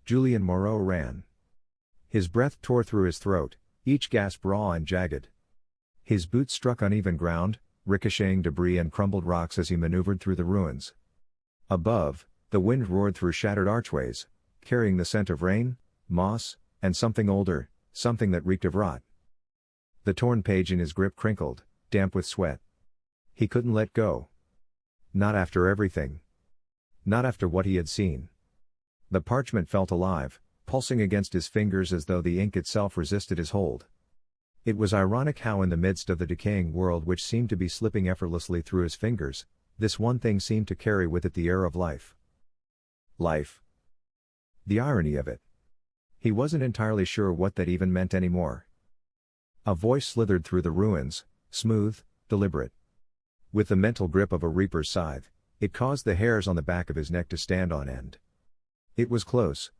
Julien Moreau ran. His breath tore through his throat, each gasp raw and jagged. His boots struck uneven ground, ricocheting debris and crumbled rocks as he maneuvered through the ruins. Above, the wind roared through shattered archways, carrying the scent of rain, moss, and something older, something that reeked of rot. The torn page in his grip crinkled, damp with sweat. He couldn't let go. Not after everything. Not after what he had seen. The parchment felt alive, pulsing against his fingers as though the ink itself resisted his hold. It was ironic how in the midst of the decaying world which seemed to be slipping effortlessly through his fingers, this one thing seemed to carry with it the air of life. Life. The irony of it. He wasn't entirely sure what that even meant anymore. A voice slithered through the ruins, smooth, deliberate. With the mental grip of a reaper's scythe, it caused the hairs on the back of his neck to stand on end. It was close.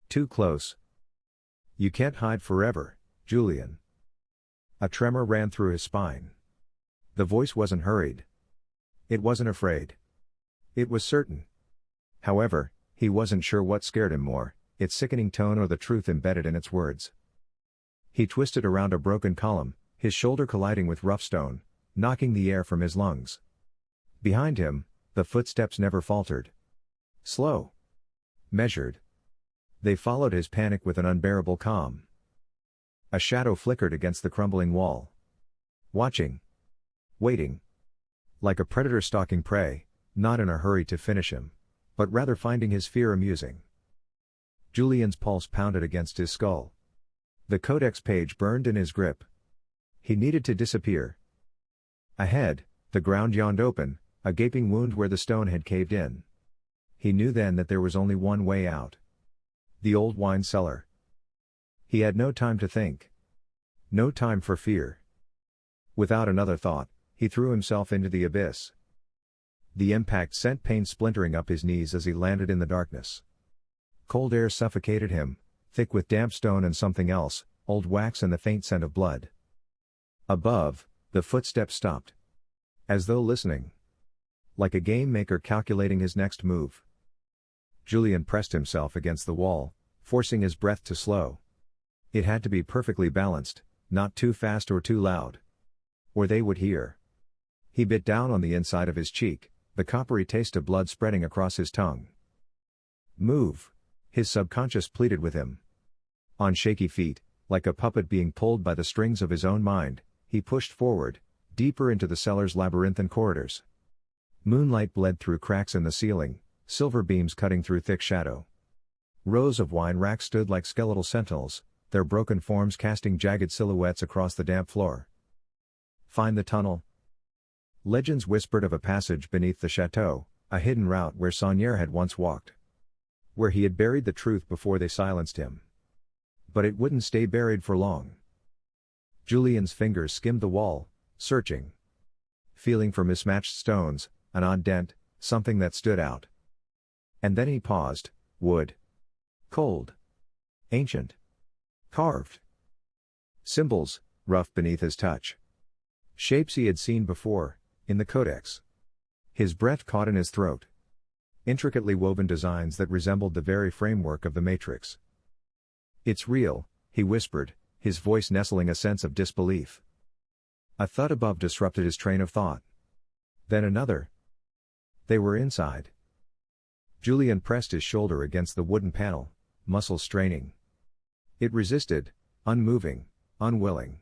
Too close. You can't hide forever, Julien. A tremor ran through his spine. The voice wasn't hurried. It wasn't afraid. It was certain. However, he wasn't sure what scared him more, its sickening tone or the truth embedded in its words. He twisted around a broken column, his shoulder colliding with rough stone, knocking the air from his lungs. Behind him, the footsteps never faltered. Slow. Measured. They followed his panic with an unbearable calm. A shadow flickered against the crumbling wall. Watching. Waiting. Like a predator stalking prey, not in a hurry to finish him, but rather finding his fear amusing. Julien's pulse pounded against his skull. The codex page burned in his grip. He needed to disappear. Ahead, the ground yawned open, a gaping wound where the stone had caved in. He knew then that there was only one way out. The old wine cellar. He had no time to think. No time for fear. Without another thought, he threw himself into the abyss. The impact sent pain splintering up his knees as he landed in the darkness. Cold air suffocated him, thick with damp stone and something else, old wax and the faint scent of blood. Above, the footsteps stopped. As though listening. Like a game maker calculating his next move. Julien pressed himself against the wall, forcing his breath to slow. It had to be perfectly balanced, not too fast or too loud. Or they would hear. He bit down on the inside of his cheek, the coppery taste of blood spreading across his tongue. Move, his subconscious pleaded with him. On shaky feet, like a puppet being pulled by the strings of his own mind, he pushed forward, deeper into the cellar's labyrinthine corridors. Moonlight bled through cracks in the ceiling, silver beams cutting through thick shadow. Rows of wine racks stood like skeletal sentinels, their broken forms casting jagged silhouettes across the damp floor. Find the tunnel. Legends whispered of a passage beneath the chateau, a hidden route where Saunier had once walked. Where he had buried the truth before they silenced him. But it wouldn't stay buried for long. Julien's fingers skimmed the wall, searching. Feeling for mismatched stones, an odd dent, something that stood out. And then he paused, wood. Cold. Ancient. Carved. Symbols, rough beneath his touch. Shapes he had seen before, in the codex. His breath caught in his throat. Intricately woven designs that resembled the very framework of the Matrix. It's real, he whispered, his voice nestling a sense of disbelief. A thud above disrupted his train of thought. Then another. They were inside. Julien pressed his shoulder against the wooden panel, muscles straining. It resisted, unmoving, unwilling.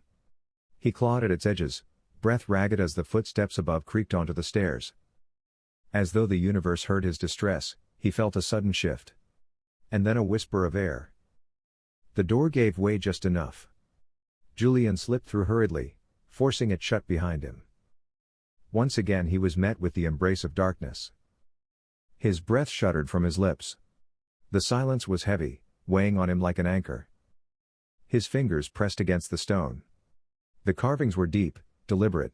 He clawed at its edges, breath ragged as the footsteps above creaked onto the stairs. As though the universe heard his distress, he felt a sudden shift. And then a whisper of air. The door gave way just enough. Julien slipped through hurriedly, forcing it shut behind him. Once again he was met with the embrace of darkness. His breath shuddered from his lips. The silence was heavy, weighing on him like an anchor. His fingers pressed against the stone. The carvings were deep, deliberate.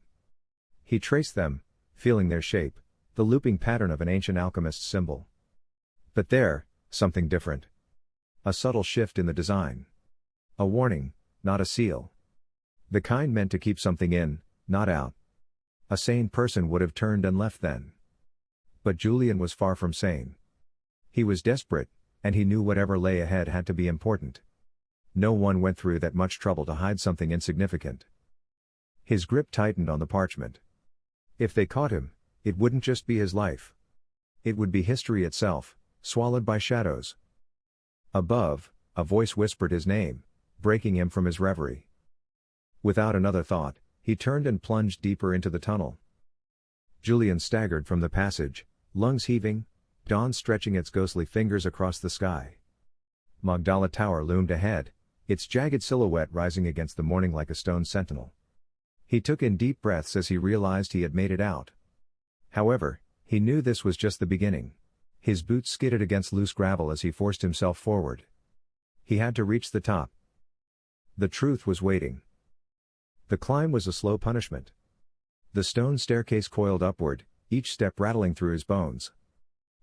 He traced them, feeling their shape, the looping pattern of an ancient alchemist's symbol. But there, something different. A subtle shift in the design. A warning, not a seal. The kind meant to keep something in, not out. A sane person would have turned and left then. But Julien was far from sane. He was desperate, and he knew whatever lay ahead had to be important. No one went through that much trouble to hide something insignificant. His grip tightened on the parchment. If they caught him, it wouldn't just be his life. It would be history itself, swallowed by shadows. Above, a voice whispered his name, breaking him from his reverie. Without another thought, he turned and plunged deeper into the tunnel. Julien staggered from the passage, lungs heaving, dawn stretching its ghostly fingers across the sky. Magdala Tower loomed ahead, its jagged silhouette rising against the morning like a stone sentinel. He took in deep breaths as he realized he had made it out. However, he knew this was just the beginning. His boots skidded against loose gravel as he forced himself forward. He had to reach the top. The truth was waiting. The climb was a slow punishment. The stone staircase coiled upward, each step rattling through his bones.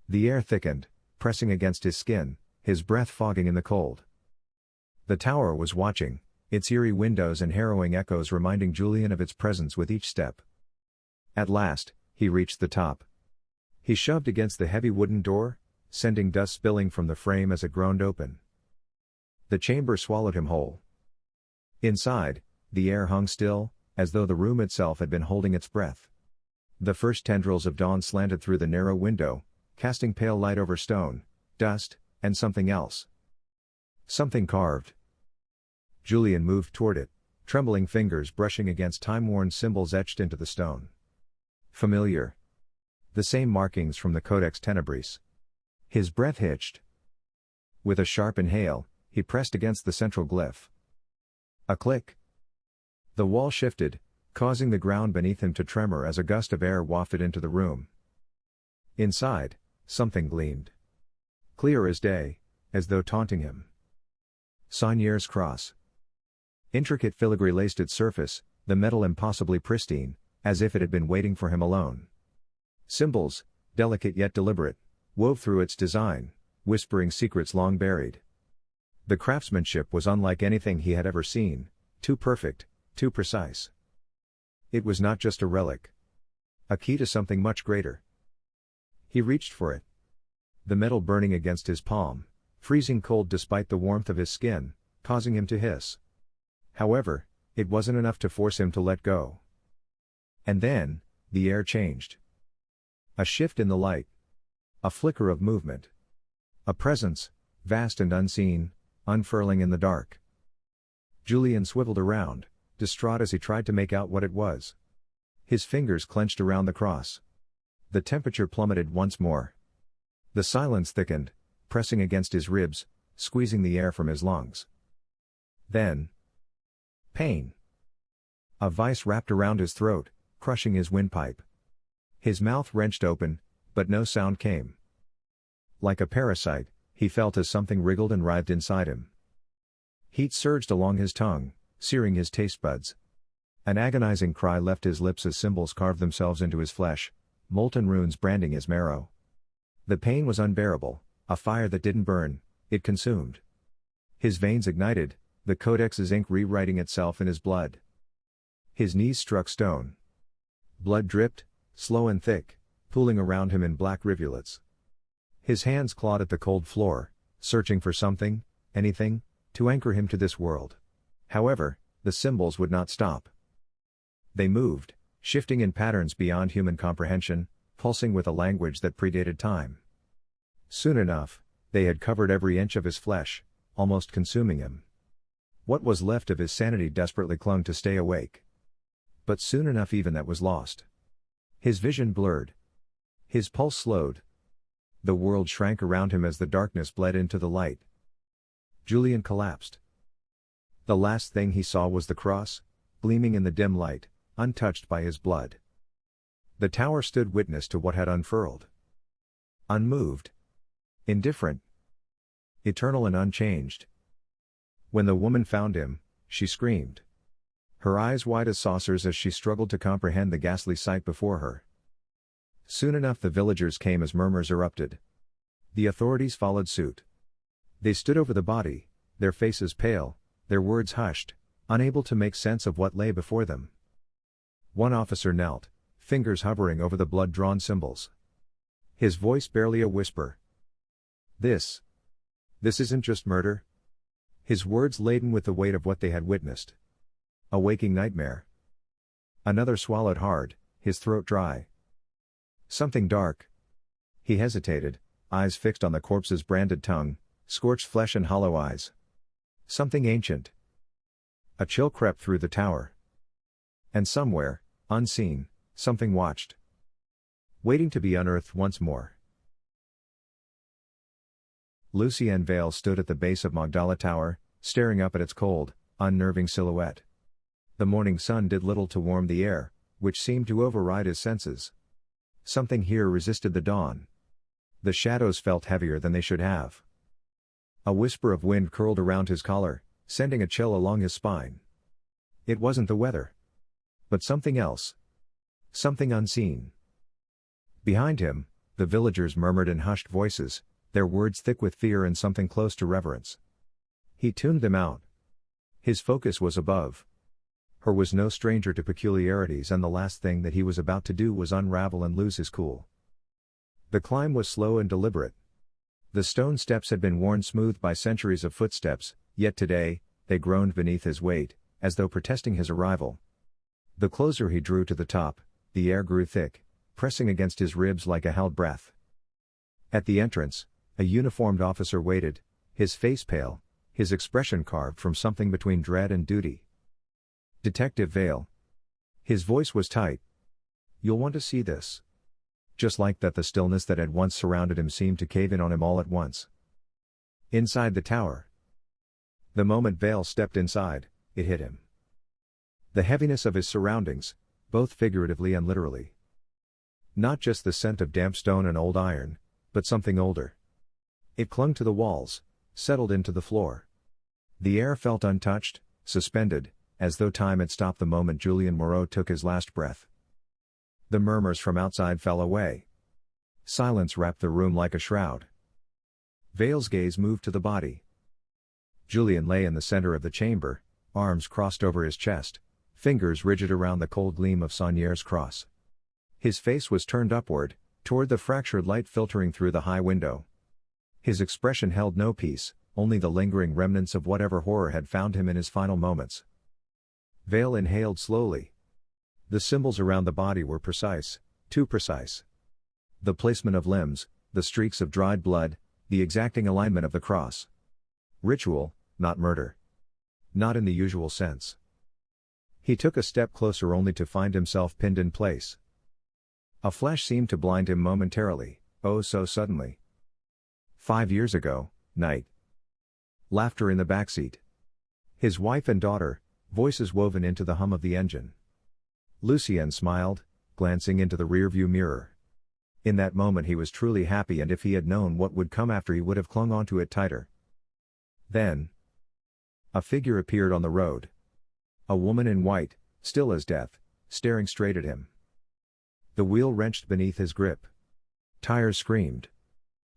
The air thickened, pressing against his skin, his breath fogging in the cold. The tower was watching, its eerie windows and harrowing echoes reminding Julien of its presence with each step. At last, he reached the top. He shoved against the heavy wooden door, sending dust spilling from the frame as it groaned open. The chamber swallowed him whole. Inside, the air hung still, as though the room itself had been holding its breath. The first tendrils of dawn slanted through the narrow window, casting pale light over stone, dust, and something else. Something carved. Julien moved toward it, trembling fingers brushing against time-worn symbols etched into the stone. Familiar. The same markings from the Codex Tenebris. His breath hitched. With a sharp inhale, he pressed against the central glyph. A click. The wall shifted, causing the ground beneath him to tremor as a gust of air wafted into the room. Inside, something gleamed. Clear as day, as though taunting him. Saunier's cross. Intricate filigree laced its surface, the metal impossibly pristine, as if it had been waiting for him alone. Symbols, delicate yet deliberate, wove through its design, whispering secrets long buried. The craftsmanship was unlike anything he had ever seen, too perfect, too precise. It was not just a relic. A key to something much greater. He reached for it. The metal burning against his palm, freezing cold despite the warmth of his skin, causing him to hiss. However, it wasn't enough to force him to let go. And then, the air changed. A shift in the light. A flicker of movement. A presence, vast and unseen, unfurling in the dark. Julien swiveled around, distraught as he tried to make out what it was. His fingers clenched around the cross. The temperature plummeted once more. The silence thickened, pressing against his ribs, squeezing the air from his lungs. Then, pain. A vice wrapped around his throat, crushing his windpipe. His mouth wrenched open, but no sound came. Like a parasite, he felt as something wriggled and writhed inside him. Heat surged along his tongue, searing his taste buds. An agonizing cry left his lips as symbols carved themselves into his flesh, molten runes branding his marrow. The pain was unbearable, a fire that didn't burn, it consumed. His veins ignited, the Codex's ink rewriting itself in his blood. His knees struck stone. Blood dripped, slow and thick, pooling around him in black rivulets. His hands clawed at the cold floor, searching for something, anything, to anchor him to this world. However, the symbols would not stop. They moved, shifting in patterns beyond human comprehension, pulsing with a language that predated time. Soon enough, they had covered every inch of his flesh, almost consuming him. What was left of his sanity desperately clung to stay awake. But soon enough even that was lost. His vision blurred. His pulse slowed. The world shrank around him as the darkness bled into the light. Julien collapsed. The last thing he saw was the cross, gleaming in the dim light, untouched by his blood. The tower stood witness to what had unfurled. Unmoved. Indifferent. Eternal and unchanged. When the woman found him, she screamed. Her eyes wide as saucers as she struggled to comprehend the ghastly sight before her. Soon enough the villagers came as murmurs erupted. The authorities followed suit. They stood over the body, their faces pale, their words hushed, unable to make sense of what lay before them. One officer knelt, fingers hovering over the blood-drawn symbols. His voice barely a whisper. This This isn't just murder? His words laden with the weight of what they had witnessed. A waking nightmare. Another swallowed hard, his throat dry. Something dark. He hesitated, eyes fixed on the corpse's branded tongue, scorched flesh and hollow eyes. Something ancient. A chill crept through the tower. And somewhere, unseen, something watched. Waiting to be unearthed once more. Lucien Vail stood at the base of Magdala Tower, staring up at its cold, unnerving silhouette. The morning sun did little to warm the air, which seemed to override his senses. Something here resisted the dawn. The shadows felt heavier than they should have. A whisper of wind curled around his collar, sending a chill along his spine. It wasn't the weather. But something else. Something unseen. Behind him, the villagers murmured in hushed voices, their words thick with fear and something close to reverence. He tuned them out. His focus was above. Her was no stranger to peculiarities, and the last thing that he was about to do was unravel and lose his cool. The climb was slow and deliberate. The stone steps had been worn smooth by centuries of footsteps, yet today, they groaned beneath his weight, as though protesting his arrival. The closer he drew to the top, the air grew thick, pressing against his ribs like a held breath. At the entrance, a uniformed officer waited, his face pale, his expression carved from something between dread and duty. "Detective Vail." His voice was tight. "You'll want to see this." Just like that, the stillness that had once surrounded him seemed to cave in on him all at once. Inside the tower. The moment Vail stepped inside, it hit him. The heaviness of his surroundings, both figuratively and literally. Not just the scent of damp stone and old iron, but something older. It clung to the walls, settled into the floor. The air felt untouched, suspended, as though time had stopped the moment Julien Moreau took his last breath. The murmurs from outside fell away. Silence wrapped the room like a shroud. Vail's gaze moved to the body. Julien lay in the center of the chamber, arms crossed over his chest, fingers rigid around the cold gleam of Saunier's cross. His face was turned upward, toward the fractured light filtering through the high window. His expression held no peace, only the lingering remnants of whatever horror had found him in his final moments. Vail inhaled slowly. The symbols around the body were precise, too precise. The placement of limbs, the streaks of dried blood, the exacting alignment of the cross. Ritual, not murder. Not in the usual sense. He took a step closer only to find himself pinned in place. A flash seemed to blind him momentarily, oh so suddenly. 5 years ago, night. Laughter in the backseat. His wife and daughter, voices woven into the hum of the engine. Lucien smiled, glancing into the rearview mirror. In that moment he was truly happy, and if he had known what would come after, he would have clung onto it tighter. Then, a figure appeared on the road. A woman in white, still as death, staring straight at him. The wheel wrenched beneath his grip. Tires screamed.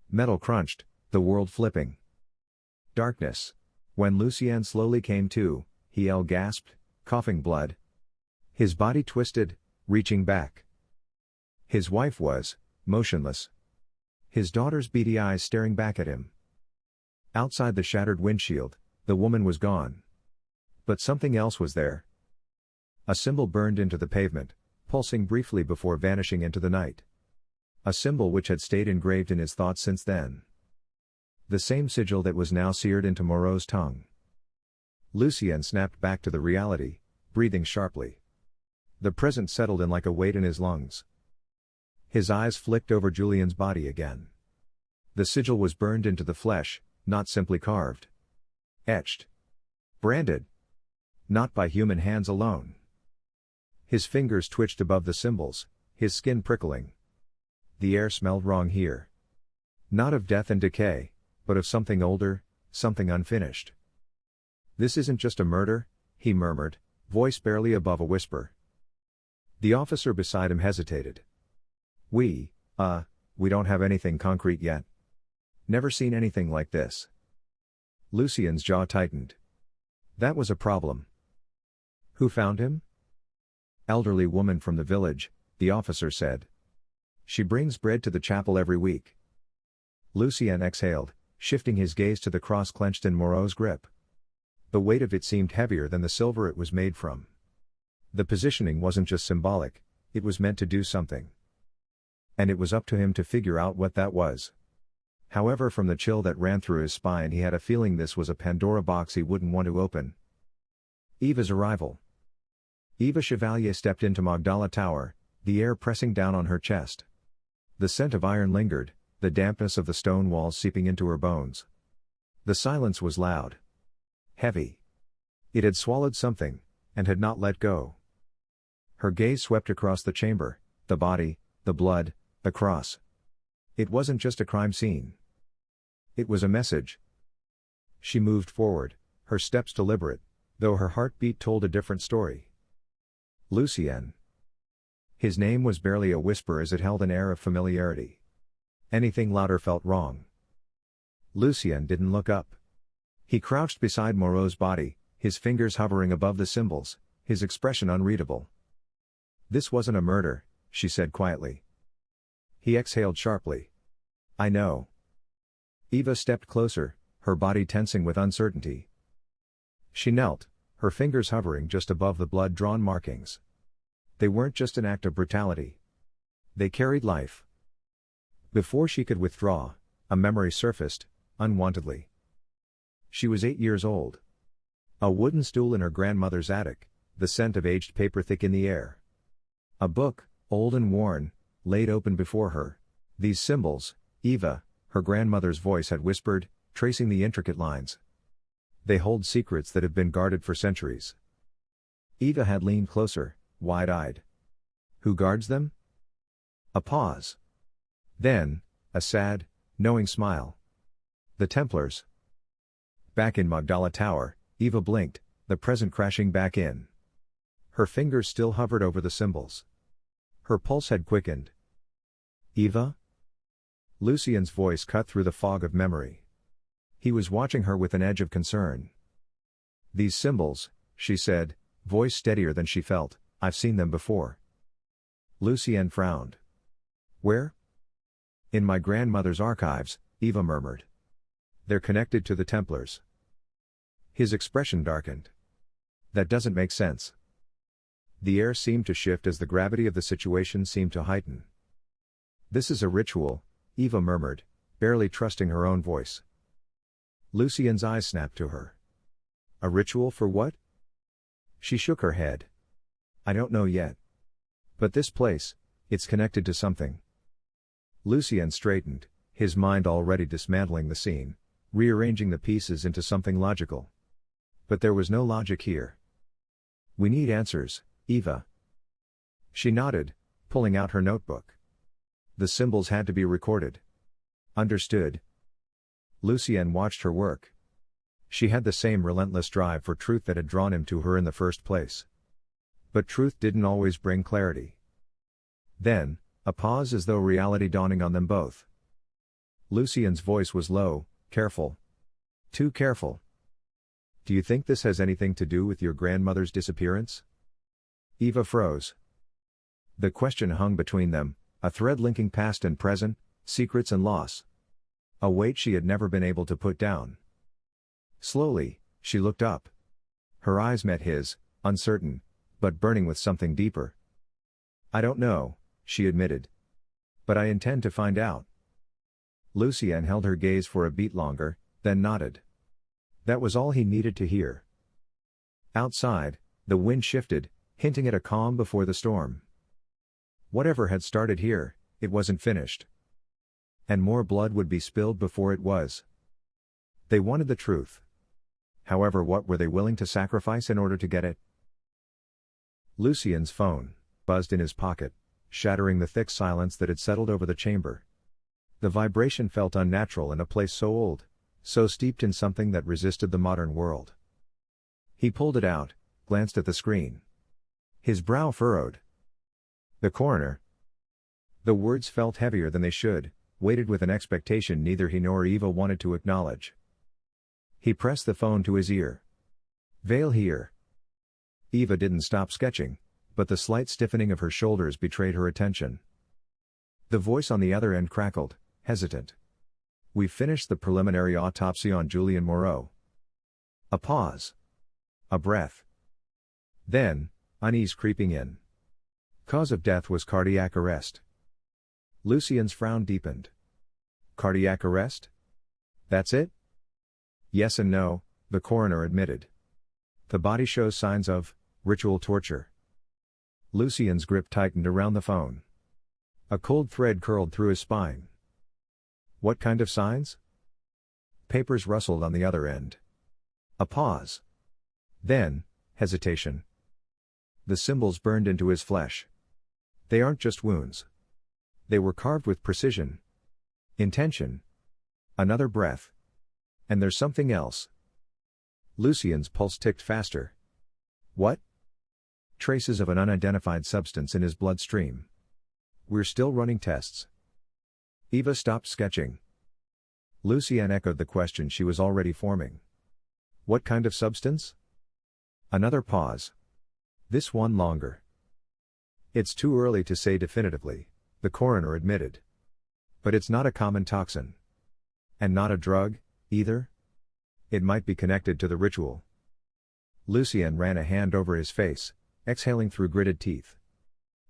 Metal crunched, the world flipping. Darkness. When Lucien slowly came to, he gasped, coughing blood. His body twisted, reaching back. His wife was motionless. His daughter's beady eyes staring back at him. Outside the shattered windshield, the woman was gone. But something else was there. A symbol burned into the pavement, pulsing briefly before vanishing into the night. A symbol which had stayed engraved in his thoughts since then. The same sigil that was now seared into Moreau's tongue. Lucien snapped back to the reality, breathing sharply. The present settled in like a weight in his lungs. His eyes flicked over Julien's body again. The sigil was burned into the flesh, not simply carved. Etched. Branded. Not by human hands alone. His fingers twitched above the symbols, his skin prickling. The air smelled wrong here. Not of death and decay, but of something older, something unfinished. "This isn't just a murder," he murmured, voice barely above a whisper. The officer beside him hesitated. We don't have anything concrete yet. Never seen anything like this." Lucien's jaw tightened. That was a problem. "Who found him?" "Elderly woman from the village," the officer said. "She brings bread to the chapel every week." Lucien exhaled, shifting his gaze to the cross clenched in Moreau's grip. The weight of it seemed heavier than the silver it was made from. The positioning wasn't just symbolic, it was meant to do something. And it was up to him to figure out what that was. However, from the chill that ran through his spine, he had a feeling this was a Pandora box he wouldn't want to open. Eva's arrival. Eva Chevalier stepped into Magdala Tower, the air pressing down on her chest. The scent of iron lingered, the dampness of the stone walls seeping into her bones. The silence was loud. Heavy. It had swallowed something, and had not let go. Her gaze swept across the chamber, the body, the blood, the cross. It wasn't just a crime scene. It was a message. She moved forward, her steps deliberate, though her heartbeat told a different story. Lucien. His name was barely a whisper as it held an air of familiarity. Anything louder felt wrong. Lucien didn't look up. He crouched beside Moreau's body, his fingers hovering above the symbols, his expression unreadable. "This wasn't a murder," she said quietly. He exhaled sharply. "I know." Eva stepped closer, her body tensing with uncertainty. She knelt, her fingers hovering just above the blood-drawn markings. They weren't just an act of brutality. They carried life. Before she could withdraw, a memory surfaced, unwantedly. She was 8 years old. A wooden stool in her grandmother's attic, the scent of aged paper thick in the air. A book, old and worn, laid open before her. These symbols, Eva, her grandmother's voice had whispered, tracing the intricate lines. They hold secrets that have been guarded for centuries. Eva had leaned closer, wide-eyed. Who guards them? A pause. Then, a sad, knowing smile. The Templars. Back in Magdala Tower, Eva blinked, the present crashing back in. Her fingers still hovered over the symbols. Her pulse had quickened. "Eva?" Lucien's voice cut through the fog of memory. He was watching her with an edge of concern. "These symbols," she said, voice steadier than she felt, "I've seen them before." Lucien frowned. "Where?" "In my grandmother's archives," Eva murmured. "They're connected to the Templars." His expression darkened. "That doesn't make sense." The air seemed to shift as the gravity of the situation seemed to heighten. "This is a ritual," Eva murmured, barely trusting her own voice. Lucien's eyes snapped to her. "A ritual for what?" She shook her head. "I don't know yet. But this place, it's connected to something." Lucien straightened, his mind already dismantling the scene, rearranging the pieces into something logical. But there was no logic here. "We need answers, Eva." She nodded, pulling out her notebook. The symbols had to be recorded. "Understood." Lucien watched her work. She had the same relentless drive for truth that had drawn him to her in the first place. But truth didn't always bring clarity. Then, a pause as though reality dawning on them both. Lucien's voice was low, careful. Too careful. "Do you think this has anything to do with your grandmother's disappearance?" Eva froze. The question hung between them, a thread linking past and present, secrets and loss. A weight she had never been able to put down. Slowly, she looked up. Her eyes met his, uncertain, but burning with something deeper. "I don't know," she admitted. "But I intend to find out." Lucien held her gaze for a beat longer, then nodded. That was all he needed to hear. Outside, the wind shifted, hinting at a calm before the storm. Whatever had started here, it wasn't finished. And more blood would be spilled before it was. They wanted the truth. However, what were they willing to sacrifice in order to get it? Lucien's phone buzzed in his pocket, shattering the thick silence that had settled over the chamber. The vibration felt unnatural in a place so old, so steeped in something that resisted the modern world. He pulled it out, glanced at the screen. His brow furrowed. "The coroner." The words felt heavier than they should, weighted with an expectation neither he nor Eva wanted to acknowledge. He pressed the phone to his ear. "Vail here." Eva didn't stop sketching, but the slight stiffening of her shoulders betrayed her attention. The voice on the other end crackled, hesitant. We've finished the preliminary autopsy on Julien Moreau. A pause. A breath. Then, unease creeping in. Cause of death was cardiac arrest. Lucien's frown deepened. Cardiac arrest? That's it? Yes and no, the coroner admitted. The body shows signs of ritual torture. Lucien's grip tightened around the phone. A cold thread curled through his spine. What kind of signs? Papers rustled on the other end. A pause. Then, hesitation. The symbols burned into his flesh. They aren't just wounds. They were carved with precision. Intention. Another breath. And there's something else. Lucien's pulse ticked faster. What? Traces of an unidentified substance in his bloodstream. We're still running tests. Eva stopped sketching. Lucien echoed the question she was already forming. What kind of substance? Another pause. This one longer. It's too early to say definitively, the coroner admitted. But it's not a common toxin. And not a drug, either? It might be connected to the ritual. Lucien ran a hand over his face, exhaling through gritted teeth.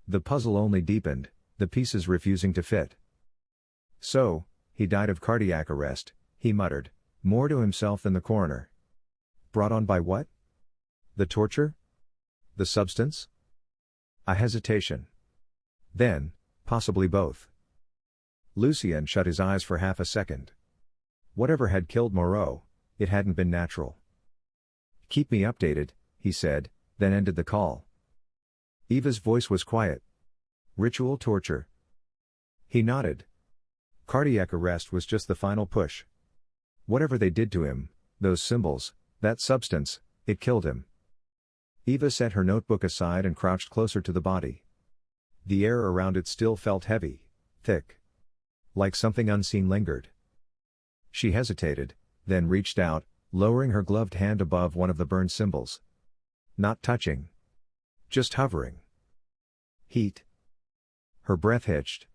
The puzzle only deepened, the pieces refusing to fit. So, he died of cardiac arrest, he muttered, more to himself than the coroner. Brought on by what? The torture? The substance? A hesitation. Then, possibly both. Lucien shut his eyes for half a second. Whatever had killed Moreau, it hadn't been natural. Keep me updated, he said, then ended the call. Eva's voice was quiet. Ritual torture. He nodded. Cardiac arrest was just the final push. Whatever they did to him, those symbols, that substance, it killed him. Eva set her notebook aside and crouched closer to the body. The air around it still felt heavy, thick. Like something unseen lingered. She hesitated, then reached out, lowering her gloved hand above one of the burned symbols. Not touching. Just hovering. Heat. Her breath hitched.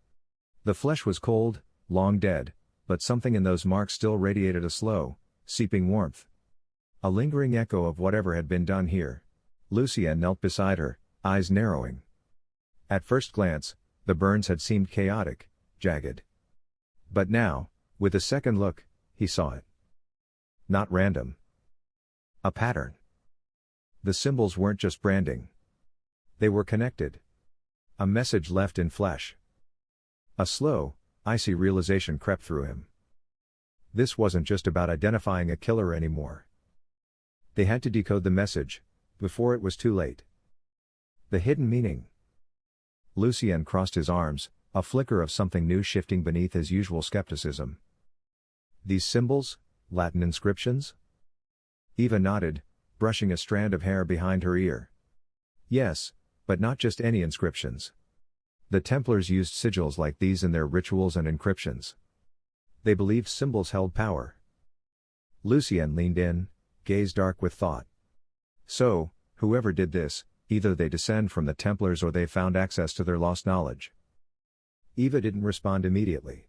The flesh was cold, long dead, but something in those marks still radiated a slow, seeping warmth. A lingering echo of whatever had been done here. Lucien knelt beside her, eyes narrowing. At first glance, the burns had seemed chaotic, jagged. But now, with a second look, he saw it. Not random. A pattern. The symbols weren't just branding. They were connected. A message left in flesh. A slow, icy realization crept through him. This wasn't just about identifying a killer anymore. They had to decode the message, before it was too late. The hidden meaning. Lucien crossed his arms, a flicker of something new shifting beneath his usual skepticism. These symbols, Latin inscriptions? Eva nodded, brushing a strand of hair behind her ear. Yes, but not just any inscriptions. The Templars used sigils like these in their rituals and encryptions. They believed symbols held power. Lucien leaned in, gaze dark with thought. So, whoever did this, either they descend from the Templars or they found access to their lost knowledge. Eva didn't respond immediately.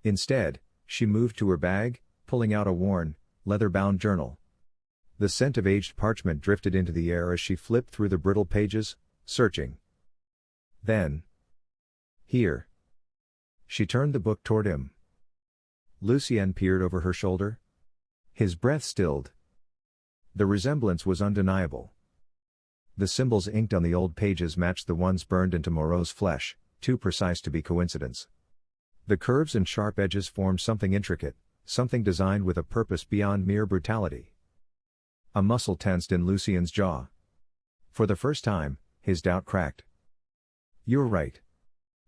Instead, she moved to her bag, pulling out a worn, leather-bound journal. The scent of aged parchment drifted into the air as she flipped through the brittle pages, searching. Then. Here. She turned the book toward him. Lucien peered over her shoulder. His breath stilled. The resemblance was undeniable. The symbols inked on the old pages matched the ones burned into Moreau's flesh, too precise to be coincidence. The curves and sharp edges formed something intricate, something designed with a purpose beyond mere brutality. A muscle tensed in Lucien's jaw. For the first time, his doubt cracked. You're right.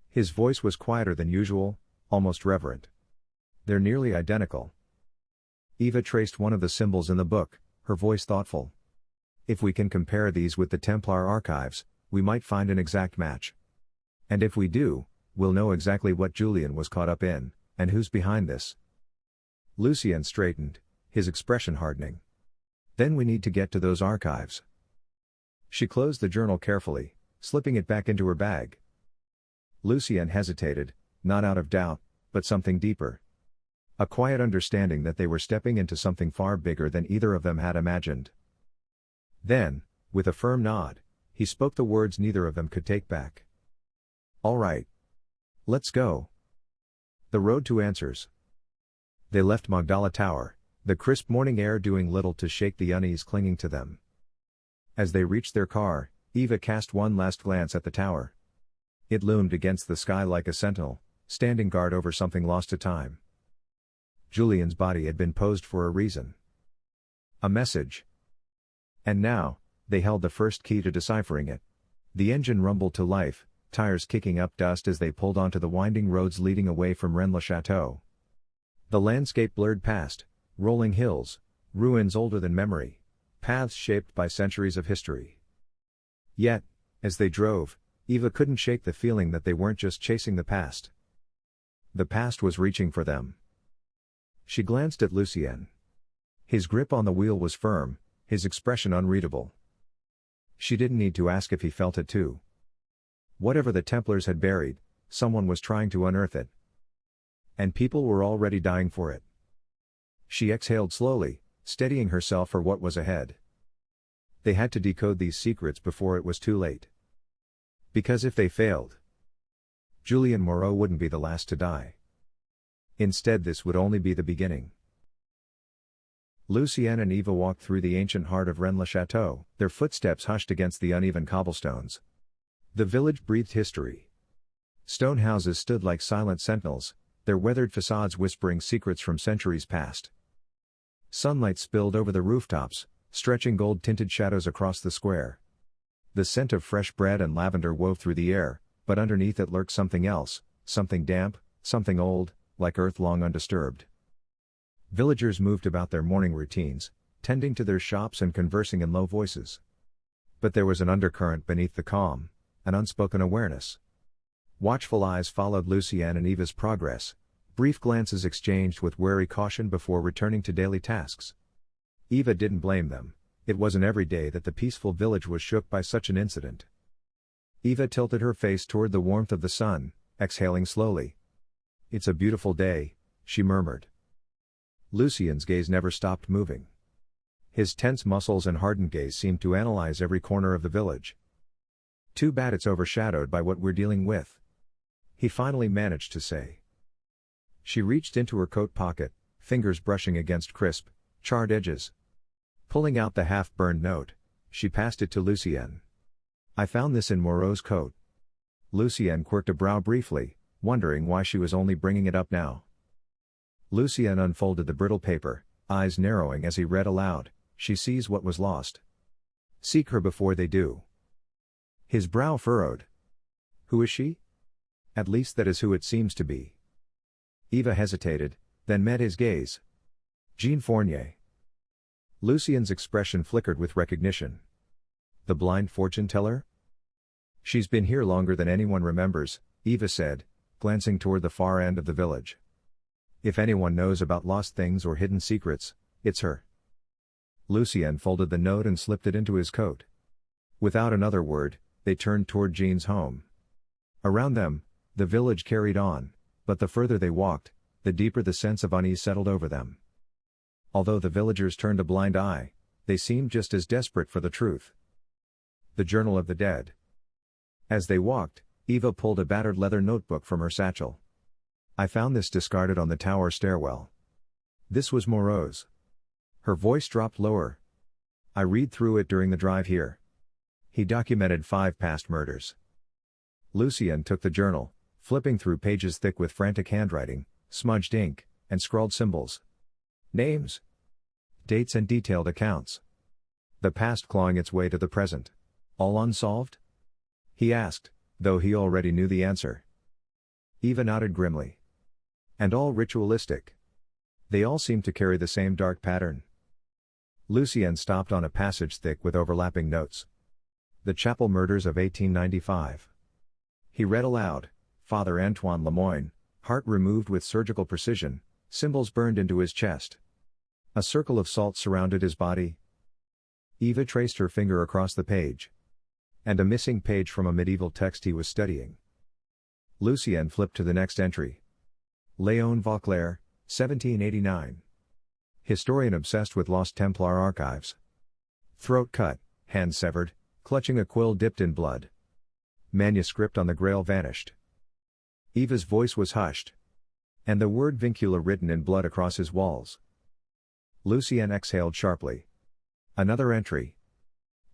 His voice was quieter than usual, almost reverent. They're nearly identical. Eva traced one of the symbols in the book, her voice thoughtful. If we can compare these with the Templar archives, we might find an exact match. And if we do, we'll know exactly what Julien was caught up in, and who's behind this. Lucien straightened, his expression hardening. Then we need to get to those archives. She closed the journal carefully, slipping it back into her bag. Lucien hesitated, not out of doubt, but something deeper. A quiet understanding that they were stepping into something far bigger than either of them had imagined. Then, with a firm nod, he spoke the words neither of them could take back. "All right. Let's go." The road to answers. They left Magdala Tower, the crisp morning air doing little to shake the unease clinging to them. As they reached their car, Eva cast one last glance at the tower. It loomed against the sky like a sentinel, standing guard over something lost to time. Julien's body had been posed for a reason. A message. And now, they held the first key to deciphering it. The engine rumbled to life, tires kicking up dust as they pulled onto the winding roads leading away from Rennes-le-Château. The landscape blurred past, rolling hills, ruins older than memory, paths shaped by centuries of history. Yet, as they drove, Eva couldn't shake the feeling that they weren't just chasing the past. The past was reaching for them. She glanced at Lucien. His grip on the wheel was firm, his expression unreadable. She didn't need to ask if he felt it too. Whatever the Templars had buried, someone was trying to unearth it. And people were already dying for it. She exhaled slowly, steadying herself for what was ahead. They had to decode these secrets before it was too late. Because if they failed, Julien Moreau wouldn't be the last to die. Instead, this would only be the beginning. Lucien and Eva walked through the ancient heart of Rennes-le-Château, their footsteps hushed against the uneven cobblestones. The village breathed history. Stone houses stood like silent sentinels, their weathered facades whispering secrets from centuries past. Sunlight spilled over the rooftops, stretching gold-tinted shadows across the square. The scent of fresh bread and lavender wove through the air, but underneath it lurked something else, something damp, something old, like earth long undisturbed. Villagers moved about their morning routines, tending to their shops and conversing in low voices. But there was an undercurrent beneath the calm, an unspoken awareness. Watchful eyes followed Lucien and Eva's progress, brief glances exchanged with wary caution before returning to daily tasks. Eva didn't blame them. It wasn't every day that the peaceful village was shook by such an incident. Eva tilted her face toward the warmth of the sun, exhaling slowly. "It's a beautiful day," she murmured. Lucien's gaze never stopped moving. His tense muscles and hardened gaze seemed to analyze every corner of the village. "Too bad it's overshadowed by what we're dealing with," he finally managed to say. She reached into her coat pocket, fingers brushing against crisp, charred edges. Pulling out the half-burned note, she passed it to Lucien. "I found this in Moreau's coat." Lucien quirked a brow briefly, wondering why she was only bringing it up now. Lucien unfolded the brittle paper, eyes narrowing as he read aloud, "She sees what was lost. Seek her before they do." His brow furrowed. "Who is she?" "At least that is who it seems to be." Eva hesitated, then met his gaze. "Jean Fournier." Lucien's expression flickered with recognition. "The blind fortune-teller?" "She's been here longer than anyone remembers," Eva said, glancing toward the far end of the village. "If anyone knows about lost things or hidden secrets, it's her." Lucien folded the note and slipped it into his coat. Without another word, they turned toward Jean's home. Around them, the village carried on, but the further they walked, the deeper the sense of unease settled over them. Although the villagers turned a blind eye, they seemed just as desperate for the truth. The Journal of the Dead. As they walked, Eva pulled a battered leather notebook from her satchel. "I found this discarded on the tower stairwell." This was Moreau's. Her voice dropped lower. "I read through it during the drive here. He documented 5 past murders." Lucien took the journal, flipping through pages thick with frantic handwriting, smudged ink, and scrawled symbols. Names, dates and detailed accounts. The past clawing its way to the present. All unsolved? He asked, though he already knew the answer. Eva nodded grimly. And all ritualistic. They all seemed to carry the same dark pattern. Lucien stopped on a passage thick with overlapping notes. "The chapel murders of 1895. He read aloud, Father Antoine Lemoyne, heart removed with surgical precision, symbols burned into his chest. A circle of salt surrounded his body. Eva traced her finger across the page. And a missing page from a medieval text he was studying. Lucien flipped to the next entry. Léon Vauclair, 1789. Historian obsessed with lost Templar archives. Throat cut, hand severed, clutching a quill dipped in blood. Manuscript on the Grail vanished. Eva's voice was hushed. And the word vincula written in blood across his walls. Lucien exhaled sharply. Another entry.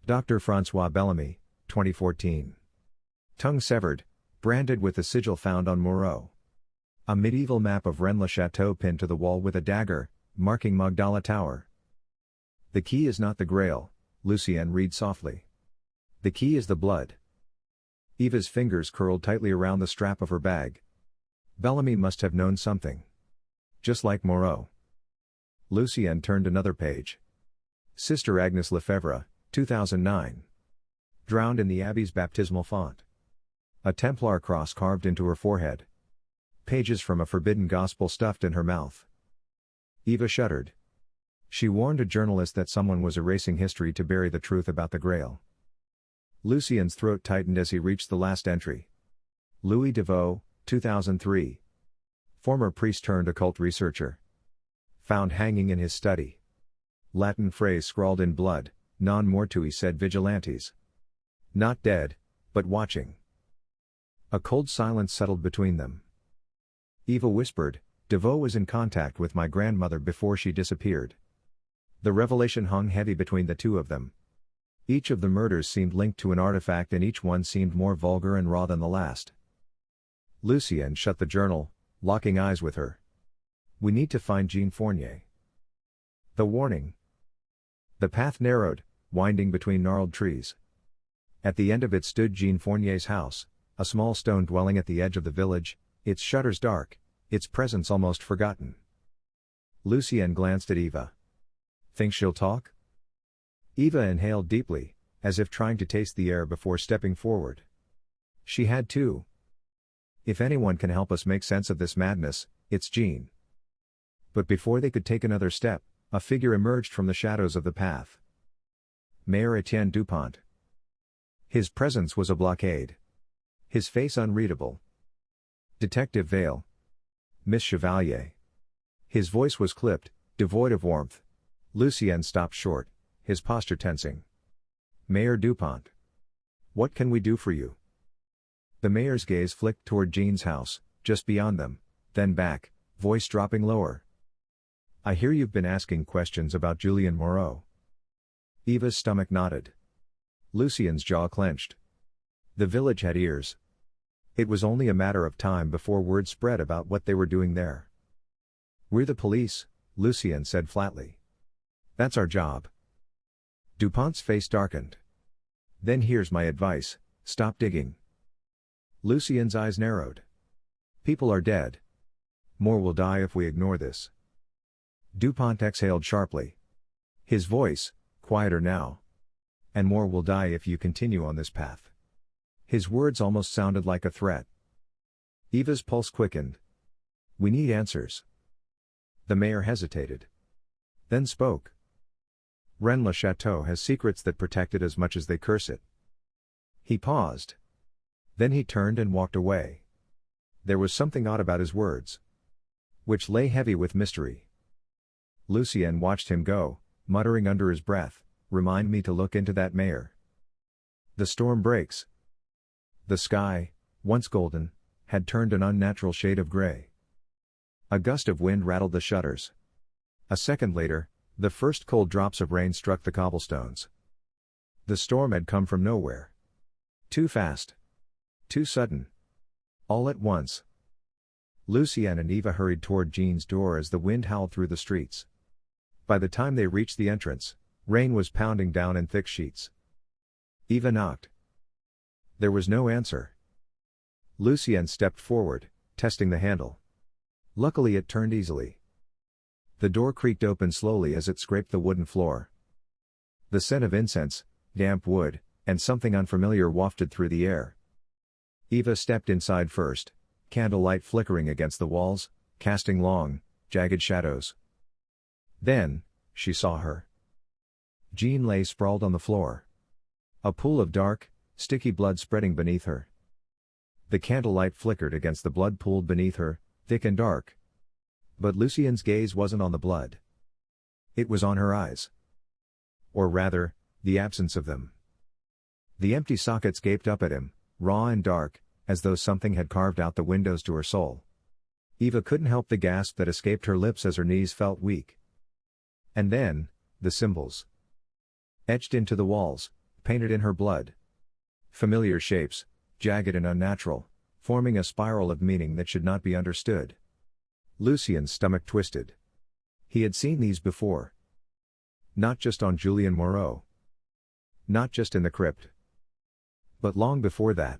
Dr. François Bellamy, 2014. Tongue severed, branded with the sigil found on Moreau. A medieval map of Rennes-le-Château pinned to the wall with a dagger, marking Magdala Tower. The key is not the Grail, Lucien read softly. The key is the blood. Eva's fingers curled tightly around the strap of her bag. Bellamy must have known something. Just like Moreau. Lucien turned another page. Sister Agnes Lefebvre, 2009. Drowned in the Abbey's baptismal font. A Templar cross carved into her forehead. Pages from a forbidden gospel stuffed in her mouth. Eva shuddered. She warned a journalist that someone was erasing history to bury the truth about the Grail. Lucien's throat tightened as he reached the last entry. Louis Deveau, 2003. Former priest turned occult researcher. Found hanging in his study. Latin phrase scrawled in blood, non mortui sed vigilantes. Not dead, but watching. A cold silence settled between them. Eva whispered, Deveau was in contact with my grandmother before she disappeared. The revelation hung heavy between the two of them. Each of the murders seemed linked to an artifact and each one seemed more vulgar and raw than the last. Lucien shut the journal, locking eyes with her. We need to find Jean Fournier. The warning. The path narrowed, winding between gnarled trees. At the end of it stood Jean Fournier's house, a small stone dwelling at the edge of the village, its shutters dark, its presence almost forgotten. Lucien glanced at Eva. Think she'll talk? Eva inhaled deeply, as if trying to taste the air before stepping forward. She had to. If anyone can help us make sense of this madness, it's Jean. But before they could take another step, a figure emerged from the shadows of the path. Mayor Etienne Dupont. His presence was a blockade. His face unreadable. Detective Vail. Miss Chevalier. His voice was clipped, devoid of warmth. Lucien stopped short, his posture tensing. Mayor Dupont. What can we do for you? The mayor's gaze flicked toward Jean's house, just beyond them, then back, voice dropping lower. I hear you've been asking questions about Julien Moreau. Eva's stomach knotted. Lucien's jaw clenched. The village had ears. It was only a matter of time before word spread about what they were doing there. We're the police, Lucien said flatly. That's our job. Dupont's face darkened. Then here's my advice, stop digging. Lucien's eyes narrowed. People are dead. More will die if we ignore this. Dupont exhaled sharply. His voice, quieter now. And more will die if you continue on this path. His words almost sounded like a threat. Eva's pulse quickened. We need answers. The mayor hesitated. Then spoke. Rennes-le-Château has secrets that protect it as much as they curse it. He paused. Then he turned and walked away. There was something odd about his words, which lay heavy with mystery. Lucien watched him go, muttering under his breath, remind me to look into that mayor. The storm breaks. The sky, once golden, had turned an unnatural shade of gray. A gust of wind rattled the shutters. A second later, the first cold drops of rain struck the cobblestones. The storm had come from nowhere. Too fast. Too sudden. All at once. Lucien and Eva hurried toward Jean's door as the wind howled through the streets. By the time they reached the entrance, rain was pounding down in thick sheets. Eva knocked. There was no answer. Lucien stepped forward, testing the handle. Luckily it turned easily. The door creaked open slowly as it scraped the wooden floor. The scent of incense, damp wood, and something unfamiliar wafted through the air. Eva stepped inside first, candlelight flickering against the walls, casting long, jagged shadows. Then, she saw her. Jean lay sprawled on the floor. A pool of dark, sticky blood spreading beneath her. The candlelight flickered against the blood pooled beneath her, thick and dark. But Lucien's gaze wasn't on the blood. It was on her eyes. Or rather, the absence of them. The empty sockets gaped up at him, raw and dark, as though something had carved out the windows to her soul. Eva couldn't help the gasp that escaped her lips as her knees felt weak. And then, the symbols. Etched into the walls, painted in her blood. Familiar shapes, jagged and unnatural, forming a spiral of meaning that should not be understood. Lucien's stomach twisted. He had seen these before. Not just on Julien Moreau. Not just in the crypt. But long before that.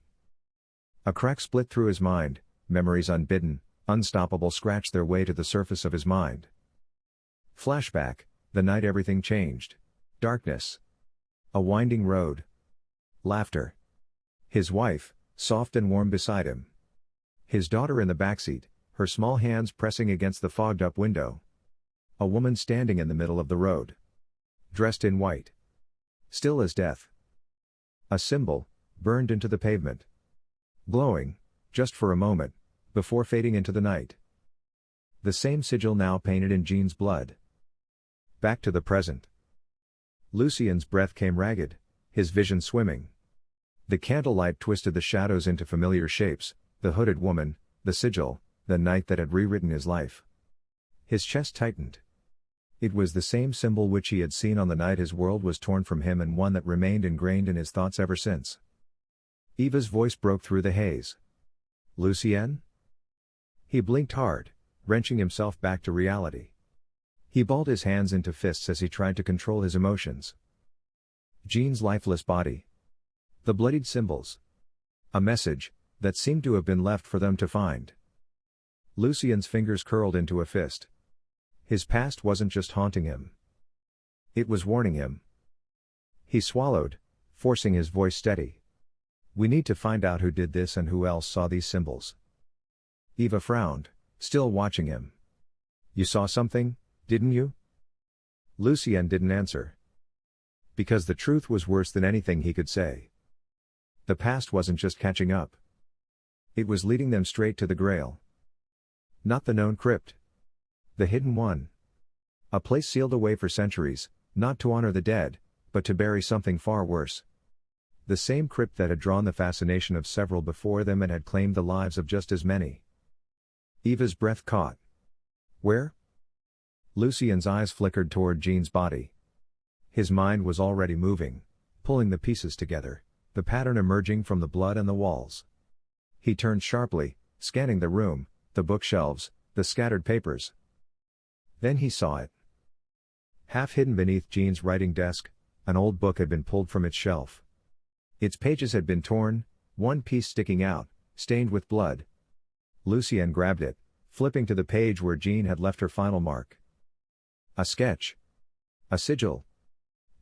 A crack split through his mind, memories unbidden, unstoppable scratched their way to the surface of his mind. Flashback, the night everything changed. Darkness. A winding road. Laughter. His wife, soft and warm beside him. His daughter in the backseat, her small hands pressing against the fogged-up window. A woman standing in the middle of the road. Dressed in white. Still as death. A symbol, burned into the pavement. Glowing, just for a moment, before fading into the night. The same sigil now painted in Jean's blood. Back to the present. Lucien's breath came ragged, his vision swimming. The candlelight twisted the shadows into familiar shapes, the hooded woman, the sigil, the night that had rewritten his life. His chest tightened. It was the same symbol which he had seen on the night his world was torn from him and one that remained ingrained in his thoughts ever since. Eva's voice broke through the haze. Lucien? He blinked hard, wrenching himself back to reality. He balled his hands into fists as he tried to control his emotions. Jean's lifeless body. The bloodied symbols. A message, that seemed to have been left for them to find. Lucien's fingers curled into a fist. His past wasn't just haunting him. It was warning him. He swallowed, forcing his voice steady. We need to find out who did this and who else saw these symbols. Eva frowned, still watching him. You saw something, didn't you? Lucien didn't answer. Because the truth was worse than anything he could say. The past wasn't just catching up. It was leading them straight to the Grail. Not the known crypt. The hidden one. A place sealed away for centuries, not to honor the dead, but to bury something far worse. The same crypt that had drawn the fascination of several before them and had claimed the lives of just as many. Eva's breath caught. Where? Lucien's eyes flickered toward Jean's body. His mind was already moving, pulling the pieces together, the pattern emerging from the blood and the walls. He turned sharply, scanning the room, the bookshelves, the scattered papers. Then he saw it. Half hidden beneath Jean's writing desk, an old book had been pulled from its shelf. Its pages had been torn, one piece sticking out, stained with blood. Lucien grabbed it, flipping to the page where Jean had left her final mark. A sketch. A sigil.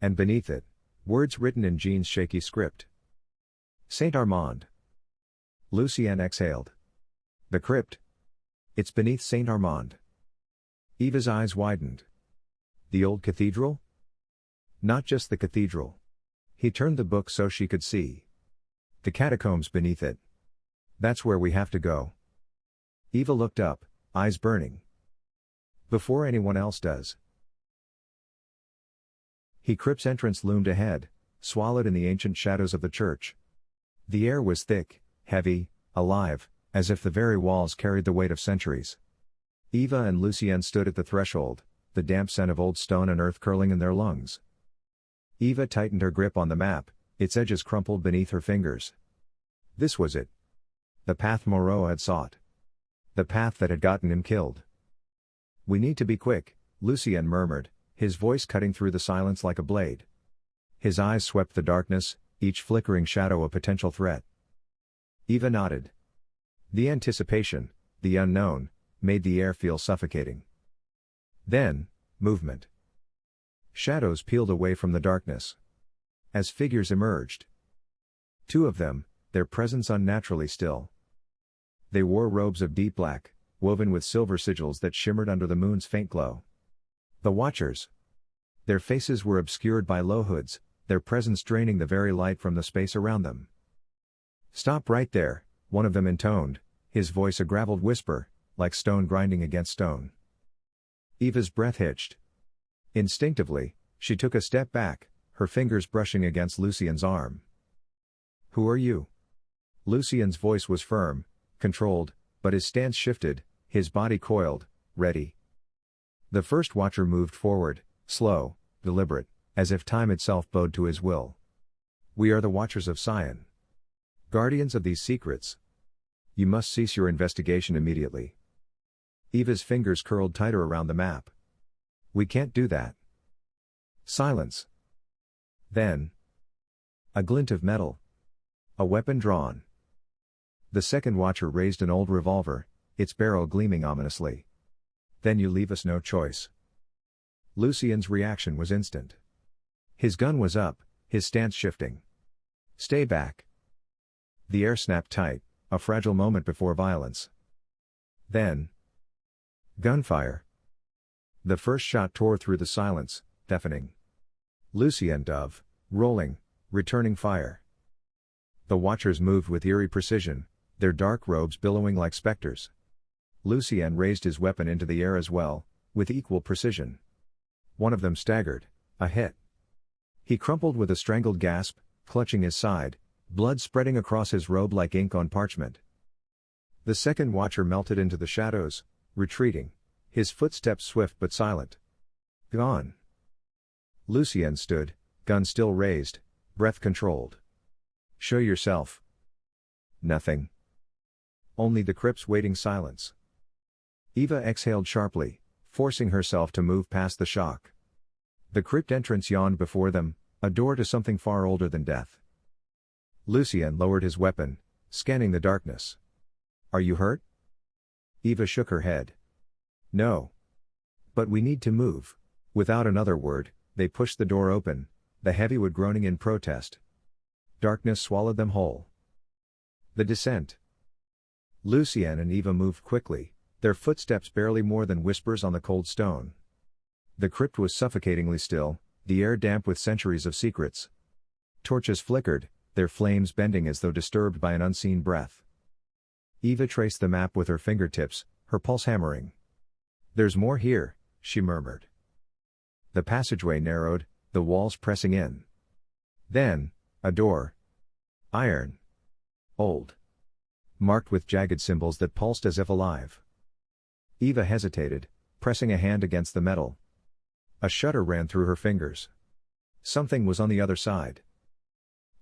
And beneath it, words written in Jean's shaky script. Saint Armand. Lucien exhaled. The crypt. It's beneath Saint Armand. Eva's eyes widened. The old cathedral? Not just the cathedral. He turned the book so she could see. The catacombs beneath it. That's where we have to go. Eva looked up, eyes burning. Before anyone else does. The crypt's entrance loomed ahead, swallowed in the ancient shadows of the church. The air was thick, heavy, alive, as if the very walls carried the weight of centuries. Eva and Lucien stood at the threshold, the damp scent of old stone and earth curling in their lungs. Eva tightened her grip on the map, its edges crumpled beneath her fingers. This was it. The path Moreau had sought. The path that had gotten him killed. We need to be quick, Lucien murmured, his voice cutting through the silence like a blade. His eyes swept the darkness, each flickering shadow a potential threat. Eva nodded. The anticipation, the unknown, made the air feel suffocating. Then, movement. Shadows peeled away from the darkness. As figures emerged. Two of them, their presence unnaturally still. They wore robes of deep black, woven with silver sigils that shimmered under the moon's faint glow. The Watchers. Their faces were obscured by low hoods, their presence draining the very light from the space around them. Stop right there, one of them intoned, his voice a graveled whisper, like stone grinding against stone. Eva's breath hitched. Instinctively, she took a step back, her fingers brushing against Lucien's arm. "Who are you?" Lucien's voice was firm, controlled, but his stance shifted, his body coiled, ready. The first watcher moved forward, slow, deliberate, as if time itself bowed to his will. "We are the Watchers of Sion. Guardians of these secrets. You must cease your investigation immediately." Eva's fingers curled tighter around the map. "We can't do that." Silence. Then, a glint of metal. A weapon drawn. The second watcher raised an old revolver, its barrel gleaming ominously. "Then you leave us no choice." Lucien's reaction was instant. His gun was up, his stance shifting. "Stay back." The air snapped tight, a fragile moment before violence. Then, gunfire. The first shot tore through the silence, deafening. Lucien dove, rolling, returning fire. The watchers moved with eerie precision, their dark robes billowing like specters. Lucien raised his weapon into the air as well, with equal precision. One of them staggered, a hit. He crumpled with a strangled gasp, clutching his side, blood spreading across his robe like ink on parchment. The second watcher melted into the shadows, retreating, his footsteps swift but silent. Gone. Lucien stood, gun still raised, breath controlled. "Show yourself." Nothing. Only the crypt's waiting silence. Eva exhaled sharply, forcing herself to move past the shock. The crypt entrance yawned before them, a door to something far older than death. Lucien lowered his weapon, scanning the darkness. "Are you hurt?" Eva shook her head. "No. But we need to move." Without another word, they pushed the door open, the heavywood groaning in protest. Darkness swallowed them whole. The descent. Lucien and Eva moved quickly, their footsteps barely more than whispers on the cold stone. The crypt was suffocatingly still, the air damp with centuries of secrets. Torches flickered, their flames bending as though disturbed by an unseen breath. Eva traced the map with her fingertips, her pulse hammering. "There's more here," she murmured. The passageway narrowed, the walls pressing in. Then, a door. Iron. Old. Marked with jagged symbols that pulsed as if alive. Eva hesitated, pressing a hand against the metal. A shudder ran through her fingers. Something was on the other side.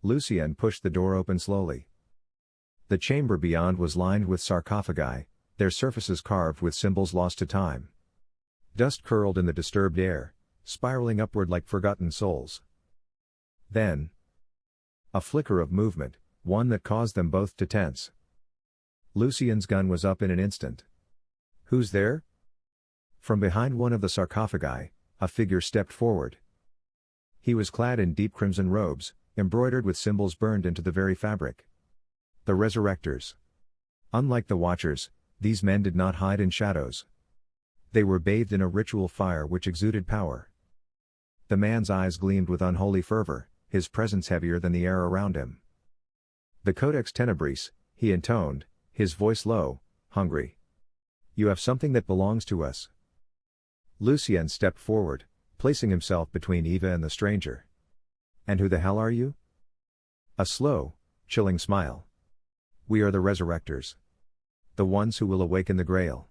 Lucien pushed the door open slowly. The chamber beyond was lined with sarcophagi, their surfaces carved with symbols lost to time. Dust curled in the disturbed air, spiraling upward like forgotten souls. Then, a flicker of movement, one that caused them both to tense. Lucien's gun was up in an instant. "Who's there?" From behind one of the sarcophagi, a figure stepped forward. He was clad in deep crimson robes, embroidered with symbols burned into the very fabric. The Resurrectors. Unlike the Watchers, these men did not hide in shadows. They were bathed in a ritual fire which exuded power. The man's eyes gleamed with unholy fervor, his presence heavier than the air around him. "The Codex Tenebris," he intoned, his voice low, hungry. "You have something that belongs to us." Lucien stepped forward, placing himself between Eva and the stranger. "And who the hell are you?" A slow, chilling smile. "We are the Resurrectors. The ones who will awaken the Grail."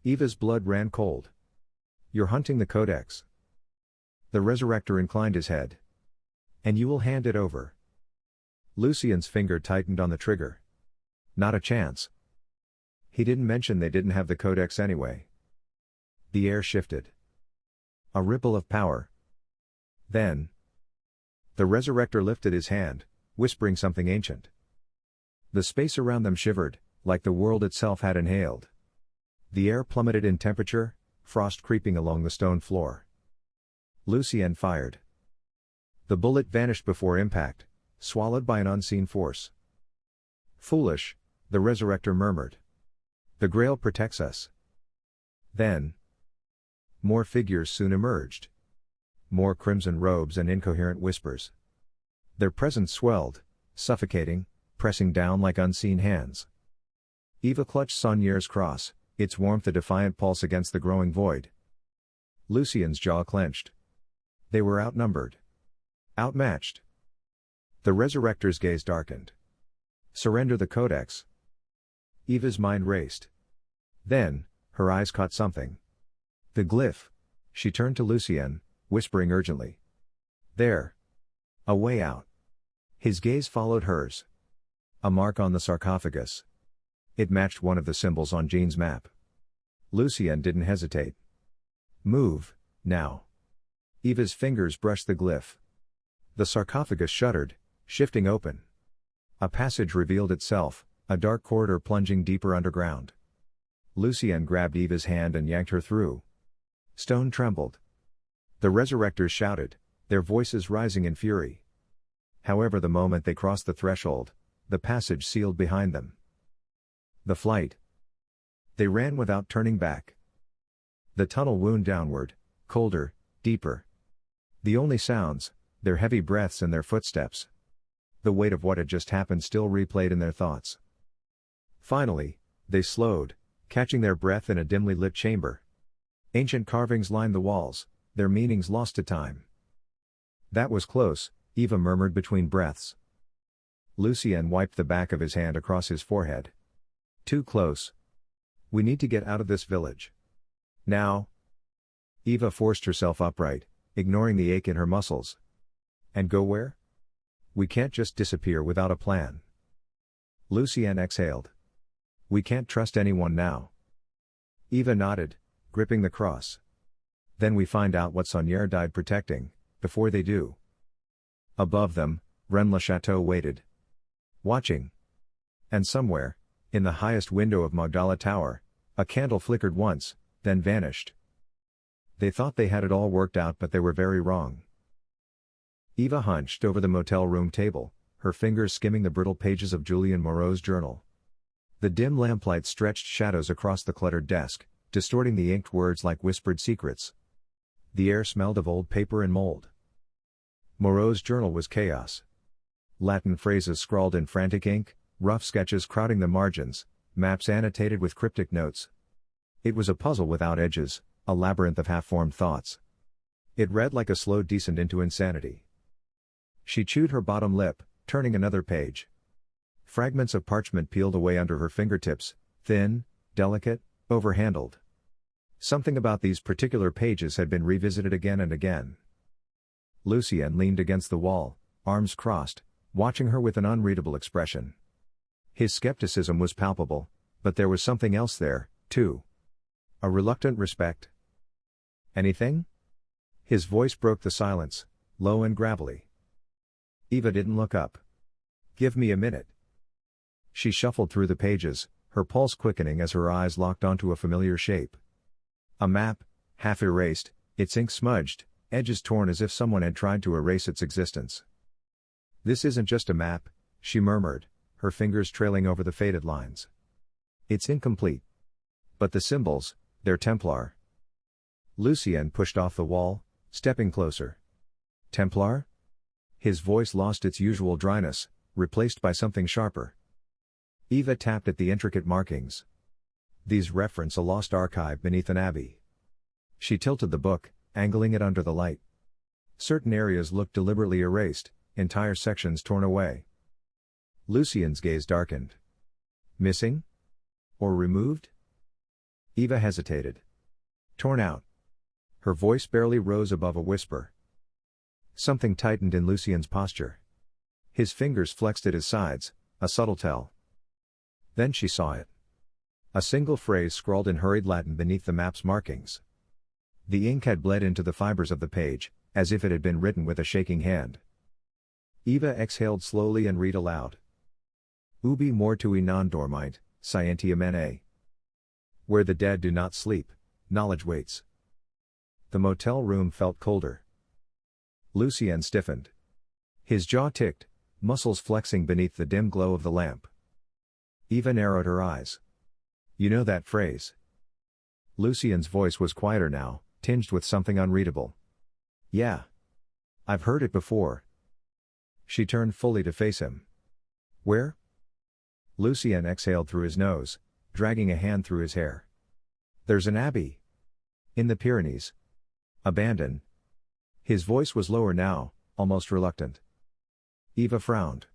Eva's blood ran cold. "You're hunting the Codex." The Resurrector inclined his head. "And you will hand it over." Lucien's finger tightened on the trigger. "Not a chance." He didn't mention they didn't have the Codex anyway. The air shifted. A ripple of power. Then, the Resurrector lifted his hand, whispering something ancient. The space around them shivered, like the world itself had inhaled. The air plummeted in temperature, frost creeping along the stone floor. Lucien fired. The bullet vanished before impact, swallowed by an unseen force. "Foolish," the Resurrector murmured. "The Grail protects us." Then, more figures soon emerged. More crimson robes and incoherent whispers. Their presence swelled, suffocating, pressing down like unseen hands. Eva clutched Saunier's cross, its warmth a defiant pulse against the growing void, Lucien's jaw clenched. They were outnumbered. Outmatched. The Resurrector's gaze darkened. Surrender the Codex. Eva's mind raced. Then, her eyes caught something. The glyph. She turned to Lucien, whispering urgently. There. A way out. His gaze followed hers. A mark on the sarcophagus. It matched one of the symbols on Jean's map. Lucien didn't hesitate. Move, now. Eva's fingers brushed the glyph. The sarcophagus shuddered, shifting open. A passage revealed itself, a dark corridor plunging deeper underground. Lucien grabbed Eva's hand and yanked her through. Stone trembled. The Resurrectors shouted, their voices rising in fury. However, the moment they crossed the threshold, the passage sealed behind them. The flight. They ran without turning back. The tunnel wound downward, colder, deeper. The only sounds, their heavy breaths and their footsteps. The weight of what had just happened still replayed in their thoughts. Finally, they slowed, catching their breath in a dimly lit chamber. Ancient carvings lined the walls, their meanings lost to time. That was close, Eva murmured between breaths. Lucien wiped the back of his hand across his forehead. Too close. We need to get out of this village. Now. Eva forced herself upright, ignoring the ache in her muscles. And go where? We can't just disappear without a plan. Lucien exhaled. We can't trust anyone now. Eva nodded, gripping the cross. Then we find out what Saunière died protecting, before they do. Above them, Rennes-le-Château waited. Watching. And somewhere, in the highest window of Magdala Tower, a candle flickered once, then vanished. They thought they had it all worked out, but they were very wrong. Eva hunched over the motel room table, her fingers skimming the brittle pages of Julien Moreau's journal. The dim lamplight stretched shadows across the cluttered desk, distorting the inked words like whispered secrets. The air smelled of old paper and mold. Moreau's journal was chaos. Latin phrases scrawled in frantic ink, rough sketches crowding the margins, maps annotated with cryptic notes. It was a puzzle without edges, a labyrinth of half-formed thoughts. It read like a slow descent into insanity. She chewed her bottom lip, turning another page. Fragments of parchment peeled away under her fingertips, thin, delicate, overhandled. Something about these particular pages had been revisited again and again. Lucien leaned against the wall, arms crossed, watching her with an unreadable expression. His skepticism was palpable, but there was something else there, too. A reluctant respect. Anything? His voice broke the silence, low and gravelly. Eva didn't look up. Give me a minute. She shuffled through the pages, her pulse quickening as her eyes locked onto a familiar shape. A map, half erased, its ink smudged, edges torn as if someone had tried to erase its existence. This isn't just a map, she murmured, her fingers trailing over the faded lines. It's incomplete. But the symbols, they're Templar. Lucien pushed off the wall, stepping closer. Templar? His voice lost its usual dryness, replaced by something sharper. Eva tapped at the intricate markings. These reference a lost archive beneath an abbey. She tilted the book, angling it under the light. Certain areas looked deliberately erased, entire sections torn away. Lucien's gaze darkened. Missing? Or removed? Eva hesitated. Torn out. Her voice barely rose above a whisper. Something tightened in Lucien's posture. His fingers flexed at his sides, a subtle tell. Then she saw it. A single phrase scrawled in hurried Latin beneath the map's markings. The ink had bled into the fibers of the page, as if it had been written with a shaking hand. Eva exhaled slowly and read aloud. Ubi mortui non dormint, scientia mene. Where the dead do not sleep, knowledge waits. The motel room felt colder. Lucien stiffened. His jaw ticked, muscles flexing beneath the dim glow of the lamp. Eva narrowed her eyes. You know that phrase? Lucien's voice was quieter now, tinged with something unreadable. Yeah. I've heard it before. She turned fully to face him. Where? Lucien exhaled through his nose, dragging a hand through his hair. There's an abbey. In the Pyrenees. Abandon. His voice was lower now, almost reluctant. Eva frowned.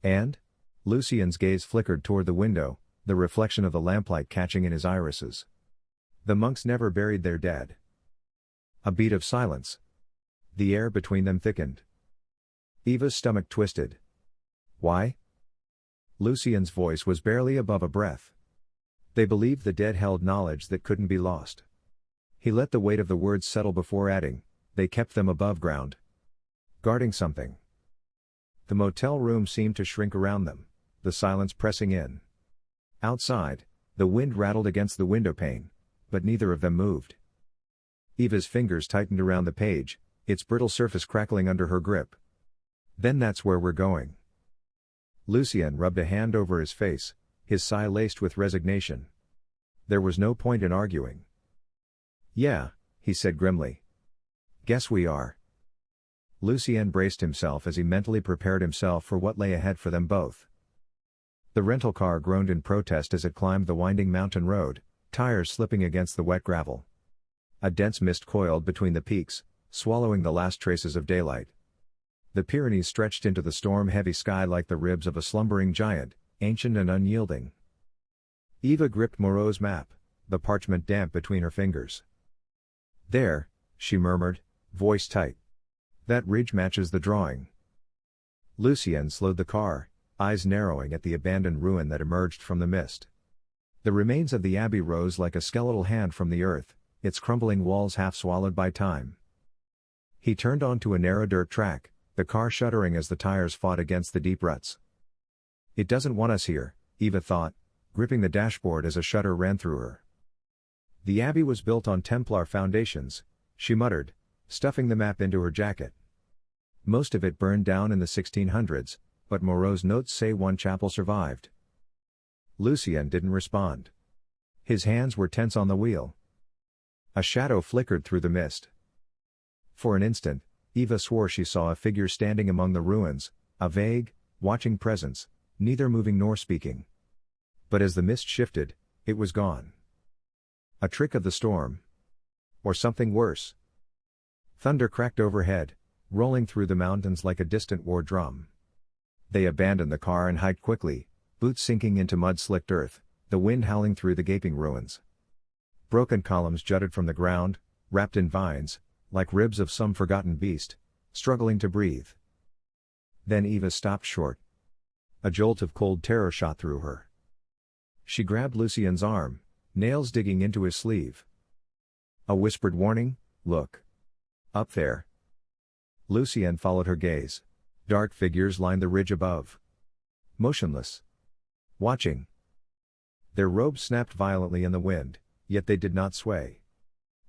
And? Lucien's gaze flickered toward the window, the reflection of the lamplight catching in his irises. The monks never buried their dead. A beat of silence. The air between them thickened. Eva's stomach twisted. Why? Lucien's voice was barely above a breath. They believed the dead held knowledge that couldn't be lost. He let the weight of the words settle before adding, they kept them above ground. Guarding something. The motel room seemed to shrink around them, the silence pressing in. Outside, the wind rattled against the window pane, but neither of them moved. Eva's fingers tightened around the page, its brittle surface crackling under her grip. Then that's where we're going. Lucien rubbed a hand over his face, his sigh laced with resignation. There was no point in arguing. Yeah, he said grimly. Guess we are. Lucien braced himself as he mentally prepared himself for what lay ahead for them both. The rental car groaned in protest as it climbed the winding mountain road, tires slipping against the wet gravel. A dense mist coiled between the peaks, swallowing the last traces of daylight. The Pyrenees stretched into the storm-heavy sky like the ribs of a slumbering giant, ancient and unyielding. Eva gripped Moreau's map, the parchment damp between her fingers. There, she murmured, voice tight. That ridge matches the drawing. Lucien slowed the car, eyes narrowing at the abandoned ruin that emerged from the mist. The remains of the abbey rose like a skeletal hand from the earth, its crumbling walls half swallowed by time. He turned onto a narrow dirt track, the car shuddering as the tires fought against the deep ruts. It doesn't want us here, Eva thought, gripping the dashboard as a shudder ran through her. The abbey was built on Templar foundations, she muttered, stuffing the map into her jacket. Most of it burned down in the 1600s, but Moreau's notes say one chapel survived. Lucien didn't respond. His hands were tense on the wheel. A shadow flickered through the mist. For an instant, Eva swore she saw a figure standing among the ruins, a vague, watching presence, neither moving nor speaking. But as the mist shifted, it was gone. A trick of the storm. Or something worse. Thunder cracked overhead, rolling through the mountains like a distant war drum. They abandoned the car and hiked quickly, boots sinking into mud-slicked earth, the wind howling through the gaping ruins. Broken columns jutted from the ground, wrapped in vines, like ribs of some forgotten beast, struggling to breathe. Then Eva stopped short. A jolt of cold terror shot through her. She grabbed Lucien's arm, nails digging into his sleeve. A whispered warning, look. Up there. Lucien followed her gaze. Dark figures lined the ridge above. Motionless. Watching. Their robes snapped violently in the wind, yet they did not sway.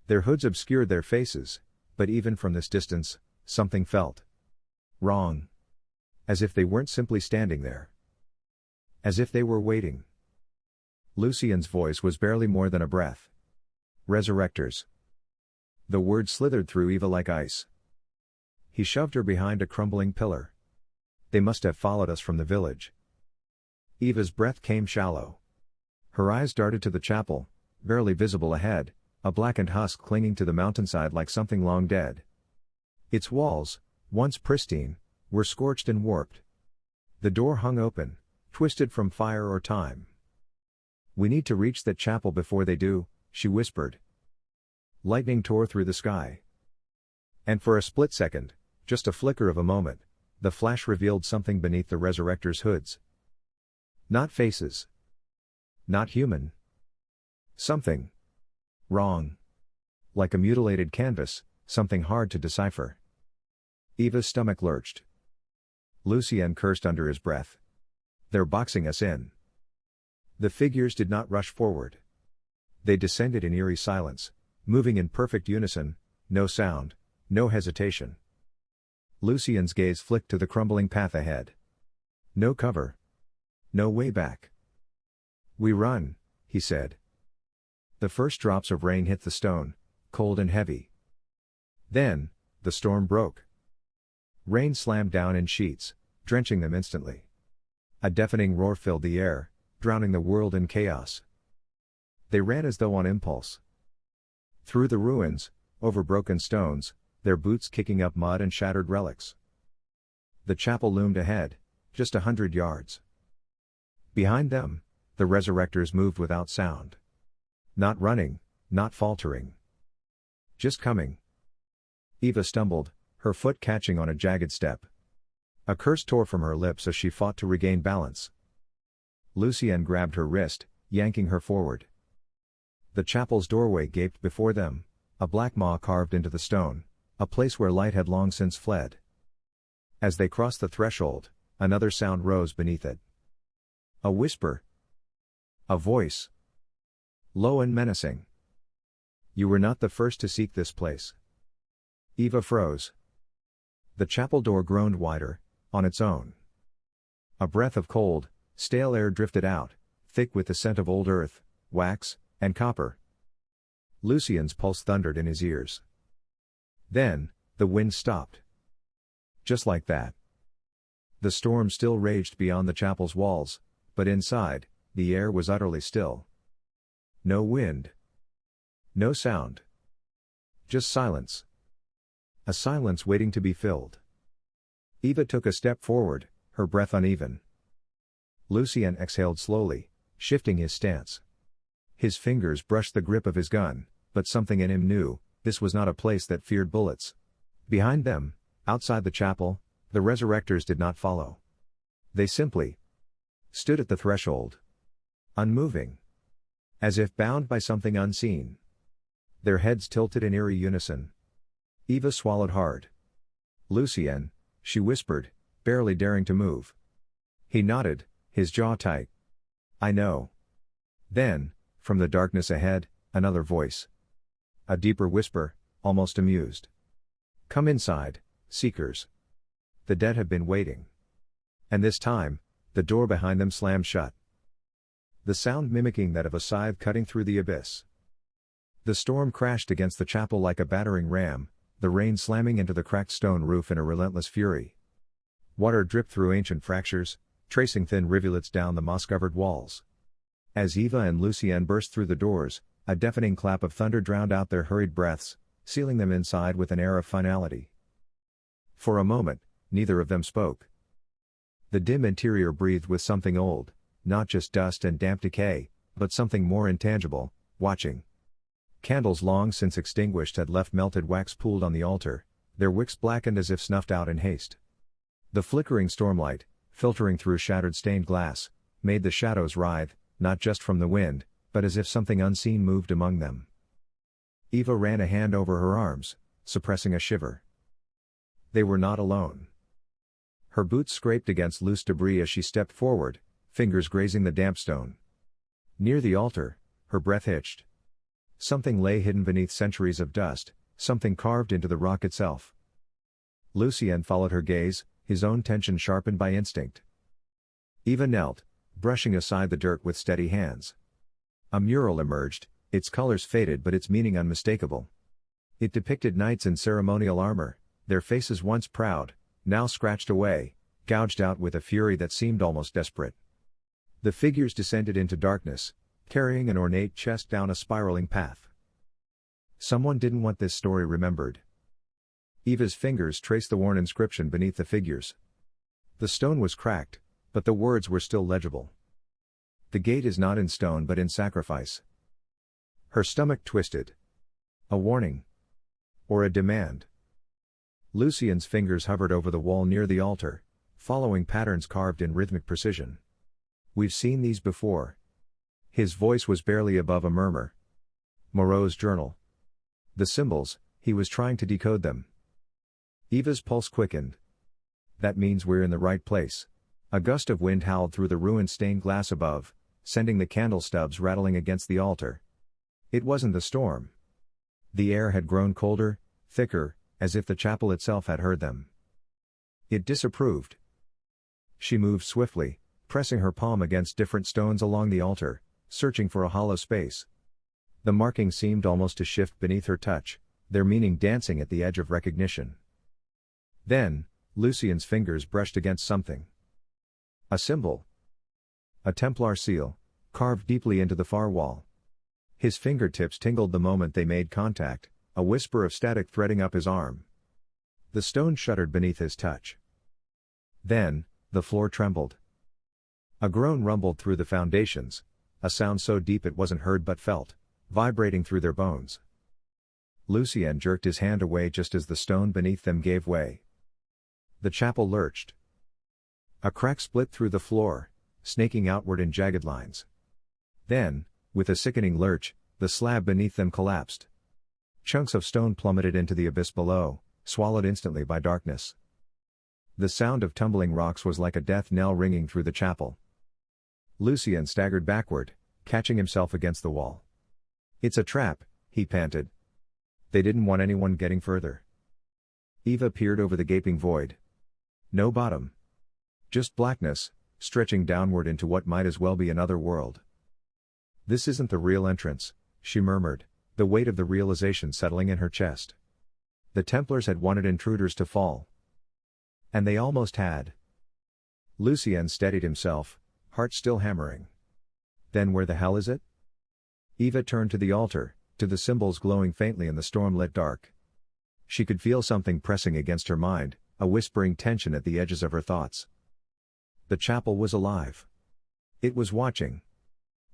Their hoods obscured their faces, but even from this distance, something felt wrong. As if they weren't simply standing there. As if they were waiting. Lucien's voice was barely more than a breath. Resurrectors. The word slithered through Eva like ice. He shoved her behind a crumbling pillar. They must have followed us from the village. Eva's breath came shallow. Her eyes darted to the chapel, barely visible ahead, a blackened husk clinging to the mountainside like something long dead. Its walls, once pristine, were scorched and warped. The door hung open, twisted from fire or time. We need to reach that chapel before they do, she whispered. Lightning tore through the sky. And for a split second, just a flicker of a moment, the flash revealed something beneath the resurrectors' hoods. Not faces. Not human. Something wrong. Like a mutilated canvas, something hard to decipher. Eva's stomach lurched. Lucien cursed under his breath. They're boxing us in. The figures did not rush forward. They descended in eerie silence, moving in perfect unison, no sound, no hesitation. Lucien's gaze flicked to the crumbling path ahead. No cover. No way back. We run, he said. The first drops of rain hit the stone, cold and heavy. Then, the storm broke. Rain slammed down in sheets, drenching them instantly. A deafening roar filled the air, drowning the world in chaos. They ran as though on impulse. Through the ruins, over broken stones, their boots kicking up mud and shattered relics. The chapel loomed ahead, just 100 yards. Behind them, the resurrectors moved without sound. Not running, not faltering. Just coming. Eva stumbled, her foot catching on a jagged step. A curse tore from her lips as she fought to regain balance. Lucien grabbed her wrist, yanking her forward. The chapel's doorway gaped before them, a black maw carved into the stone, a place where light had long since fled. As they crossed the threshold, another sound rose beneath it. A whisper. A voice. Low and menacing. You were not the first to seek this place. Eva froze. The chapel door groaned wider, on its own. A breath of cold, stale air drifted out, thick with the scent of old earth, wax, and copper. Lucien's pulse thundered in his ears. Then, the wind stopped. Just like that. The storm still raged beyond the chapel's walls, but inside, the air was utterly still. No wind. No sound. Just silence. A silence waiting to be filled. Eva took a step forward, her breath uneven. Lucien exhaled slowly, shifting his stance. His fingers brushed the grip of his gun, but something in him knew, this was not a place that feared bullets. Behind them, outside the chapel, the resurrectors did not follow. They simply stood at the threshold. Unmoving. As if bound by something unseen. Their heads tilted in eerie unison. Eva swallowed hard. Lucien, she whispered, barely daring to move. He nodded, his jaw tight. I know. Then, from the darkness ahead, another voice. A deeper whisper, almost amused. Come inside, seekers. The dead have been waiting. And this time, the door behind them slammed shut. The sound mimicking that of a scythe cutting through the abyss. The storm crashed against the chapel like a battering ram, the rain slamming into the cracked stone roof in a relentless fury. Water dripped through ancient fractures, tracing thin rivulets down the moss-covered walls. As Eva and Lucien burst through the doors, a deafening clap of thunder drowned out their hurried breaths, sealing them inside with an air of finality. For a moment, neither of them spoke. The dim interior breathed with something old, not just dust and damp decay, but something more intangible, watching. Candles long since extinguished had left melted wax pooled on the altar, their wicks blackened as if snuffed out in haste. The flickering stormlight, filtering through shattered stained glass, made the shadows writhe, not just from the wind, but as if something unseen moved among them. Eva ran a hand over her arms, suppressing a shiver. They were not alone. Her boots scraped against loose debris as she stepped forward, fingers grazing the damp stone. Near the altar, her breath hitched. Something lay hidden beneath centuries of dust, something carved into the rock itself. Lucien followed her gaze, his own tension sharpened by instinct. Eva knelt, brushing aside the dirt with steady hands. A mural emerged, its colors faded but its meaning unmistakable. It depicted knights in ceremonial armor, their faces once proud, now scratched away, gouged out with a fury that seemed almost desperate. The figures descended into darkness, carrying an ornate chest down a spiraling path. Someone didn't want this story remembered. Eva's fingers traced the worn inscription beneath the figures. The stone was cracked, but the words were still legible. The gate is not in stone but in sacrifice. Her stomach twisted. A warning. Or a demand. Lucien's fingers hovered over the wall near the altar, following patterns carved in rhythmic precision. We've seen these before. His voice was barely above a murmur. Moreau's journal. The symbols, he was trying to decode them. Eva's pulse quickened. That means we're in the right place. A gust of wind howled through the ruined stained glass above, sending the candle stubs rattling against the altar. It wasn't the storm. The air had grown colder, thicker, as if the chapel itself had heard them. It disapproved. She moved swiftly, pressing her palm against different stones along the altar, searching for a hollow space. The markings seemed almost to shift beneath her touch, their meaning dancing at the edge of recognition. Then, Lucien's fingers brushed against something. A symbol. A Templar seal, carved deeply into the far wall. His fingertips tingled the moment they made contact, a whisper of static threading up his arm. The stone shuddered beneath his touch. Then, the floor trembled. A groan rumbled through the foundations, a sound so deep it wasn't heard but felt, vibrating through their bones. Lucien jerked his hand away just as the stone beneath them gave way. The chapel lurched. A crack split through the floor, snaking outward in jagged lines. Then, with a sickening lurch, the slab beneath them collapsed. Chunks of stone plummeted into the abyss below, swallowed instantly by darkness. The sound of tumbling rocks was like a death knell ringing through the chapel. Lucien staggered backward, catching himself against the wall. "It's a trap," he panted. "They didn't want anyone getting further." Eva peered over the gaping void. No bottom. Just blackness, stretching downward into what might as well be another world. "This isn't the real entrance," she murmured, the weight of the realization settling in her chest. The Templars had wanted intruders to fall. And they almost had. Lucien steadied himself, heart still hammering. "Then where the hell is it?" Eva turned to the altar, to the symbols glowing faintly in the storm-lit dark. She could feel something pressing against her mind, a whispering tension at the edges of her thoughts. The chapel was alive. It was watching.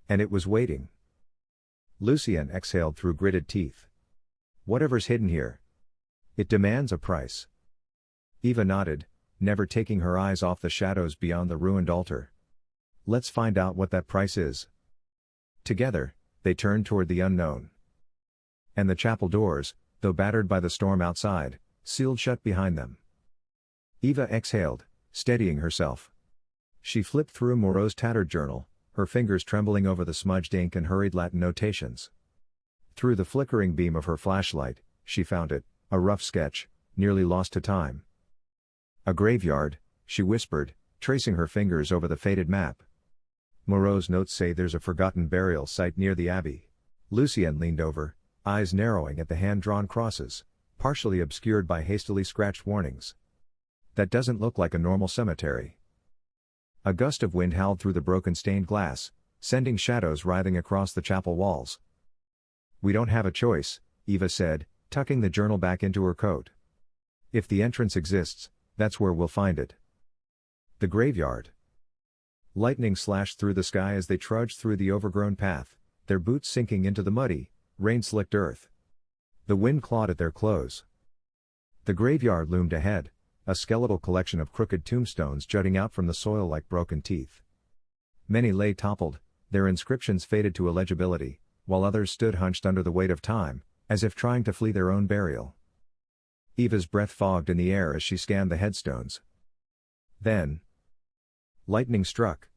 And it was waiting. Lucien exhaled through gritted teeth. "Whatever's hidden here. It demands a price." Eva nodded, never taking her eyes off the shadows beyond the ruined altar. "Let's find out what that price is." Together, they turned toward the unknown. And the chapel doors, though battered by the storm outside, sealed shut behind them. Eva exhaled, steadying herself. She flipped through Moreau's tattered journal, her fingers trembling over the smudged ink and hurried Latin notations. Through the flickering beam of her flashlight, she found it, a rough sketch, nearly lost to time. "A graveyard," she whispered, tracing her fingers over the faded map. "Moreau's notes say there's a forgotten burial site near the abbey." Lucien leaned over, eyes narrowing at the hand-drawn crosses, partially obscured by hastily scratched warnings. "That doesn't look like a normal cemetery." A gust of wind howled through the broken stained glass, sending shadows writhing across the chapel walls. "We don't have a choice," Eva said, tucking the journal back into her coat. "If the entrance exists, that's where we'll find it." The graveyard. Lightning slashed through the sky as they trudged through the overgrown path, their boots sinking into the muddy, rain-slicked earth. The wind clawed at their clothes. The graveyard loomed ahead, a skeletal collection of crooked tombstones jutting out from the soil like broken teeth. Many lay toppled, their inscriptions faded to illegibility, while others stood hunched under the weight of time, as if trying to flee their own burial. Eva's breath fogged in the air as she scanned the headstones. Then, lightning struck.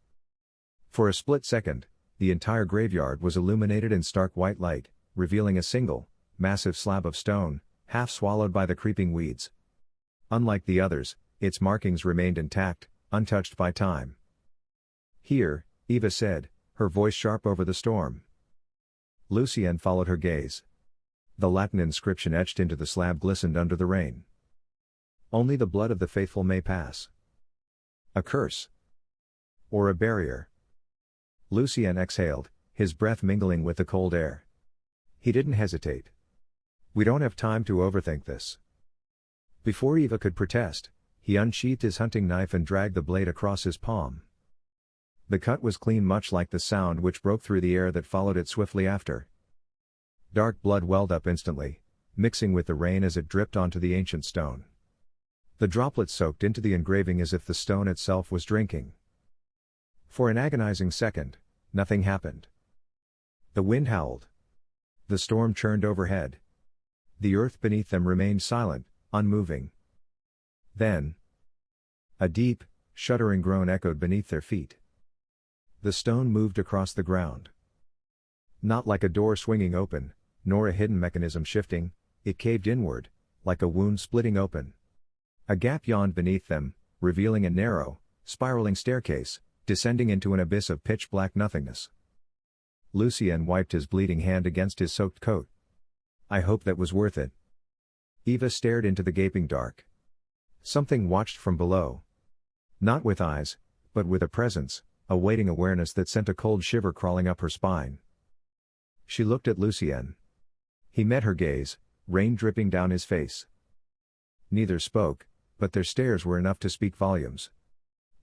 For a split second, the entire graveyard was illuminated in stark white light, revealing a single, massive slab of stone, half swallowed by the creeping weeds. Unlike the others, its markings remained intact, untouched by time. "Here," Eva said, her voice sharp over the storm. Lucien followed her gaze. The Latin inscription etched into the slab glistened under the rain. "Only the blood of the faithful may pass." A curse. Or a barrier. Lucien exhaled, his breath mingling with the cold air. He didn't hesitate. "We don't have time to overthink this." Before Eva could protest, he unsheathed his hunting knife and dragged the blade across his palm. The cut was clean, much like the sound which broke through the air that followed it swiftly after. Dark blood welled up instantly, mixing with the rain as it dripped onto the ancient stone. The droplets soaked into the engraving as if the stone itself was drinking. For an agonizing second, nothing happened. The wind howled. The storm churned overhead. The earth beneath them remained silent, unmoving. Then, a deep, shuddering groan echoed beneath their feet. The stone moved across the ground. Not like a door swinging open, nor a hidden mechanism shifting, it caved inward, like a wound splitting open. A gap yawned beneath them, revealing a narrow, spiraling staircase, descending into an abyss of pitch-black nothingness. Lucien wiped his bleeding hand against his soaked coat. "I hope that was worth it." Eva stared into the gaping dark. Something watched from below. Not with eyes, but with a presence, a waiting awareness that sent a cold shiver crawling up her spine. She looked at Lucien. He met her gaze, rain dripping down his face. Neither spoke, but their stares were enough to speak volumes.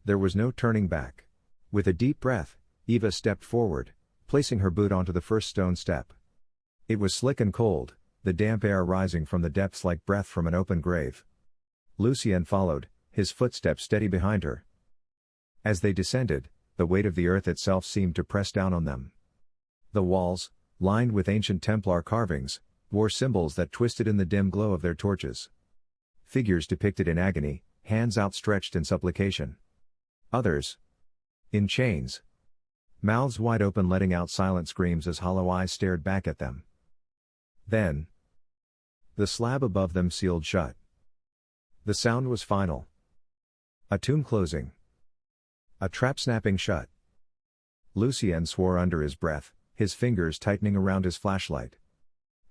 There was no turning back. With a deep breath, Eva stepped forward, placing her boot onto the first stone step. It was slick and cold, the damp air rising from the depths like breath from an open grave. Lucien followed, his footsteps steady behind her. As they descended, the weight of the earth itself seemed to press down on them. The walls, lined with ancient Templar carvings, wore symbols that twisted in the dim glow of their torches. Figures depicted in agony, hands outstretched in supplication. Others, in chains. Mouths wide open letting out silent screams as hollow eyes stared back at them. Then, the slab above them sealed shut. The sound was final. A tomb closing. A trap snapping shut. Lucien swore under his breath, his fingers tightening around his flashlight.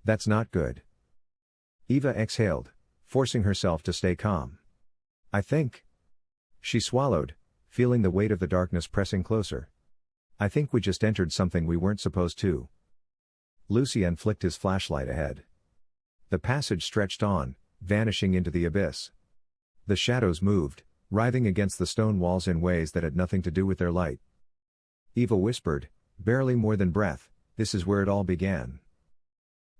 That's not good. Eva exhaled, forcing herself to stay calm. I think. She swallowed, feeling the weight of the darkness pressing closer. I think we just entered something we weren't supposed to. Lucien flicked his flashlight ahead. The passage stretched on, vanishing into the abyss. The shadows moved, writhing against the stone walls in ways that had nothing to do with their light. Eva whispered, barely more than breath, this is where it all began.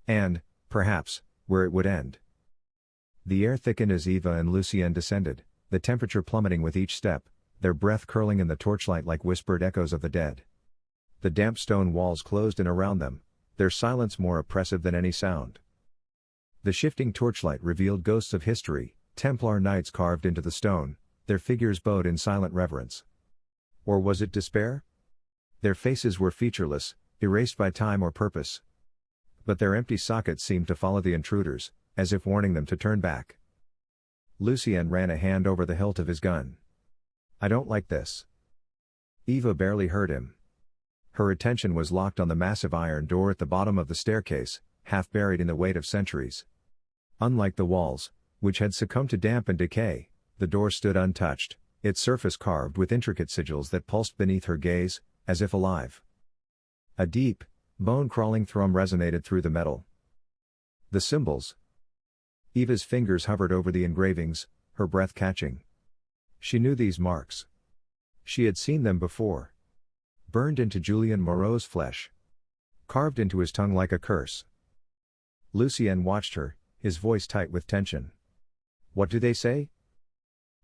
And, perhaps, where it would end. The air thickened as Eva and Lucien descended, the temperature plummeting with each step, their breath curling in the torchlight like whispered echoes of the dead. The damp stone walls closed in around them, their silence more oppressive than any sound. The shifting torchlight revealed ghosts of history, Templar knights carved into the stone, their figures bowed in silent reverence. Or was it despair? Their faces were featureless, erased by time or purpose. But their empty sockets seemed to follow the intruders, as if warning them to turn back. Lucien ran a hand over the hilt of his gun. I don't like this. Eva barely heard him. Her attention was locked on the massive iron door at the bottom of the staircase, half buried in the weight of centuries. Unlike the walls, which had succumbed to damp and decay, the door stood untouched, its surface carved with intricate sigils that pulsed beneath her gaze, as if alive. A deep, bone-crawling thrum resonated through the metal. The symbols. Eva's fingers hovered over the engravings, her breath catching. She knew these marks. She had seen them before. Burned into Julien Moreau's flesh. Carved into his tongue like a curse. Lucien watched her, his voice tight with tension. What do they say?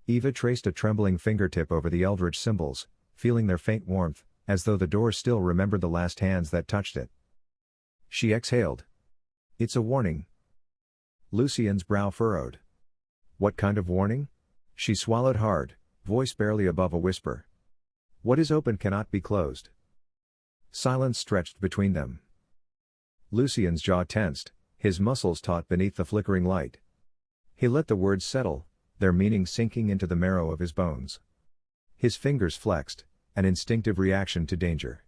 Eva traced a trembling fingertip over the eldritch symbols, feeling their faint warmth, as though the door still remembered the last hands that touched it. She exhaled. It's a warning. Lucien's brow furrowed. What kind of warning? She swallowed hard, voice barely above a whisper. What is open cannot be closed. Silence stretched between them. Lucien's jaw tensed, his muscles taut beneath the flickering light. He let the words settle, their meaning sinking into the marrow of his bones. His fingers flexed, an instinctive reaction to danger.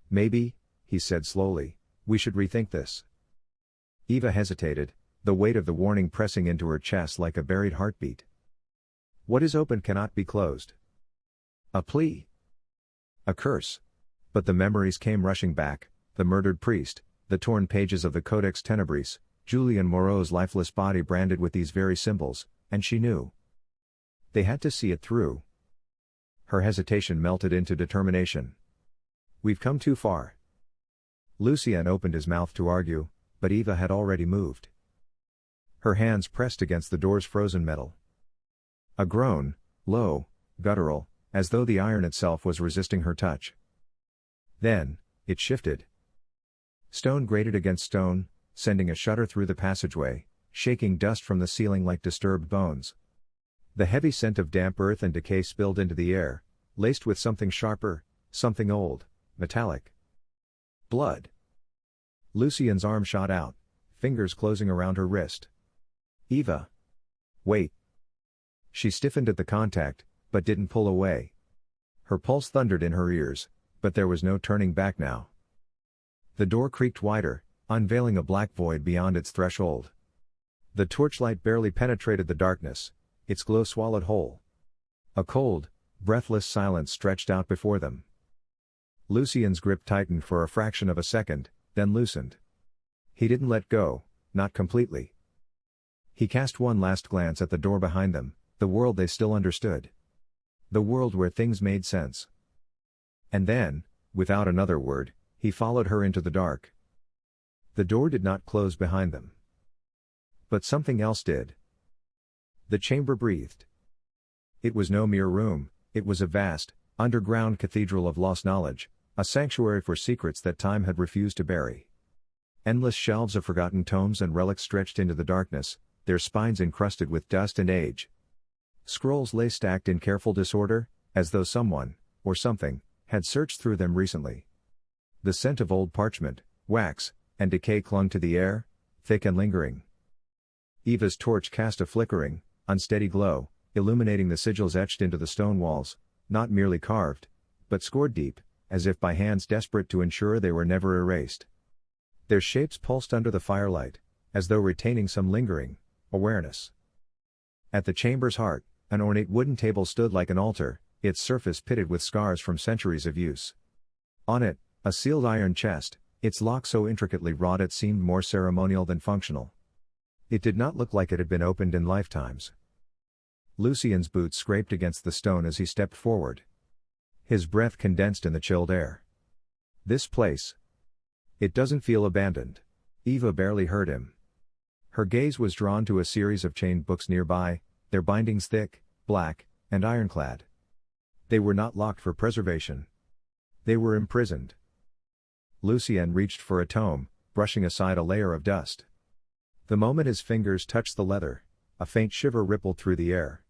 Maybe, he said slowly, we should rethink this. Eva hesitated, the weight of the warning pressing into her chest like a buried heartbeat. What is open cannot be closed. A plea. A curse. But the memories came rushing back, the murdered priest, the torn pages of the Codex Tenebris, Julien Moreau's lifeless body branded with these very symbols, and she knew. They had to see it through. Her hesitation melted into determination. We've come too far. Lucien opened his mouth to argue, but Eva had already moved. Her hands pressed against the door's frozen metal. A groan, low, guttural, as though the iron itself was resisting her touch. Then, it shifted. Stone grated against stone, sending a shudder through the passageway, shaking dust from the ceiling like disturbed bones. The heavy scent of damp earth and decay spilled into the air, laced with something sharper, something old, metallic. Blood. Lucien's arm shot out, fingers closing around her wrist. Eva. Wait. She stiffened at the contact, but didn't pull away. Her pulse thundered in her ears, but there was no turning back now. The door creaked wider, unveiling a black void beyond its threshold. The torchlight barely penetrated the darkness, its glow swallowed whole. A cold, breathless silence stretched out before them. Lucien's grip tightened for a fraction of a second, then loosened. He didn't let go, not completely. He cast one last glance at the door behind them, the world they still understood. The world where things made sense. And then, without another word, he followed her into the dark. The door did not close behind them. But something else did. The chamber breathed. It was no mere room, it was a vast, underground cathedral of lost knowledge, a sanctuary for secrets that time had refused to bury. Endless shelves of forgotten tomes and relics stretched into the darkness, their spines encrusted with dust and age. Scrolls lay stacked in careful disorder, as though someone, or something, had searched through them recently. The scent of old parchment, wax, and decay clung to the air, thick and lingering. Eva's torch cast a flickering, unsteady glow, illuminating the sigils etched into the stone walls, not merely carved, but scored deep, as if by hands desperate to ensure they were never erased. Their shapes pulsed under the firelight, as though retaining some lingering awareness. At the chamber's heart, an ornate wooden table stood like an altar, its surface pitted with scars from centuries of use. On it, a sealed iron chest, its lock so intricately wrought it seemed more ceremonial than functional. It did not look like it had been opened in lifetimes. Lucien's boots scraped against the stone as he stepped forward. His breath condensed in the chilled air. This place. It doesn't feel abandoned. Eva barely heard him. Her gaze was drawn to a series of chained books nearby, their bindings thick, black, and ironclad. They were not locked for preservation. They were imprisoned. Lucien reached for a tome, brushing aside a layer of dust. The moment his fingers touched the leather, a faint shiver rippled through the air.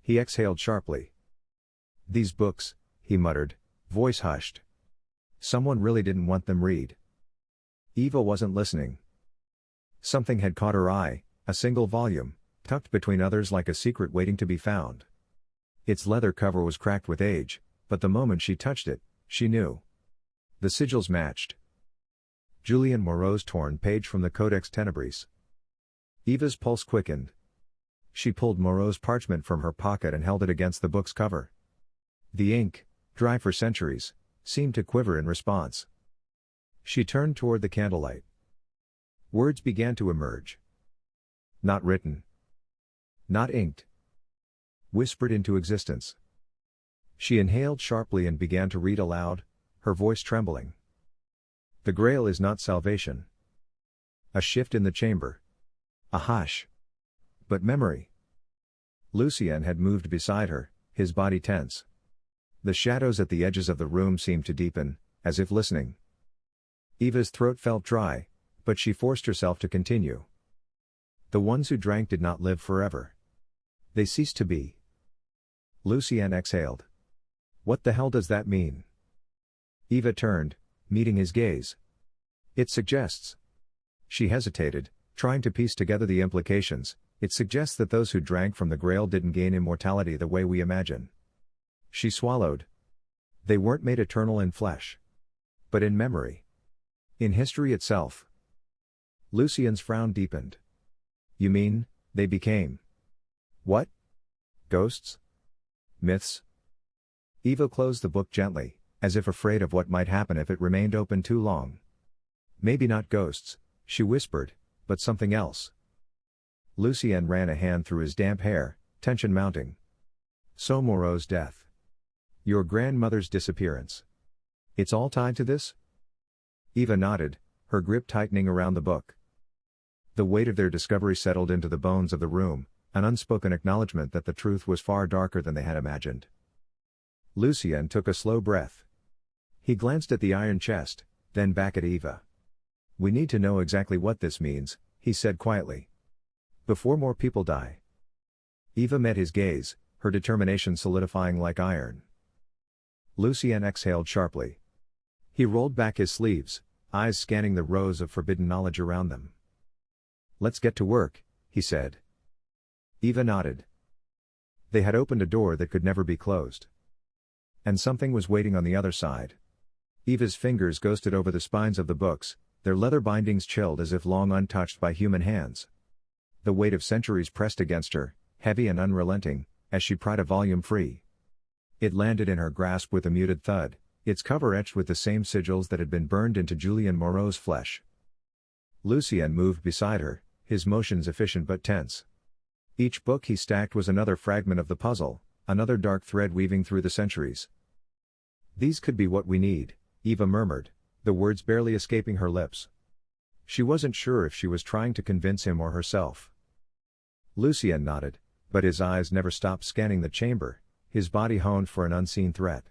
He exhaled sharply. "These books," he muttered, voice hushed. Someone really didn't want them read. Eva wasn't listening. Something had caught her eye, a single volume, tucked between others like a secret waiting to be found. Its leather cover was cracked with age, but the moment she touched it, she knew. The sigils matched. Julien Moreau's torn page from the Codex Tenebris. Eva's pulse quickened. She pulled Moreau's parchment from her pocket and held it against the book's cover. The ink, dry for centuries, seemed to quiver in response. She turned toward the candlelight. Words began to emerge. Not written. Not inked. Whispered into existence. She inhaled sharply and began to read aloud, her voice trembling. The Grail is not salvation. A shift in the chamber. A hush. But memory. Lucien had moved beside her, his body tense. The shadows at the edges of the room seemed to deepen, as if listening. Eva's throat felt dry, but she forced herself to continue. The ones who drank did not live forever. They ceased to be. Lucien exhaled. What the hell does that mean? Eva turned, meeting his gaze. It suggests. She hesitated, trying to piece together the implications. It suggests that those who drank from the Grail didn't gain immortality the way we imagine. She swallowed. They weren't made eternal in flesh. But in memory. In history itself. Lucien's frown deepened. You mean, they became. What? Ghosts? Myths? Eva closed the book gently, as if afraid of what might happen if it remained open too long. Maybe not ghosts, she whispered, but something else. Lucien ran a hand through his damp hair, tension mounting. So Moreau's death. Your grandmother's disappearance. It's all tied to this? Eva nodded, her grip tightening around the book. The weight of their discovery settled into the bones of the room, an unspoken acknowledgement that the truth was far darker than they had imagined. Lucien took a slow breath. He glanced at the iron chest, then back at Eva. We need to know exactly what this means, he said quietly. Before more people die. Eva met his gaze, her determination solidifying like iron. Lucien exhaled sharply. He rolled back his sleeves, eyes scanning the rows of forbidden knowledge around them. Let's get to work, he said. Eva nodded. They had opened a door that could never be closed. And something was waiting on the other side. Eva's fingers ghosted over the spines of the books, their leather bindings chilled as if long untouched by human hands. The weight of centuries pressed against her, heavy and unrelenting, as she pried a volume free. It landed in her grasp with a muted thud, its cover etched with the same sigils that had been burned into Julien Moreau's flesh. Lucien moved beside her, his motions efficient but tense. Each book he stacked was another fragment of the puzzle, another dark thread weaving through the centuries. "These could be what we need," Eva murmured, the words barely escaping her lips. She wasn't sure if she was trying to convince him or herself. Lucien nodded, but his eyes never stopped scanning the chamber, his body honed for an unseen threat.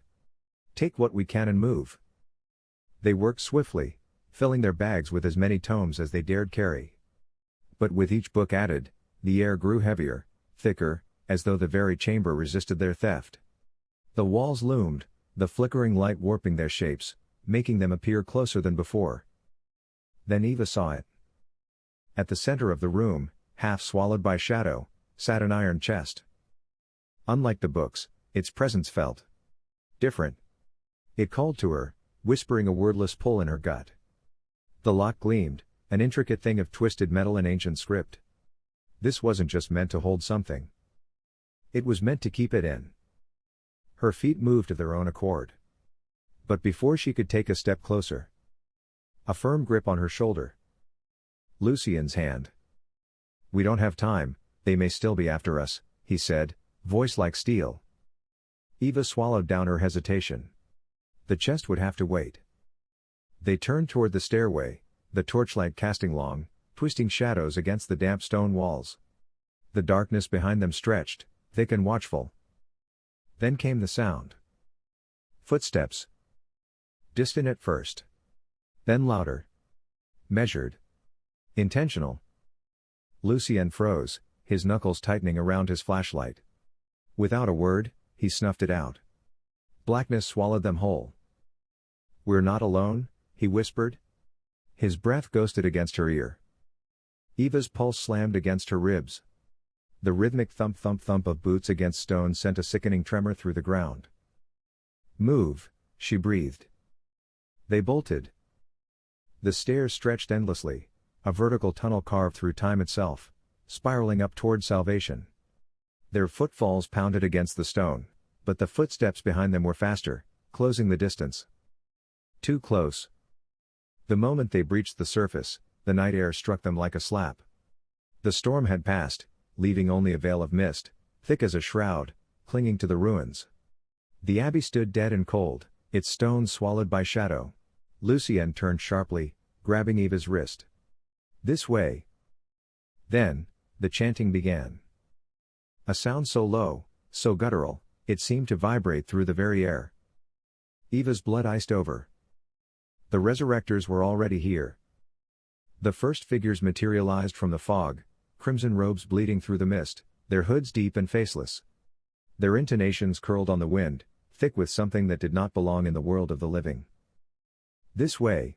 "Take what we can and move." They worked swiftly, filling their bags with as many tomes as they dared carry. But with each book added, the air grew heavier, thicker, as though the very chamber resisted their theft. The walls loomed, the flickering light warping their shapes, making them appear closer than before. Then Eva saw it. At the center of the room, half swallowed by shadow, sat an iron chest. Unlike the books, its presence felt different. It called to her, whispering a wordless pull in her gut. The lock gleamed, an intricate thing of twisted metal and ancient script. This wasn't just meant to hold something. It was meant to keep it in. Her feet moved of their own accord. But before she could take a step closer, a firm grip on her shoulder. Lucien's hand. "We don't have time, they may still be after us," he said, voice like steel. Eva swallowed down her hesitation. The chest would have to wait. They turned toward the stairway, the torchlight casting long, twisting shadows against the damp stone walls. The darkness behind them stretched, thick and watchful. Then came the sound. Footsteps. Distant at first. Then louder. Measured. Intentional. Lucien froze, his knuckles tightening around his flashlight. Without a word, he snuffed it out. Blackness swallowed them whole. "We're not alone," he whispered. His breath ghosted against her ear. Eva's pulse slammed against her ribs. The rhythmic thump-thump-thump of boots against stone sent a sickening tremor through the ground. "Move," she breathed. They bolted. The stairs stretched endlessly, a vertical tunnel carved through time itself, spiraling up toward salvation. Their footfalls pounded against the stone, but the footsteps behind them were faster, closing the distance. Too close. The moment they breached the surface, the night air struck them like a slap. The storm had passed, leaving only a veil of mist, thick as a shroud, clinging to the ruins. The abbey stood dead and cold, its stones swallowed by shadow. Lucien turned sharply, grabbing Eva's wrist. "This way." Then, the chanting began. A sound so low, so guttural, it seemed to vibrate through the very air. Eva's blood iced over. The resurrectors were already here. The first figures materialized from the fog, crimson robes bleeding through the mist, their hoods deep and faceless. Their intonations curled on the wind, thick with something that did not belong in the world of the living. "This way,"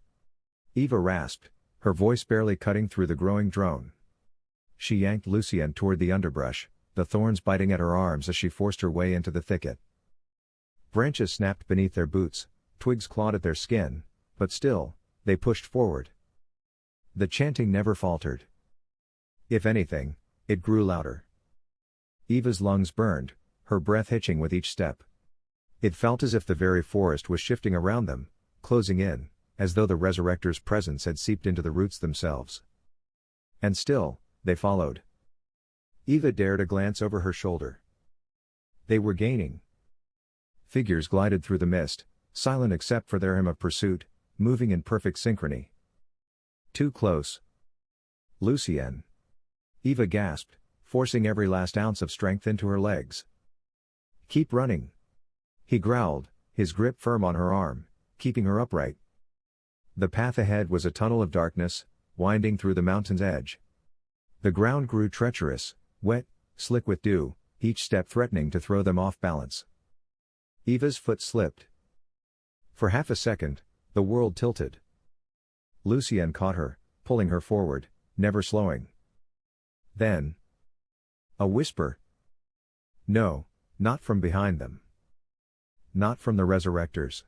Eva rasped, her voice barely cutting through the growing drone. She yanked Lucien toward the underbrush, the thorns biting at her arms as she forced her way into the thicket. Branches snapped beneath their boots, twigs clawed at their skin, but still, they pushed forward. The chanting never faltered. If anything, it grew louder. Eva's lungs burned, her breath hitching with each step. It felt as if the very forest was shifting around them, closing in, as though the resurrectors' presence had seeped into the roots themselves. And still, they followed. Eva dared a glance over her shoulder. They were gaining. Figures glided through the mist, silent except for their hymn of pursuit, moving in perfect synchrony. Too close. "Lucien." Eva gasped, forcing every last ounce of strength into her legs. "Keep running." He growled, his grip firm on her arm, keeping her upright. The path ahead was a tunnel of darkness, winding through the mountain's edge. The ground grew treacherous, wet, slick with dew, each step threatening to throw them off balance. Eva's foot slipped. For half a second, the world tilted. Lucien caught her, pulling her forward, never slowing. Then, a whisper. No, not from behind them. Not from the resurrectors.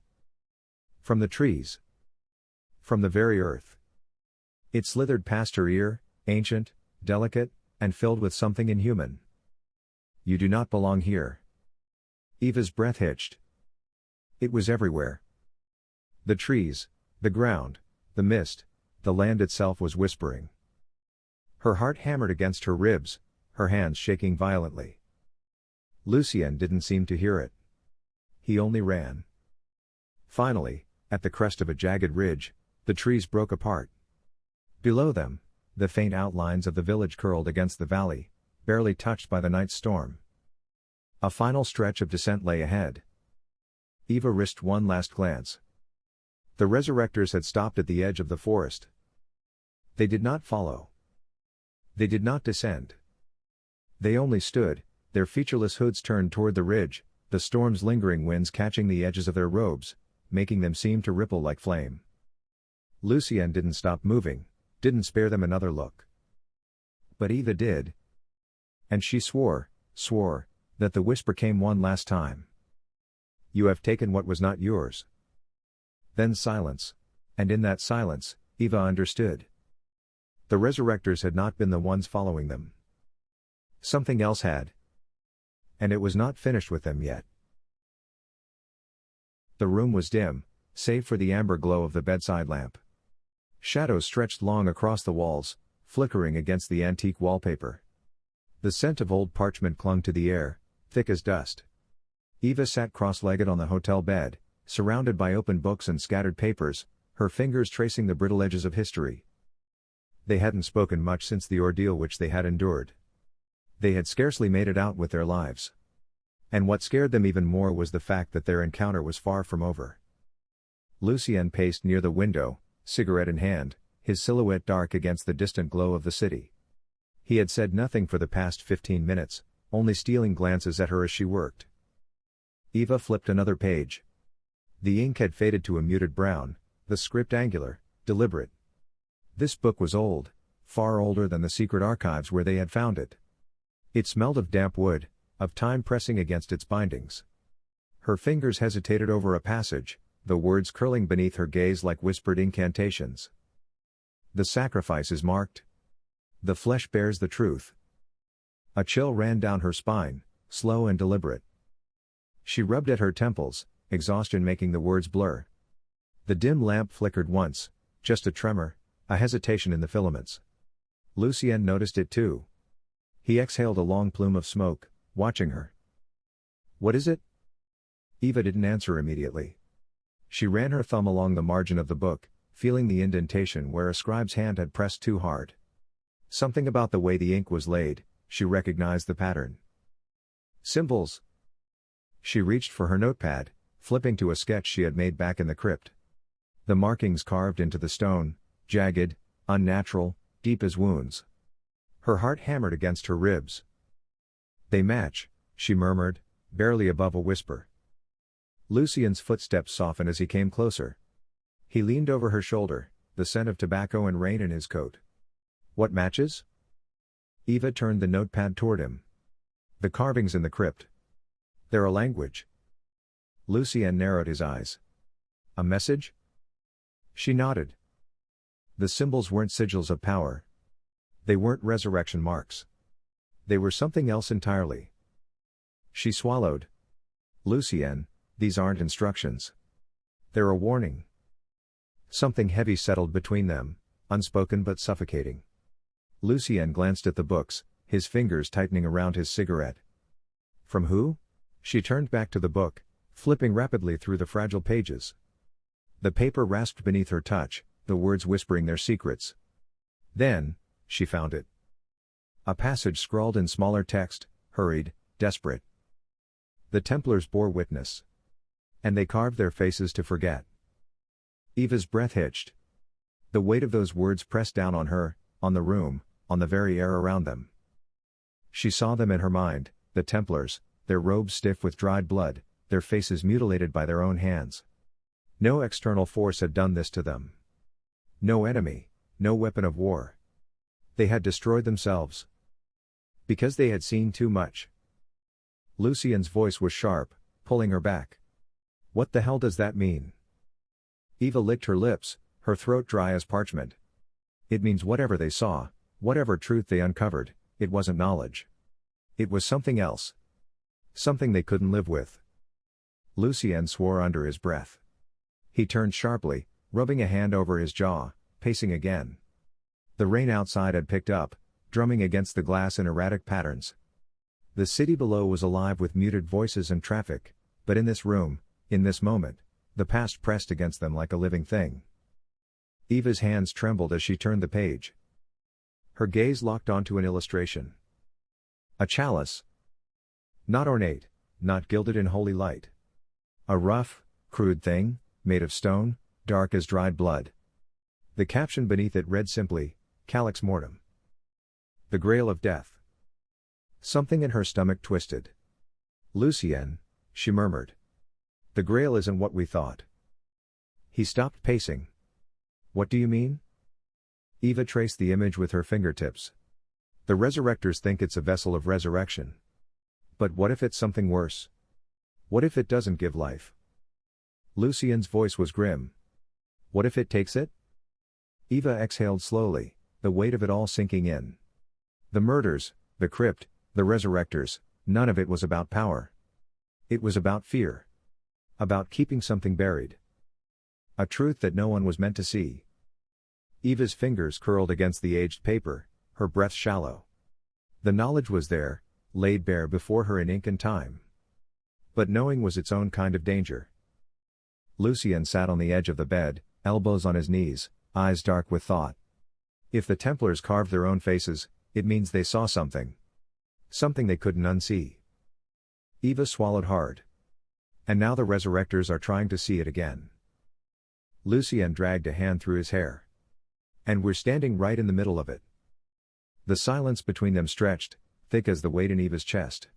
From the trees. From the very earth. It slithered past her ear, ancient, delicate, and filled with something inhuman. "You do not belong here." Eva's breath hitched. It was everywhere. The trees, the ground, the mist, The land itself was whispering. Her heart hammered against her ribs, her hands shaking violently. Lucien didn't seem to hear it. He only ran. Finally, at the crest of a jagged ridge, the trees broke apart. Below them, the faint outlines of the village curled against the valley, barely touched by the night's storm. A final stretch of descent lay ahead. Eva risked one last glance. The resurrectors had stopped at the edge of the forest. They did not follow. They did not descend. They only stood, their featureless hoods turned toward the ridge, the storm's lingering winds catching the edges of their robes, making them seem to ripple like flame. Lucien didn't stop moving, didn't spare them another look. But Eva did. And she swore, that the whisper came one last time. You have taken what was not yours. Then silence. And in that silence, Eva understood. The resurrectors had not been the ones following them. Something else had. And it was not finished with them yet. The room was dim, save for the amber glow of the bedside lamp. Shadows stretched long across the walls, flickering against the antique wallpaper. The scent of old parchment clung to the air, thick as dust. Eva sat cross-legged on the hotel bed, surrounded by open books and scattered papers, her fingers tracing the brittle edges of history. They hadn't spoken much since the ordeal which they had endured. They had scarcely made it out with their lives. And what scared them even more was the fact that their encounter was far from over. Lucien paced near the window, cigarette in hand, his silhouette dark against the distant glow of the city. He had said nothing for the past 15 minutes, only stealing glances at her as she worked. Eva flipped another page. The ink had faded to a muted brown, the script angular, deliberate. This book was old, far older than the secret archives where they had found it. It smelled of damp wood, of time pressing against its bindings. Her fingers hesitated over a passage, the words curling beneath her gaze like whispered incantations. The sacrifice is marked. The flesh bears the truth. A chill ran down her spine, slow and deliberate. She rubbed at her temples, exhaustion making the words blur. The dim lamp flickered once, just a tremor, a hesitation in the filaments. Lucien noticed it too. He exhaled a long plume of smoke, watching her. What is it? Eva didn't answer immediately. She ran her thumb along the margin of the book, feeling the indentation where a scribe's hand had pressed too hard. Something about the way the ink was laid, she recognized the pattern. Symbols. She reached for her notepad, flipping to a sketch she had made back in the crypt. The markings carved into the stone, jagged, unnatural, deep as wounds. Her heart hammered against her ribs. They match, she murmured, barely above a whisper. Lucien's footsteps softened as he came closer. He leaned over her shoulder, the scent of tobacco and rain in his coat. What matches? Eva turned the notepad toward him. The carvings in the crypt. They're a language. Lucien narrowed his eyes. A message? She nodded. The symbols weren't sigils of power. They weren't resurrection marks. They were something else entirely. She swallowed. Lucien, these aren't instructions. They're a warning. Something heavy settled between them, unspoken but suffocating. Lucien glanced at the books, his fingers tightening around his cigarette. From who? She turned back to the book, flipping rapidly through the fragile pages. The paper rasped beneath her touch, the words whispering their secrets. Then, she found it. A passage scrawled in smaller text, hurried, desperate. The Templars bore witness. And they carved their faces to forget. Eva's breath hitched. The weight of those words pressed down on her, on the room, on the very air around them. She saw them in her mind, the Templars, their robes stiff with dried blood, their faces mutilated by their own hands. No external force had done this to them. No enemy, no weapon of war. They had destroyed themselves. Because they had seen too much. Lucien's voice was sharp, pulling her back. What the hell does that mean? Eva licked her lips, her throat dry as parchment. It means whatever they saw, whatever truth they uncovered, it wasn't knowledge. It was something else. Something they couldn't live with. Lucien swore under his breath. He turned sharply, rubbing a hand over his jaw, pacing again. The rain outside had picked up, drumming against the glass in erratic patterns. The city below was alive with muted voices and traffic, but in this room, in this moment, the past pressed against them like a living thing. Eva's hands trembled as she turned the page. Her gaze locked onto an illustration. A chalice. Not ornate, not gilded in holy light. A rough, crude thing, made of stone, dark as dried blood. The caption beneath it read simply, Calix Mortem. The Grail of Death. Something in her stomach twisted. Lucien, she murmured. The Grail isn't what we thought. He stopped pacing. What do you mean? Eva traced the image with her fingertips. The resurrectors think it's a vessel of resurrection. But what if it's something worse? What if it doesn't give life? Lucien's voice was grim. What if it takes it? Eva exhaled slowly, the weight of it all sinking in. The murders, the crypt, the resurrectors, none of it was about power. It was about fear. About keeping something buried. A truth that no one was meant to see. Eva's fingers curled against the aged paper, her breath shallow. The knowledge was there, laid bare before her in ink and time. But knowing was its own kind of danger. Lucien sat on the edge of the bed, elbows on his knees, eyes dark with thought. If the Templars carved their own faces, it means they saw something. Something they couldn't unsee. Eva swallowed hard. And now the resurrectors are trying to see it again. Lucien dragged a hand through his hair. And we're standing right in the middle of it. The silence between them stretched, thick as the weight in Eva's chest.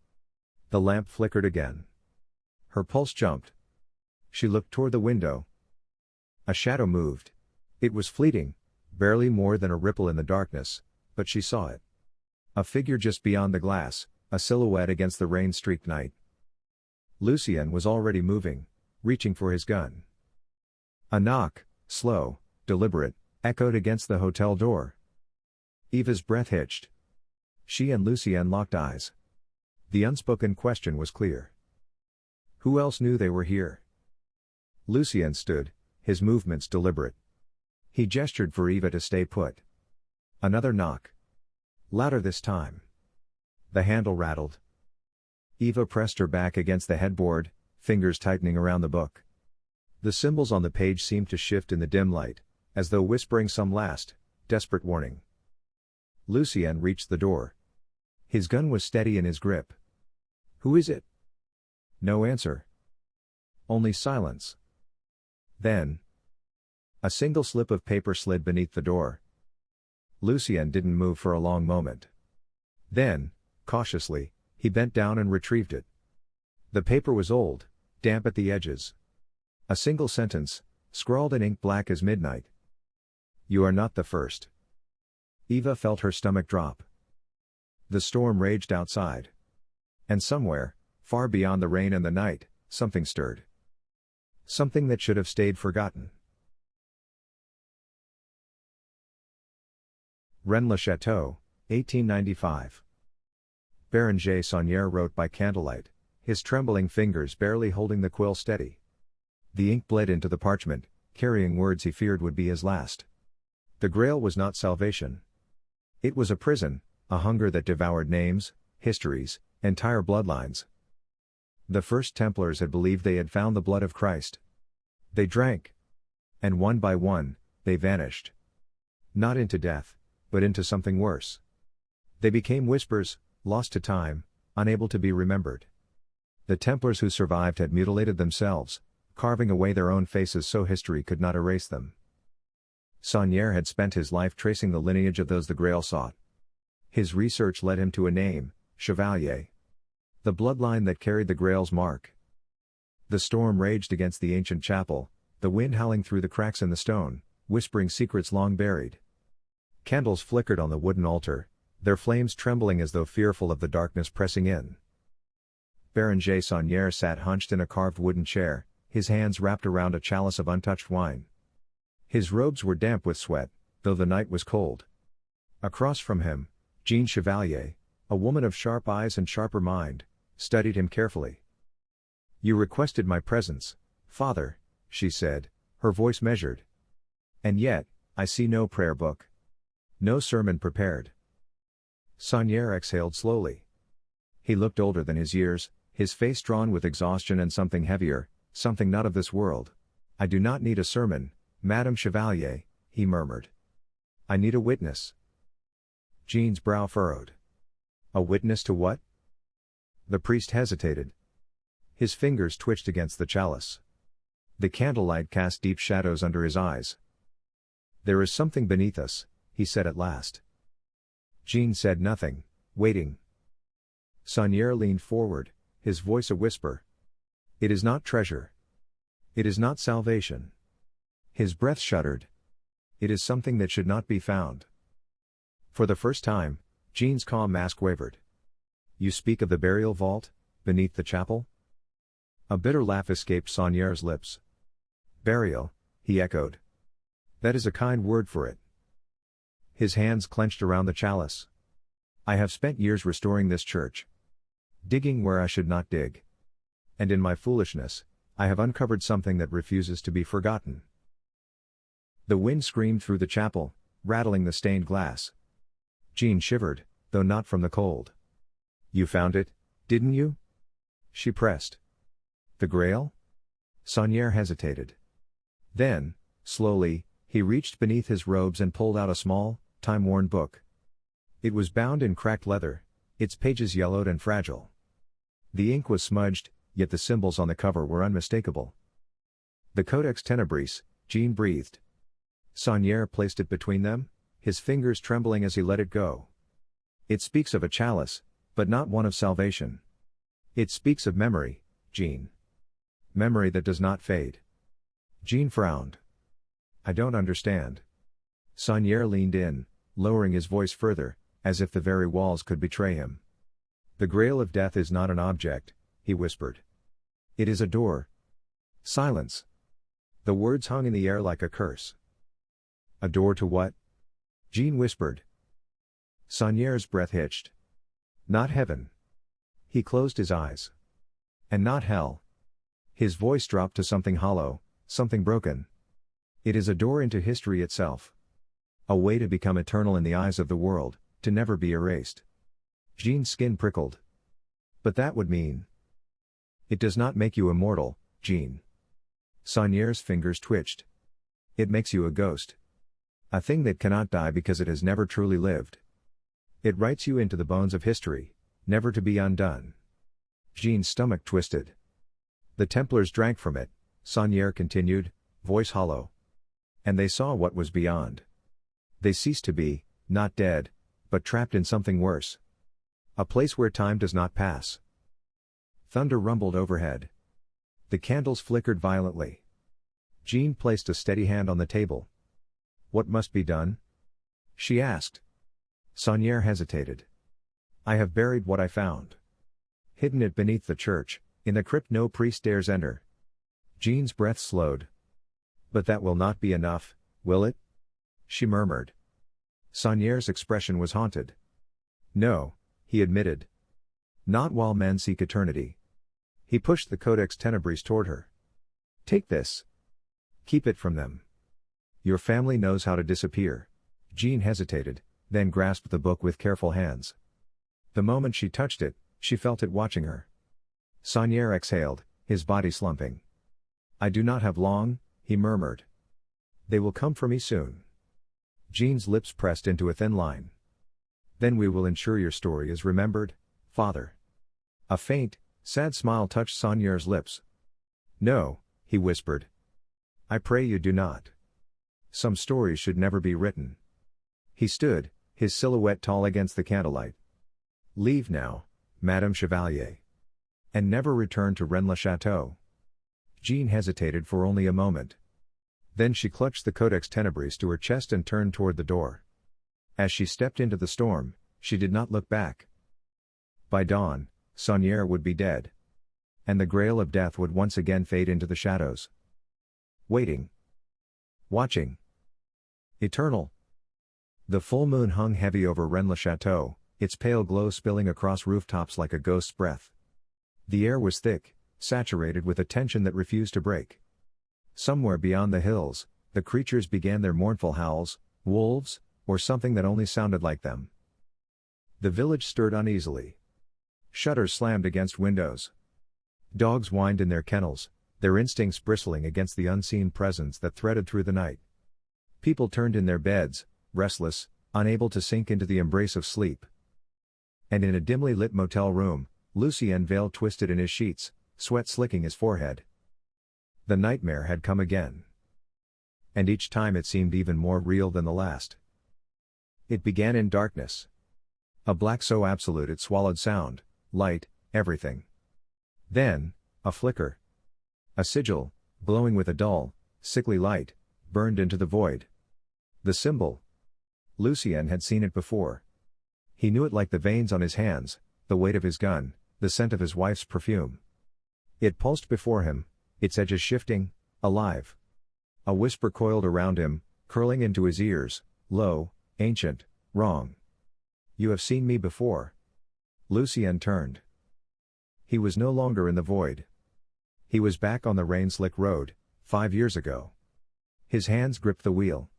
The lamp flickered again. Her pulse jumped. She looked toward the window. A shadow moved. It was fleeting, barely more than a ripple in the darkness, but she saw it. A figure just beyond the glass, a silhouette against the rain-streaked night. Lucien was already moving, reaching for his gun. A knock, slow, deliberate, echoed against the hotel door. Eva's breath hitched. She and Lucien locked eyes. The unspoken question was clear. Who else knew they were here? Lucien stood, his movements deliberate. He gestured for Eva to stay put. Another knock. Louder this time. The handle rattled. Eva pressed her back against the headboard, fingers tightening around the book. The symbols on the page seemed to shift in the dim light, as though whispering some last, desperate warning. Lucien reached the door. His gun was steady in his grip. Who is it? No answer. Only silence. Then, a single slip of paper slid beneath the door. Lucien didn't move for a long moment. Then, cautiously, he bent down and retrieved it. The paper was old, damp at the edges. A single sentence, scrawled in ink black as midnight. You are not the first. Eva felt her stomach drop. The storm raged outside. And somewhere, far beyond the rain and the night, something stirred. Something that should have stayed forgotten. Rennes-le-Château, 1895. Béranger Saunière wrote by candlelight, his trembling fingers barely holding the quill steady. The ink bled into the parchment, carrying words he feared would be his last. The Grail was not salvation. It was a prison, a hunger that devoured names, histories, entire bloodlines. The first Templars had believed they had found the blood of Christ. They drank. And one by one, they vanished. Not into death, but into something worse. They became whispers, lost to time, unable to be remembered. The Templars who survived had mutilated themselves, carving away their own faces so history could not erase them. Saunière had spent his life tracing the lineage of those the Grail sought. His research led him to a name, Chevalier. The bloodline that carried the Grail's mark. The storm raged against the ancient chapel, the wind howling through the cracks in the stone, whispering secrets long buried. Candles flickered on the wooden altar, their flames trembling as though fearful of the darkness pressing in. Béranger Saunière sat hunched in a carved wooden chair, his hands wrapped around a chalice of untouched wine. His robes were damp with sweat, though the night was cold. Across from him, Jeanne Chevalier, a woman of sharp eyes and sharper mind, studied him carefully. You requested my presence, Father, she said, her voice measured. And yet, I see no prayer book. No sermon prepared. Saunier exhaled slowly. He looked older than his years, his face drawn with exhaustion and something heavier, something not of this world. I do not need a sermon, Madame Chevalier, he murmured. I need a witness. Jean's brow furrowed. A witness to what? The priest hesitated. His fingers twitched against the chalice. The candlelight cast deep shadows under his eyes. There is something beneath us, he said at last. Jean said nothing, waiting. Saunier leaned forward, his voice a whisper. It is not treasure. It is not salvation. His breath shuddered. It is something that should not be found. For the first time, Jean's calm mask wavered. You speak of the burial vault, beneath the chapel? A bitter laugh escaped Saunier's lips. Burial, he echoed. That is a kind word for it. His hands clenched around the chalice. I have spent years restoring this church. Digging where I should not dig. And in my foolishness, I have uncovered something that refuses to be forgotten. The wind screamed through the chapel, rattling the stained glass. Jean shivered, though not from the cold. You found it, didn't you? She pressed. The Grail? Saunier hesitated. Then, slowly, he reached beneath his robes and pulled out a small, time-worn book. It was bound in cracked leather, its pages yellowed and fragile. The ink was smudged, yet the symbols on the cover were unmistakable. The Codex Tenebris, Jean breathed. Saunier placed it between them, his fingers trembling as he let it go. It speaks of a chalice, but not one of salvation. It speaks of memory, Jean. Memory that does not fade. Jean frowned. I don't understand. Saunier leaned in, lowering his voice further, as if the very walls could betray him. The Grail of Death is not an object, he whispered. It is a door. Silence. The words hung in the air like a curse. A door to what? Jean whispered. Saunier's breath hitched. Not heaven. He closed his eyes. And not hell. His voice dropped to something hollow, something broken. It is a door into history itself. A way to become eternal in the eyes of the world, to never be erased. Jean's skin prickled. But that would mean. It does not make you immortal, Jean. Saunier's fingers twitched. It makes you a ghost. A thing that cannot die because it has never truly lived. It writes you into the bones of history, never to be undone. Jean's stomach twisted. The Templars drank from it, Saunier continued, voice hollow. And they saw what was beyond. They ceased to be, not dead, but trapped in something worse. A place where time does not pass. Thunder rumbled overhead. The candles flickered violently. Jean placed a steady hand on the table. What must be done? She asked. Saunier hesitated. I have buried what I found. Hidden it beneath the church, in the crypt no priest dares enter. Jean's breath slowed. But that will not be enough, will it? She murmured. Saunier's expression was haunted. No, he admitted. Not while men seek eternity. He pushed the Codex Tenebris toward her. Take this. Keep it from them. Your family knows how to disappear. Jean hesitated, then grasped the book with careful hands. The moment she touched it, she felt it watching her. Saunier exhaled, his body slumping. I do not have long, he murmured. They will come for me soon. Jean's lips pressed into a thin line. Then we will ensure your story is remembered, Father. A faint, sad smile touched Saunier's lips. No, he whispered. I pray you do not. Some stories should never be written. He stood, his silhouette tall against the candlelight. Leave now, Madame Chevalier. And never return to Rennes-le-Château. Jean hesitated for only a moment. Then she clutched the Codex Tenebris to her chest and turned toward the door. As she stepped into the storm, she did not look back. By dawn, Saunier would be dead. And the Grail of Death would once again fade into the shadows. Waiting. Watching. Eternal. The full moon hung heavy over Rennes-le-Château, its pale glow spilling across rooftops like a ghost's breath. The air was thick, saturated with a tension that refused to break. Somewhere beyond the hills, the creatures began their mournful howls, wolves, or something that only sounded like them. The village stirred uneasily. Shutters slammed against windows. Dogs whined in their kennels, their instincts bristling against the unseen presence that threaded through the night. People turned in their beds, restless, unable to sink into the embrace of sleep. And in a dimly lit motel room, Lucien Vail twisted in his sheets, sweat slicking his forehead. The nightmare had come again. And each time it seemed even more real than the last. It began in darkness. A black so absolute it swallowed sound, light, everything. Then, a flicker. A sigil, glowing with a dull, sickly light, burned into the void. The symbol. Lucien had seen it before. He knew it like the veins on his hands, the weight of his gun, the scent of his wife's perfume. It pulsed before him, its edges shifting, alive. A whisper coiled around him, curling into his ears, low, ancient, wrong. You have seen me before. Lucien turned. He was no longer in the void. He was back on the rain-slick road, 5 years ago. His hands gripped the wheel.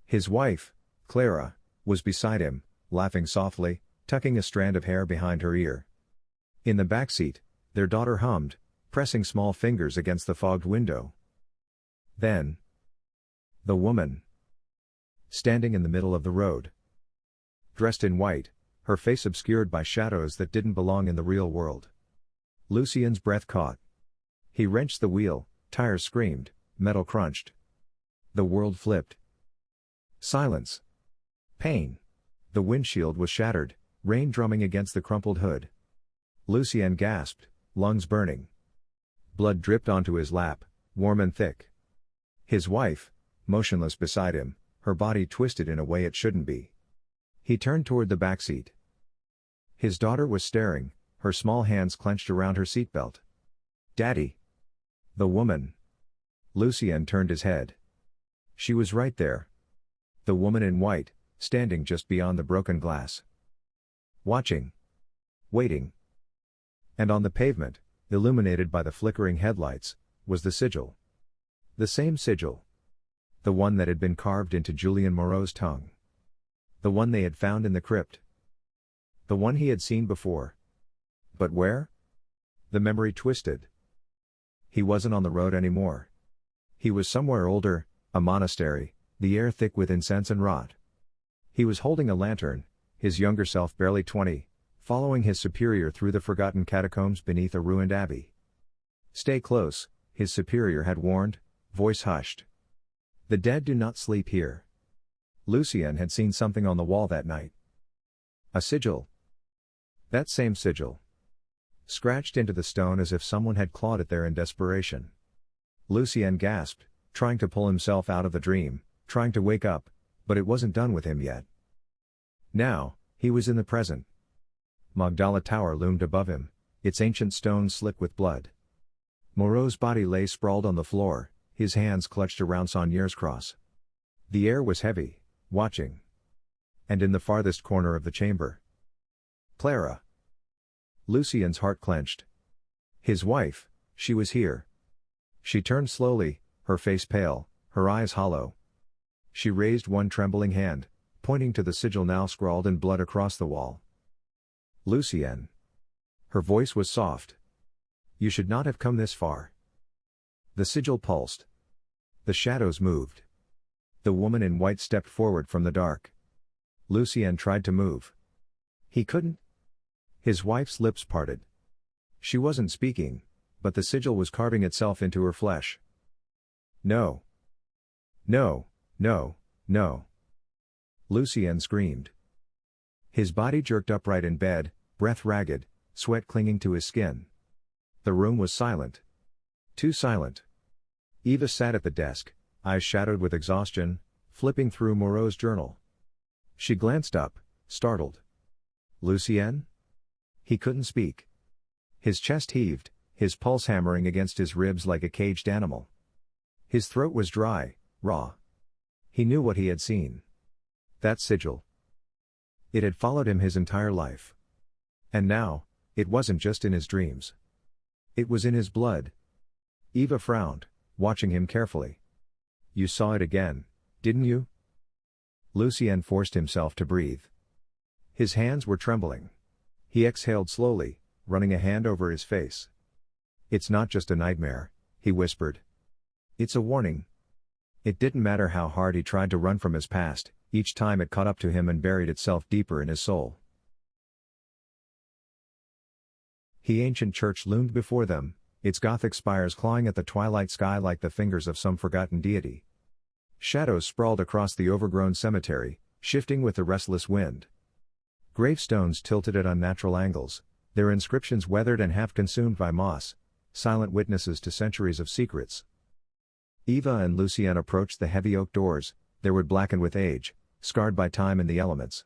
His wife, Clara, was beside him, laughing softly, tucking a strand of hair behind her ear. In the back seat, their daughter hummed, pressing small fingers against the fogged window. Then, the woman, standing in the middle of the road. Dressed in white, her face obscured by shadows that didn't belong in the real world. Lucien's breath caught. He wrenched the wheel, tires screamed, metal crunched. The world flipped. Silence. Pain. The windshield was shattered, rain drumming against the crumpled hood. Lucien gasped, lungs burning. Blood dripped onto his lap, warm and thick. His wife, motionless beside him, her body twisted in a way it shouldn't be. He turned toward the back seat. His daughter was staring, her small hands clenched around her seatbelt. Daddy. The woman. Lucien turned his head. She was right there. The woman in white, standing just beyond the broken glass. Watching. Waiting. And on the pavement, illuminated by the flickering headlights, was the sigil. The same sigil. The one that had been carved into Julien Moreau's tongue. The one they had found in the crypt. The one he had seen before. But where? The memory twisted. He wasn't on the road anymore. He was somewhere older, a monastery, the air thick with incense and rot. He was holding a lantern, his younger self barely 20, following his superior through the forgotten catacombs beneath a ruined abbey. Stay close, his superior had warned, voice hushed. The dead do not sleep here. Lucien had seen something on the wall that night. A sigil. That same sigil. Scratched into the stone as if someone had clawed it there in desperation. Lucien gasped, trying to pull himself out of the dream, trying to wake up, but it wasn't done with him yet. Now, he was in the present. Magdala Tower loomed above him, its ancient stones slick with blood. Moreau's body lay sprawled on the floor, his hands clutched around Saunier's cross. The air was heavy, watching. And in the farthest corner of the chamber, Clara. Lucien's heart clenched. His wife, she was here. She turned slowly, her face pale, her eyes hollow. She raised one trembling hand, pointing to the sigil now scrawled in blood across the wall. Lucien. Her voice was soft. You should not have come this far. The sigil pulsed. The shadows moved. The woman in white stepped forward from the dark. Lucien tried to move. He couldn't. His wife's lips parted. She wasn't speaking, but the sigil was carving itself into her flesh. No. No, no, no. Lucien screamed. His body jerked upright in bed, breath ragged, sweat clinging to his skin. The room was silent. Too silent. Eva sat at the desk, eyes shadowed with exhaustion, flipping through Moreau's journal. She glanced up, startled. Lucien? He couldn't speak. His chest heaved, his pulse hammering against his ribs like a caged animal. His throat was dry, raw. He knew what he had seen. That sigil. It had followed him his entire life. And now, it wasn't just in his dreams. It was in his blood. Eva frowned, watching him carefully. You saw it again, didn't you? Lucien forced himself to breathe. His hands were trembling. He exhaled slowly, running a hand over his face. It's not just a nightmare, he whispered. It's a warning. It didn't matter how hard he tried to run from his past, each time it caught up to him and buried itself deeper in his soul. The ancient church loomed before them, its Gothic spires clawing at the twilight sky like the fingers of some forgotten deity. Shadows sprawled across the overgrown cemetery, shifting with the restless wind. Gravestones tilted at unnatural angles, their inscriptions weathered and half consumed by moss, silent witnesses to centuries of secrets. Eva and Lucien approached the heavy oak doors, their wood blackened with age, scarred by time and the elements.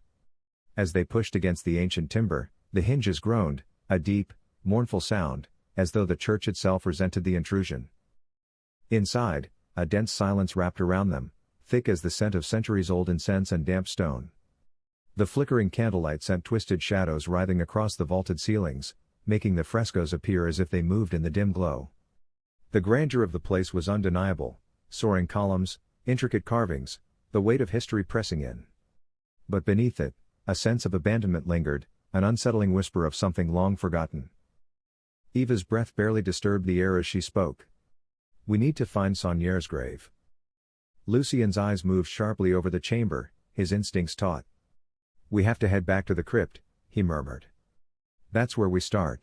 As they pushed against the ancient timber, the hinges groaned, a deep, mournful sound, as though the church itself resented the intrusion. Inside, a dense silence wrapped around them, thick as the scent of centuries-old incense and damp stone. The flickering candlelight sent twisted shadows writhing across the vaulted ceilings, making the frescoes appear as if they moved in the dim glow. The grandeur of the place was undeniable, soaring columns, intricate carvings, the weight of history pressing in. But beneath it, a sense of abandonment lingered, an unsettling whisper of something long forgotten. Eva's breath barely disturbed the air as she spoke. We need to find Saunier's grave. Lucien's eyes moved sharply over the chamber, his instincts taut. We have to head back to the crypt, he murmured. That's where we start.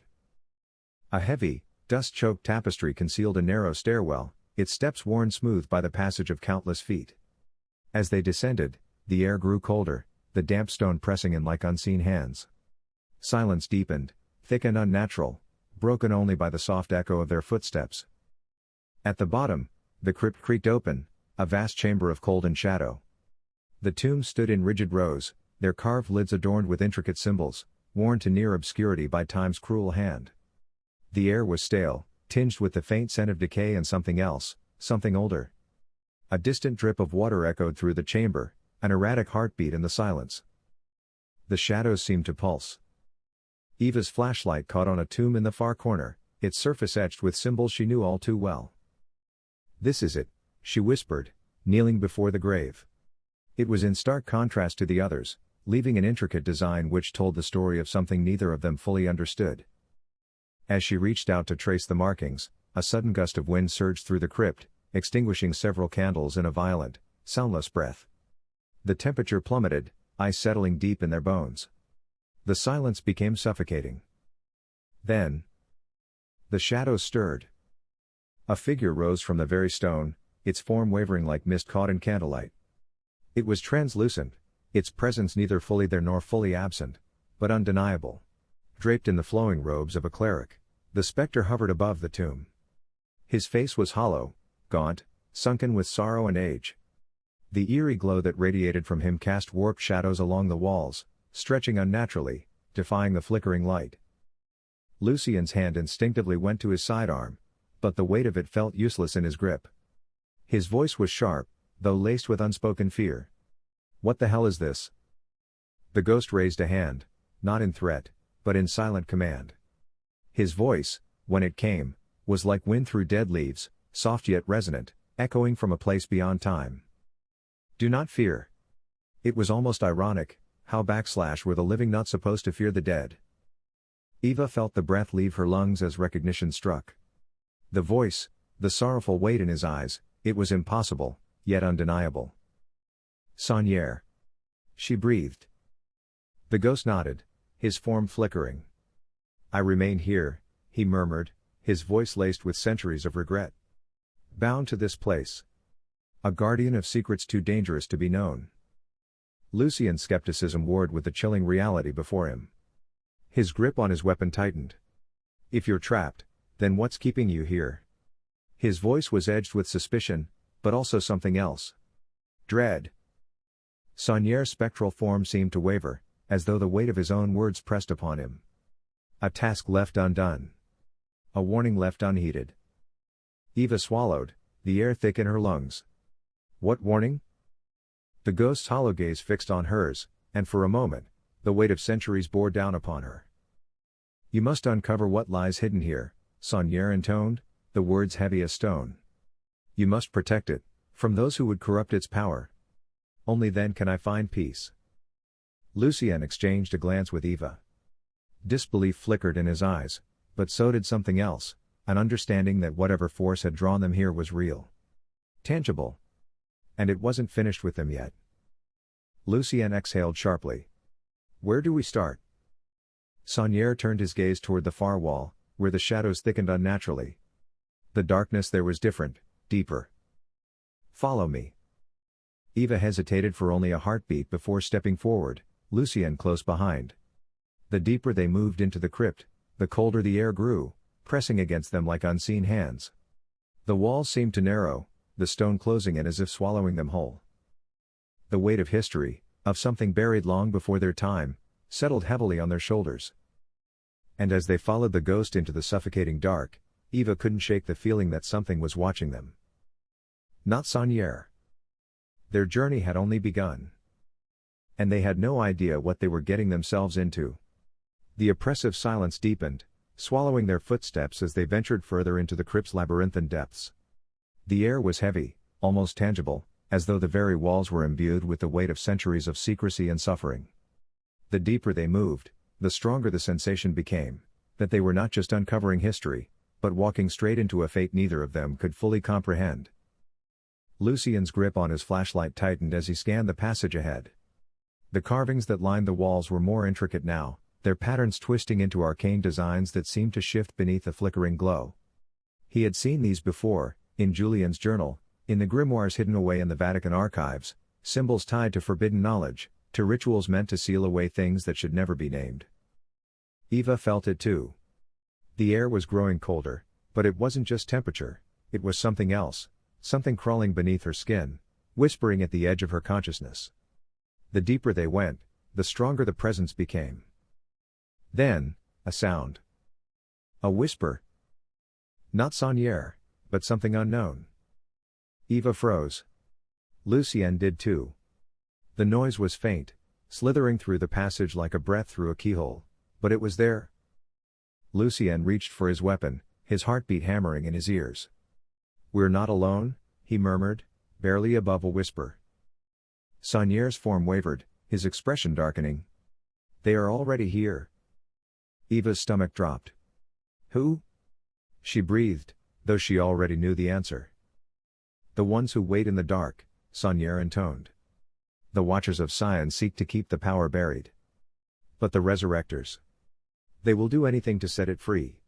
A heavy, dust-choked tapestry concealed a narrow stairwell, its steps worn smooth by the passage of countless feet. As they descended, the air grew colder, the damp stone pressing in like unseen hands. Silence deepened, thick and unnatural, broken only by the soft echo of their footsteps. At the bottom, the crypt creaked open, a vast chamber of cold and shadow. The tombs stood in rigid rows, their carved lids adorned with intricate symbols, worn to near obscurity by time's cruel hand. The air was stale, tinged with the faint scent of decay and something else, something older. A distant drip of water echoed through the chamber, an erratic heartbeat in the silence. The shadows seemed to pulse. Eva's flashlight caught on a tomb in the far corner, its surface etched with symbols she knew all too well. This is it, she whispered, kneeling before the grave. It was in stark contrast to the others, leaving an intricate design which told the story of something neither of them fully understood. As she reached out to trace the markings, a sudden gust of wind surged through the crypt, extinguishing several candles in a violent, soundless breath. The temperature plummeted, ice settling deep in their bones. The silence became suffocating. Then, the shadows stirred. A figure rose from the very stone, its form wavering like mist caught in candlelight. It was translucent, its presence neither fully there nor fully absent, but undeniable. Draped in the flowing robes of a cleric, the spectre hovered above the tomb. His face was hollow, gaunt, sunken with sorrow and age. The eerie glow that radiated from him cast warped shadows along the walls, stretching unnaturally, defying the flickering light. Lucien's hand instinctively went to his sidearm, but the weight of it felt useless in his grip. His voice was sharp, though laced with unspoken fear. What the hell is this? The ghost raised a hand, not in threat, but in silent command. His voice, when it came, was like wind through dead leaves, soft yet resonant, echoing from a place beyond time. Do not fear. It was almost ironic, how were the living not supposed to fear the dead? Eva felt the breath leave her lungs as recognition struck. The voice, the sorrowful weight in his eyes, it was impossible, yet undeniable. Saunier. She breathed. The ghost nodded, his form flickering. I remain here, he murmured, his voice laced with centuries of regret. Bound to this place. A guardian of secrets too dangerous to be known. Lucien's skepticism warred with the chilling reality before him. His grip on his weapon tightened. If you're trapped, then what's keeping you here? His voice was edged with suspicion, but also something else. Dread. Saunier's spectral form seemed to waver, as though the weight of his own words pressed upon him. A task left undone. A warning left unheeded. Eva swallowed, the air thick in her lungs. What warning? The ghost's hollow gaze fixed on hers, and for a moment, the weight of centuries bore down upon her. You must uncover what lies hidden here, Saunier intoned, the words heavy as stone. You must protect it, From those who would corrupt its power. Only then can I find peace. Lucien exchanged a glance with Eva. Disbelief flickered in his eyes, but so did something else, an understanding that whatever force had drawn them here was real. Tangible. And it wasn't finished with them yet. Lucien exhaled sharply. Where do we start? Saunier turned his gaze toward the far wall, where the shadows thickened unnaturally. The darkness there was different, deeper. Follow me. Eva hesitated for only a heartbeat before stepping forward, Lucien close behind. The deeper they moved into the crypt, the colder the air grew, pressing against them like unseen hands. The walls seemed to narrow, the stone closing in as if swallowing them whole. The weight of history, of something buried long before their time, settled heavily on their shoulders. And as they followed the ghost into the suffocating dark, Eva couldn't shake the feeling that something was watching them. Not Saunier. Their journey had only begun. And they had no idea what they were getting themselves into. The oppressive silence deepened, swallowing their footsteps as they ventured further into the crypt's labyrinthine depths. The air was heavy, almost tangible, as though the very walls were imbued with the weight of centuries of secrecy and suffering. The deeper they moved, the stronger the sensation became, that they were not just uncovering history, but walking straight into a fate neither of them could fully comprehend. Lucien's grip on his flashlight tightened as he scanned the passage ahead. The carvings that lined the walls were more intricate now, their patterns twisting into arcane designs that seemed to shift beneath the flickering glow. He had seen these before, in Julien's journal, in the grimoires hidden away in the Vatican archives, symbols tied to forbidden knowledge, to rituals meant to seal away things that should never be named. Eva felt it too. The air was growing colder, but it wasn't just temperature, it was something else, something crawling beneath her skin, whispering at the edge of her consciousness. The deeper they went, the stronger the presence became. Then, a sound. A whisper. Not Saunier, but something unknown. Eva froze. Lucien did too. The noise was faint, slithering through the passage like a breath through a keyhole, but it was there. Lucien reached for his weapon, his heartbeat hammering in his ears. We're not alone, he murmured, barely above a whisper. Saunier's form wavered, his expression darkening. They are already here. Eva's stomach dropped. Who? She breathed, though she already knew the answer. The ones who wait in the dark, Saunier intoned. The Watchers of Sion seek to keep the power buried. But the Resurrectors. They will do anything to set it free.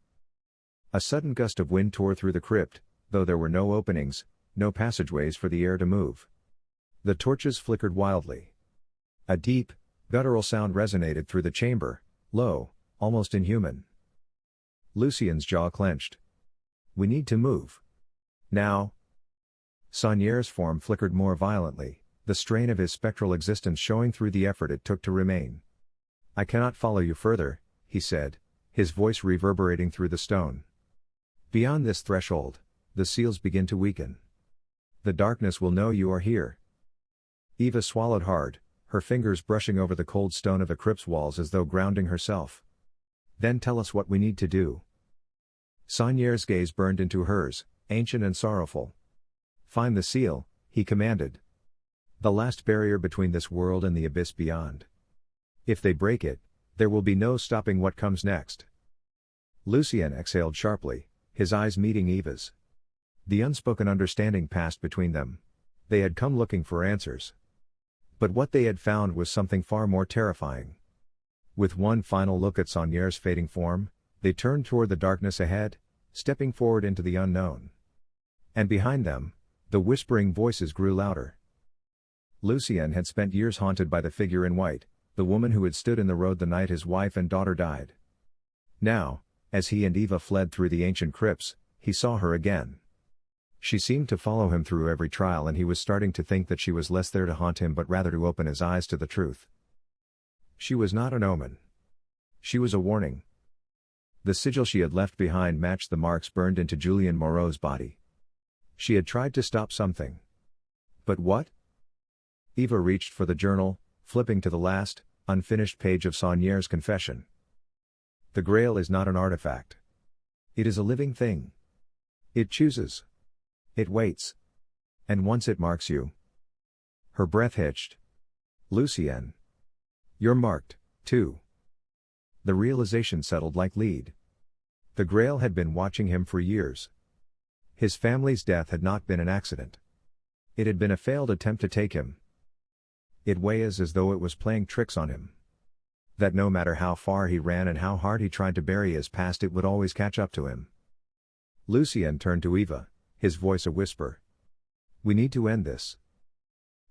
A sudden gust of wind tore through the crypt, though there were no openings, no passageways for the air to move. The torches flickered wildly. A deep, guttural sound resonated through the chamber, low, almost inhuman. Lucien's jaw clenched. We need to move. Now. Saunier's form flickered more violently, the strain of his spectral existence showing through the effort it took to remain. I cannot follow you further, he said, his voice reverberating through the stone. Beyond this threshold, the seals begin to weaken. The darkness will know you are here. Eva swallowed hard, her fingers brushing over the cold stone of the crypt's walls as though grounding herself. Then tell us what we need to do. Saunier's gaze burned into hers, ancient and sorrowful. Find the seal, he commanded. The last barrier between this world and the abyss beyond. If they break it, there will be no stopping what comes next. Lucien exhaled sharply, his eyes meeting Eva's. The unspoken understanding passed between them. They had come looking for answers. But what they had found was something far more terrifying. With one final look at Saunier's fading form, they turned toward the darkness ahead, stepping forward into the unknown. And behind them, the whispering voices grew louder. Lucien had spent years haunted by the figure in white, the woman who had stood in the road the night his wife and daughter died. Now, as he and Eva fled through the ancient crypts, he saw her again. She seemed to follow him through every trial, and he was starting to think that she was less there to haunt him but rather to open his eyes to the truth. She was not an omen. She was a warning. The sigil she had left behind matched the marks burned into Julien Moreau's body. She had tried to stop something. But what? Eva reached for the journal, flipping to the last, unfinished page of Saunier's confession. The Grail is not an artifact. It is a living thing. It chooses. It waits. And once it marks you. Her breath hitched. Lucien. You're marked, too. The realization settled like lead. The Grail had been watching him for years. His family's death had not been an accident. It had been a failed attempt to take him. It weighs as though it was playing tricks on him. That no matter how far he ran and how hard he tried to bury his past, it would always catch up to him. Lucien turned to Eva, his voice a whisper. We need to end this.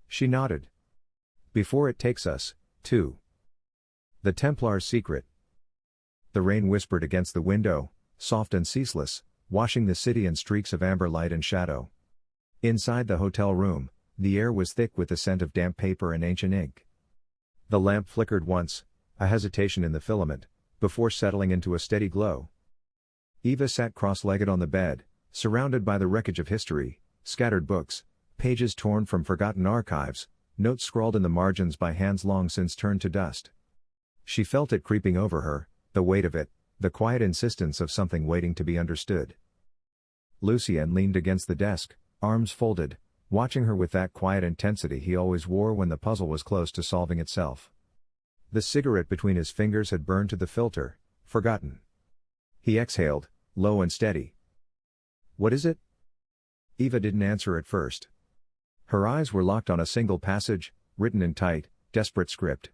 She nodded. Before it takes us, too. The Templar's secret. The rain whispered against the window, soft and ceaseless, washing the city in streaks of amber light and shadow. Inside the hotel room, the air was thick with the scent of damp paper and ancient ink. The lamp flickered once, a hesitation in the filament, before settling into a steady glow. Eva sat cross-legged on the bed, surrounded by the wreckage of history, scattered books, pages torn from forgotten archives, notes scrawled in the margins by hands long since turned to dust. She felt it creeping over her, the weight of it, the quiet insistence of something waiting to be understood. Lucien leaned against the desk, arms folded, watching her with that quiet intensity he always wore when the puzzle was close to solving itself. The cigarette between his fingers had burned to the filter, forgotten. He exhaled, low and steady. What is it? Eva didn't answer at first. Her eyes were locked on a single passage, written in tight, desperate script.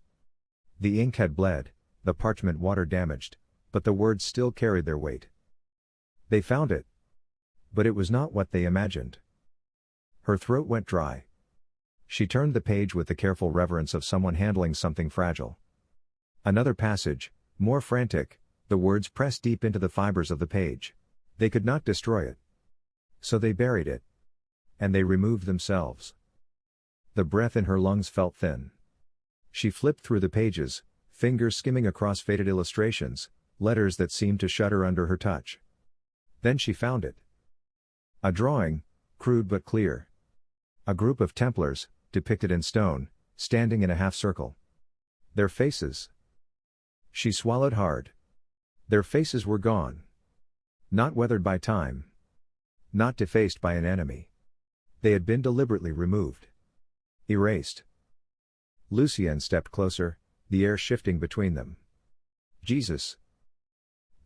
The ink had bled, the parchment water damaged, but the words still carried their weight. They found it. But it was not what they imagined. Her throat went dry. She turned the page with the careful reverence of someone handling something fragile. Another passage, more frantic, the words pressed deep into the fibers of the page. They could not destroy it. So they buried it. And they removed themselves. The breath in her lungs felt thin. She flipped through the pages, fingers skimming across faded illustrations, letters that seemed to shudder under her touch. Then she found it. A drawing, crude but clear. A group of Templars, depicted in stone, standing in a half-circle. Their faces. She swallowed hard. Their faces were gone. Not weathered by time. Not defaced by an enemy. They had been deliberately removed. Erased. Lucien stepped closer, the air shifting between them. Jesus.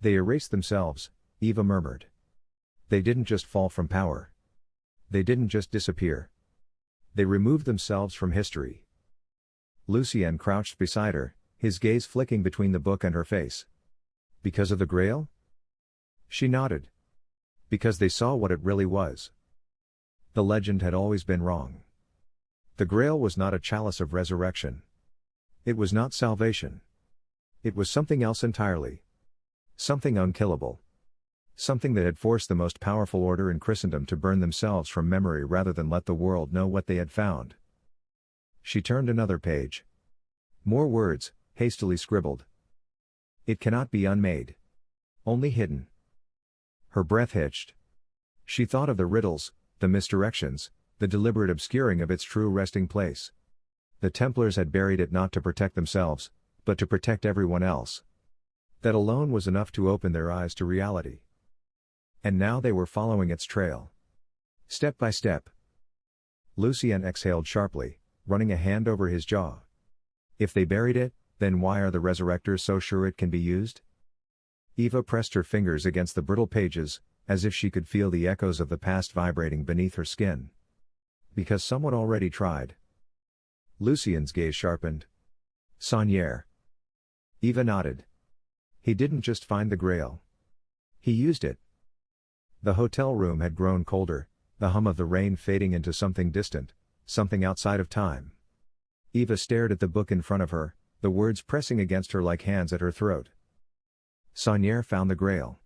They erased themselves, Eva murmured. They didn't just fall from power. They didn't just disappear. They removed themselves from history. Lucien crouched beside her, his gaze flicking between the book and her face. Because of the Grail? She nodded. Because they saw what it really was. The legend had always been wrong. The Grail was not a chalice of resurrection. It was not salvation. It was something else entirely. Something unkillable. Something that had forced the most powerful order in Christendom to burn themselves from memory rather than let the world know what they had found. She turned another page. More words, hastily scribbled. It cannot be unmade. Only hidden. Her breath hitched. She thought of the riddles, the misdirections, the deliberate obscuring of its true resting place. The Templars had buried it not to protect themselves, but to protect everyone else. That alone was enough to open their eyes to reality. And now they were following its trail. Step by step. Lucien exhaled sharply, running a hand over his jaw. If they buried it, then why are the resurrectors so sure it can be used? Eva pressed her fingers against the brittle pages, as if she could feel the echoes of the past vibrating beneath her skin. Because someone already tried. Lucien's gaze sharpened. Saunier. Eva nodded. He didn't just find the Grail. He used it. The hotel room had grown colder, the hum of the rain fading into something distant, something outside of time. Eva stared at the book in front of her, the words pressing against her like hands at her throat. Saunier found the Grail.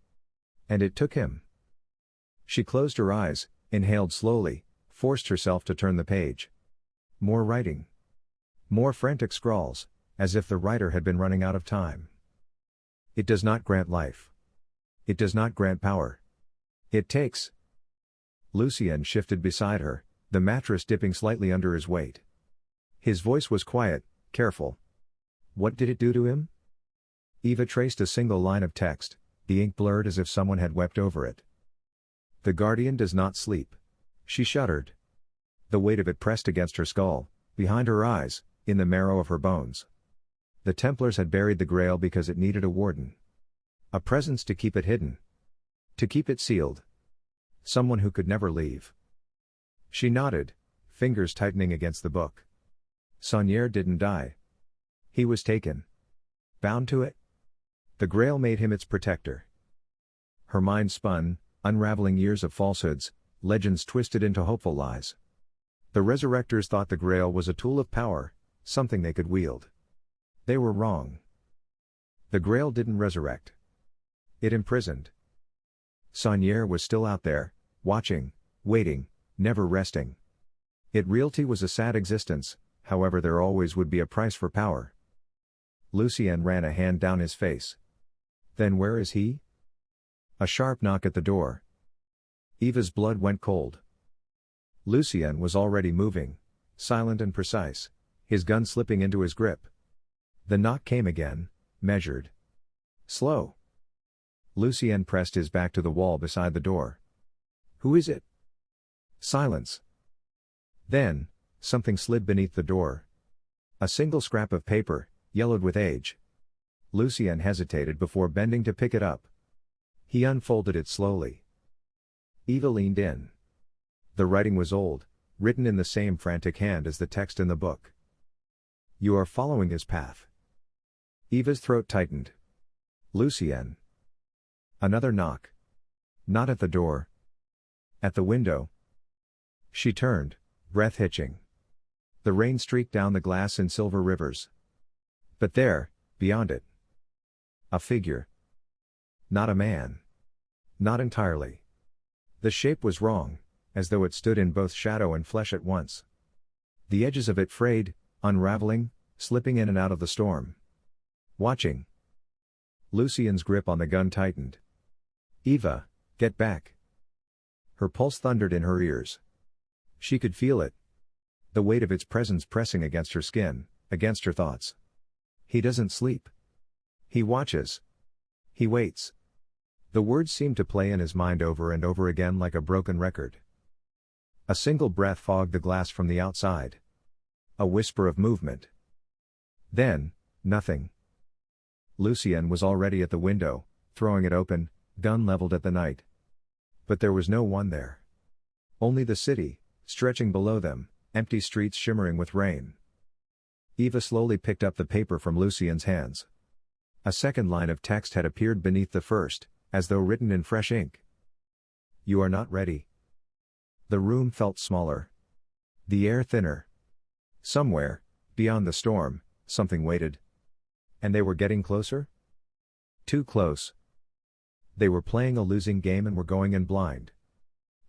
And it took him. She closed her eyes, inhaled slowly, forced herself to turn the page. More writing. More frantic scrawls, as if the writer had been running out of time. It does not grant life. It does not grant power. It takes. Lucien shifted beside her, the mattress dipping slightly under his weight. His voice was quiet, careful. What did it do to him? Eva traced a single line of text, the ink blurred as if someone had wept over it. The Guardian does not sleep. She shuddered. the weight of it pressed against her skull, behind her eyes, in the marrow of her bones. The Templars had buried the Grail because it needed a warden. A presence to keep it hidden. To keep it sealed. Someone who could never leave. She nodded, fingers tightening against the book. Saunier didn't die. He was taken. Bound to it? The Grail made him its protector. Her mind spun, unraveling years of falsehoods, legends twisted into hopeful lies. The Resurrectors thought the Grail was a tool of power, something they could wield. They were wrong. The Grail didn't resurrect. It imprisoned. Saunier was still out there, watching, waiting, never resting. Reality was a sad existence, however there always would be a price for power. Lucien ran a hand down his face. Then where is he? A sharp knock at the door. Eva's blood went cold. Lucien was already moving, silent and precise, his gun slipping into his grip. The knock came again, measured. Slow. Lucien pressed his back to the wall beside the door. Who is it? Silence. Then, something slid beneath the door. A single scrap of paper, yellowed with age. Lucien hesitated before bending to pick it up. He unfolded it slowly. Eva leaned in. The writing was old, written in the same frantic hand as the text in the book. You are following his path. Eva's throat tightened. Lucien. Another knock. Not at the door. At the window. She turned, breath hitching. The rain streaked down the glass in silver rivers. But there, beyond it. A figure. Not a man. Not entirely. The shape was wrong, as though it stood in both shadow and flesh at once. The edges of it frayed, unraveling, slipping in and out of the storm. Watching. Lucien's grip on the gun tightened. Eva, get back. Her pulse thundered in her ears. She could feel it. The weight of its presence pressing against her skin, against her thoughts. He doesn't sleep. He watches. He waits. The words seemed to play in his mind over and over again like a broken record. A single breath fogged the glass from the outside. A whisper of movement. Then, nothing. Lucien was already at the window, throwing it open, gun leveled at the night. But there was no one there. Only the city, stretching below them, empty streets shimmering with rain. Eva slowly picked up the paper from Lucien's hands. A second line of text had appeared beneath the first, as though written in fresh ink. You are not ready. The room felt smaller. The air thinner. Somewhere, beyond the storm, something waited. And they were getting closer? Too close. They were playing a losing game and were going in blind.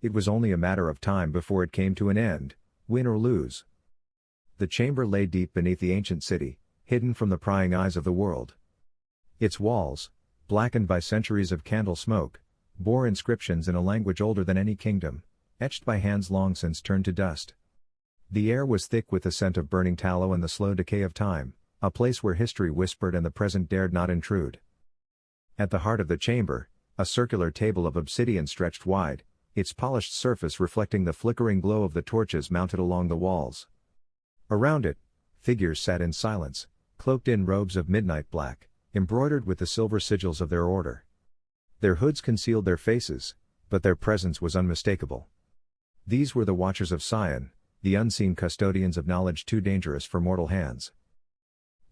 It was only a matter of time before it came to an end, win or lose. The chamber lay deep beneath the ancient city, hidden from the prying eyes of the world. Its walls, blackened by centuries of candle smoke, bore inscriptions in a language older than any kingdom, etched by hands long since turned to dust. The air was thick with the scent of burning tallow and the slow decay of time, a place where history whispered and the present dared not intrude. At the heart of the chamber, a circular table of obsidian stretched wide, its polished surface reflecting the flickering glow of the torches mounted along the walls. Around it, figures sat in silence, cloaked in robes of midnight black, embroidered with the silver sigils of their order. Their hoods concealed their faces, but their presence was unmistakable. These were the Watchers of Sion, the unseen custodians of knowledge too dangerous for mortal hands.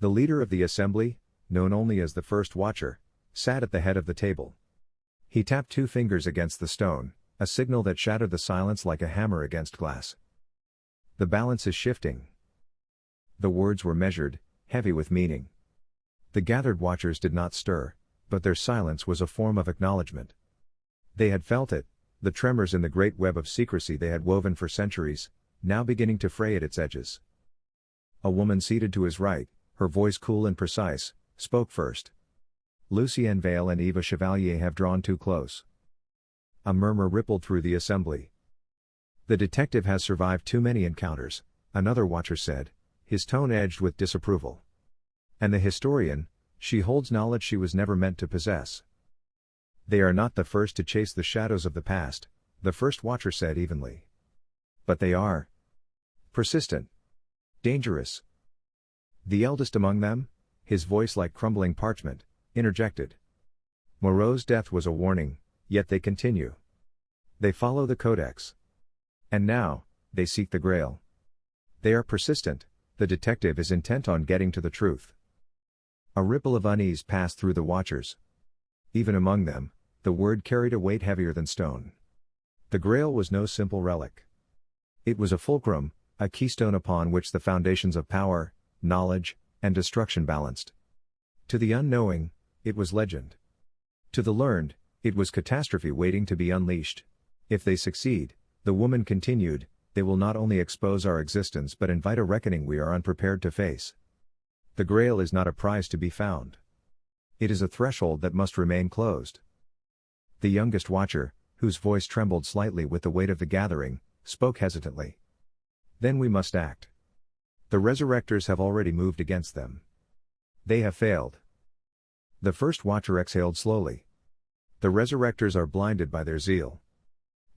The leader of the assembly, known only as the First Watcher, sat at the head of the table. He tapped two fingers against the stone, a signal that shattered the silence like a hammer against glass. The balance is shifting. The words were measured, heavy with meaning. The gathered watchers did not stir, but their silence was a form of acknowledgement. They had felt it, the tremors in the great web of secrecy they had woven for centuries, now beginning to fray at its edges. A woman seated to his right, her voice cool and precise, spoke first. Lucien Vail and Eva Chevalier have drawn too close. A murmur rippled through the assembly. The detective has survived too many encounters, another watcher said, his tone edged with disapproval. And the historian, she holds knowledge she was never meant to possess. They are not the first to chase the shadows of the past, the first watcher said evenly. But they are. Persistent. Dangerous. The eldest among them, his voice like crumbling parchment, interjected. Moreau's death was a warning, yet they continue. They follow the Codex. And now, they seek the Grail. They are persistent, the detective is intent on getting to the truth. A ripple of unease passed through the watchers. Even among them, the word carried a weight heavier than stone. The Grail was no simple relic. It was a fulcrum, a keystone upon which the foundations of power, knowledge, and destruction balanced. To the unknowing, it was legend. To the learned, it was catastrophe waiting to be unleashed. If they succeed, the woman continued, they will not only expose our existence but invite a reckoning we are unprepared to face. The Grail is not a prize to be found. It is a threshold that must remain closed. The youngest watcher, whose voice trembled slightly with the weight of the gathering, spoke hesitantly. Then we must act. The resurrectors have already moved against them. They have failed. The first watcher exhaled slowly. The resurrectors are blinded by their zeal.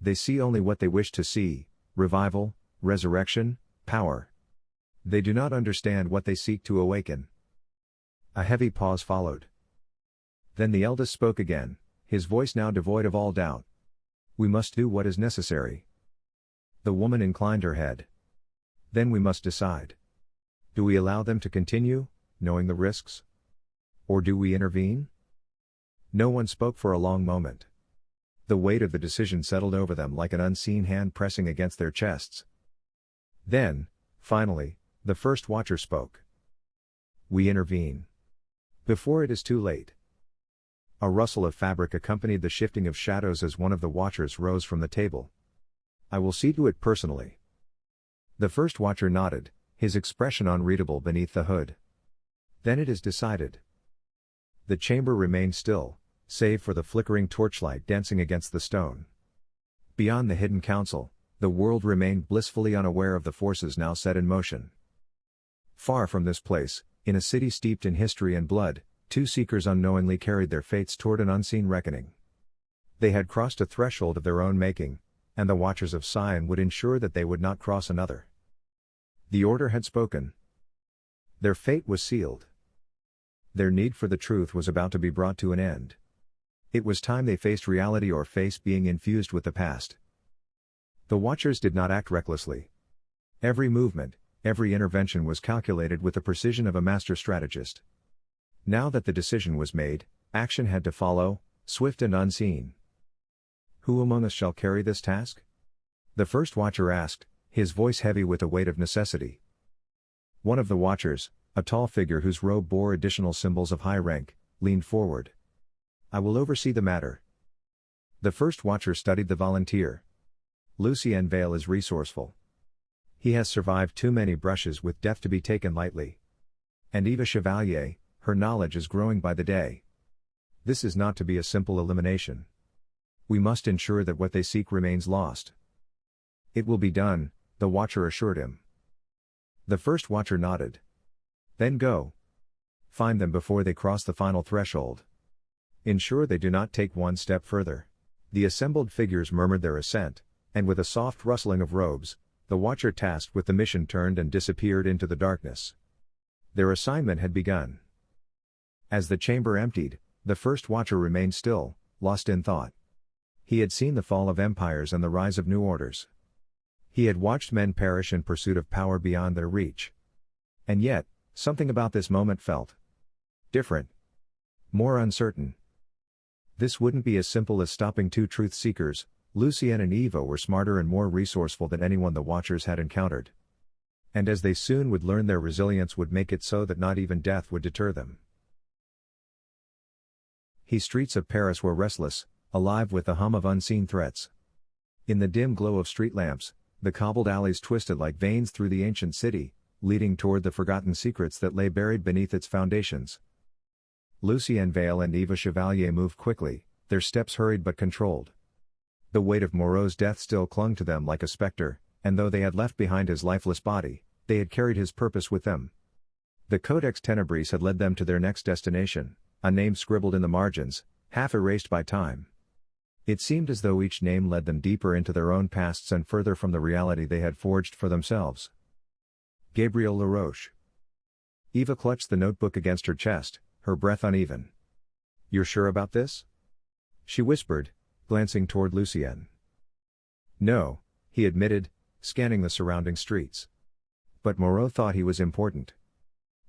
They see only what they wish to see: revival, resurrection, power. They do not understand what they seek to awaken. A heavy pause followed. Then the eldest spoke again, his voice now devoid of all doubt. We must do what is necessary. The woman inclined her head. Then we must decide. Do we allow them to continue, knowing the risks? Or do we intervene? No one spoke for a long moment. The weight of the decision settled over them like an unseen hand pressing against their chests. Then, finally, the first watcher spoke. We intervene. Before it is too late. A rustle of fabric accompanied the shifting of shadows as one of the watchers rose from the table. I will see to it personally. The first watcher nodded, his expression unreadable beneath the hood. Then it is decided. The chamber remained still, save for the flickering torchlight dancing against the stone. Beyond the hidden council, the world remained blissfully unaware of the forces now set in motion. Far from this place, in a city steeped in history and blood, two seekers unknowingly carried their fates toward an unseen reckoning. They had crossed a threshold of their own making, and the Watchers of Sion would ensure that they would not cross another. The Order had spoken. Their fate was sealed. Their need for the truth was about to be brought to an end. It was time they faced reality or face being infused with the past. The Watchers did not act recklessly. Every movement, every intervention was calculated with the precision of a master strategist. Now that the decision was made, action had to follow, swift and unseen. Who among us shall carry this task? The first watcher asked, his voice heavy with the weight of necessity. One of the watchers, a tall figure whose robe bore additional symbols of high rank, leaned forward. I will oversee the matter. The first watcher studied the volunteer. Lucien Vail is resourceful. He has survived too many brushes with death to be taken lightly. And Eva Chevalier, her knowledge is growing by the day. This is not to be a simple elimination. We must ensure that what they seek remains lost. It will be done, the watcher assured him. The first watcher nodded. Then go. Find them before they cross the final threshold. Ensure they do not take one step further. The assembled figures murmured their assent, and with a soft rustling of robes, the watcher tasked with the mission turned and disappeared into the darkness. Their assignment had begun. As the chamber emptied, the first watcher remained still, lost in thought. He had seen the fall of empires and the rise of new orders. He had watched men perish in pursuit of power beyond their reach. And yet, something about this moment felt different. More uncertain. This wouldn't be as simple as stopping two truth seekers. Lucien and Eva were smarter and more resourceful than anyone the Watchers had encountered. And as they soon would learn, their resilience would make it so that not even death would deter them. The streets of Paris were restless, alive with the hum of unseen threats. In the dim glow of street lamps, the cobbled alleys twisted like veins through the ancient city, leading toward the forgotten secrets that lay buried beneath its foundations. Lucien Vail and Eva Chevalier moved quickly, their steps hurried but controlled. The weight of Moreau's death still clung to them like a specter, and though they had left behind his lifeless body, they had carried his purpose with them. The Codex Tenebris had led them to their next destination, a name scribbled in the margins, half erased by time. It seemed as though each name led them deeper into their own pasts and further from the reality they had forged for themselves. Gabriel Laroche. Eva clutched the notebook against her chest, her breath uneven. "You're sure about this?" she whispered, glancing toward Lucien. "No," he admitted, scanning the surrounding streets. "But Moreau thought he was important.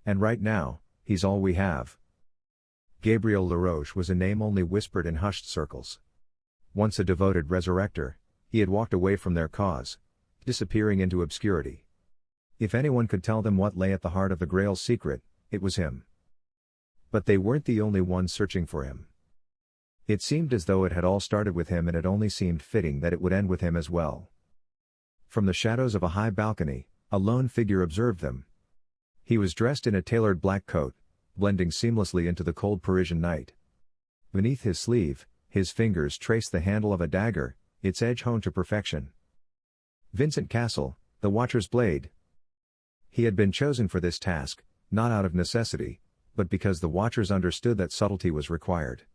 And right now, he's all we have." Gabriel Laroche was a name only whispered in hushed circles. Once a devoted resurrector, he had walked away from their cause, disappearing into obscurity. If anyone could tell them what lay at the heart of the Grail's secret, it was him. But they weren't the only ones searching for him. It seemed as though it had all started with him, and it only seemed fitting that it would end with him as well. From the shadows of a high balcony, a lone figure observed them. He was dressed in a tailored black coat, blending seamlessly into the cold Parisian night. Beneath his sleeve, his fingers traced the handle of a dagger, its edge honed to perfection. Vincent Cassel, the Watcher's Blade. He had been chosen for this task, not out of necessity, but because the Watchers understood that subtlety was required.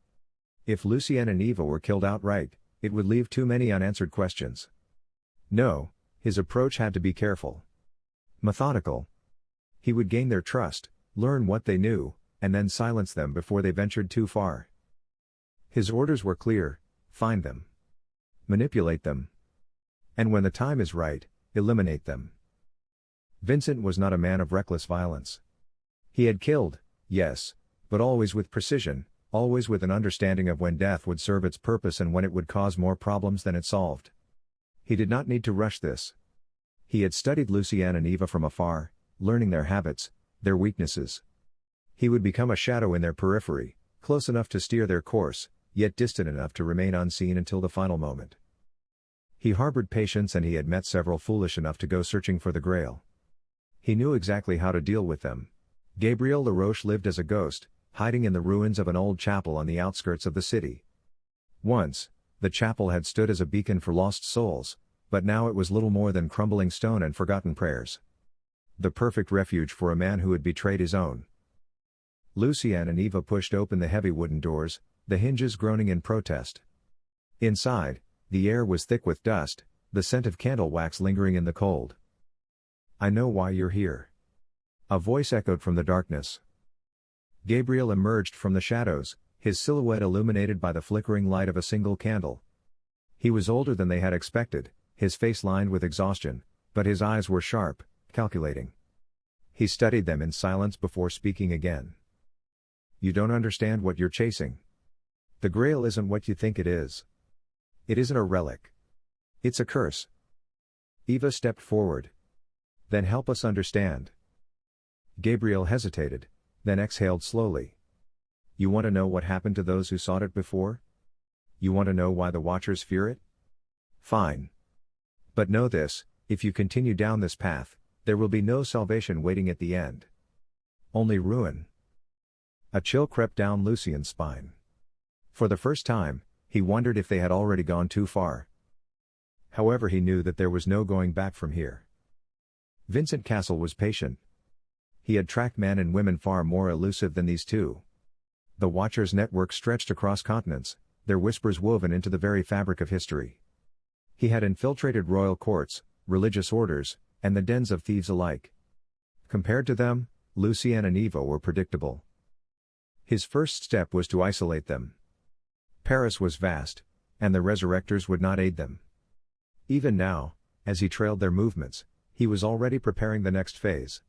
If Lucien and Eva were killed outright, it would leave too many unanswered questions. No, his approach had to be careful. Methodical. He would gain their trust, learn what they knew, and then silence them before they ventured too far. His orders were clear: find them. Manipulate them. And when the time is right, eliminate them. Vincent was not a man of reckless violence. He had killed, yes, but always with precision, always with an understanding of when death would serve its purpose and when it would cause more problems than it solved. He did not need to rush this. He had studied Lucien and Eva from afar, learning their habits, their weaknesses. He would become a shadow in their periphery, close enough to steer their course, yet distant enough to remain unseen until the final moment. He harbored patience, and he had met several foolish enough to go searching for the Grail. He knew exactly how to deal with them. Gabriel Laroche lived as a ghost, hiding in the ruins of an old chapel on the outskirts of the city. Once, the chapel had stood as a beacon for lost souls, but now it was little more than crumbling stone and forgotten prayers. The perfect refuge for a man who had betrayed his own. Lucien and Eva pushed open the heavy wooden doors, the hinges groaning in protest. Inside, the air was thick with dust, the scent of candle wax lingering in the cold. "I know why you're here." A voice echoed from the darkness. Gabriel emerged from the shadows, his silhouette illuminated by the flickering light of a single candle. He was older than they had expected, his face lined with exhaustion, but his eyes were sharp, calculating. He studied them in silence before speaking again. "You don't understand what you're chasing. The Grail isn't what you think it is. It isn't a relic. It's a curse." Eva stepped forward. "Then help us understand." Gabriel hesitated, then exhaled slowly. "You want to know what happened to those who sought it before? You want to know why the Watchers fear it? Fine. But know this: if you continue down this path, there will be no salvation waiting at the end. Only ruin." A chill crept down Lucien's spine. For the first time, he wondered if they had already gone too far. However, he knew that there was no going back from here. Vincent Cassel was patient. He had tracked men and women far more elusive than these two. The Watchers' network stretched across continents, their whispers woven into the very fabric of history. He had infiltrated royal courts, religious orders, and the dens of thieves alike. Compared to them, Lucien and Eva were predictable. His first step was to isolate them. Paris was vast, and the resurrectors would not aid them. Even now, as he trailed their movements, he was already preparing the next phase.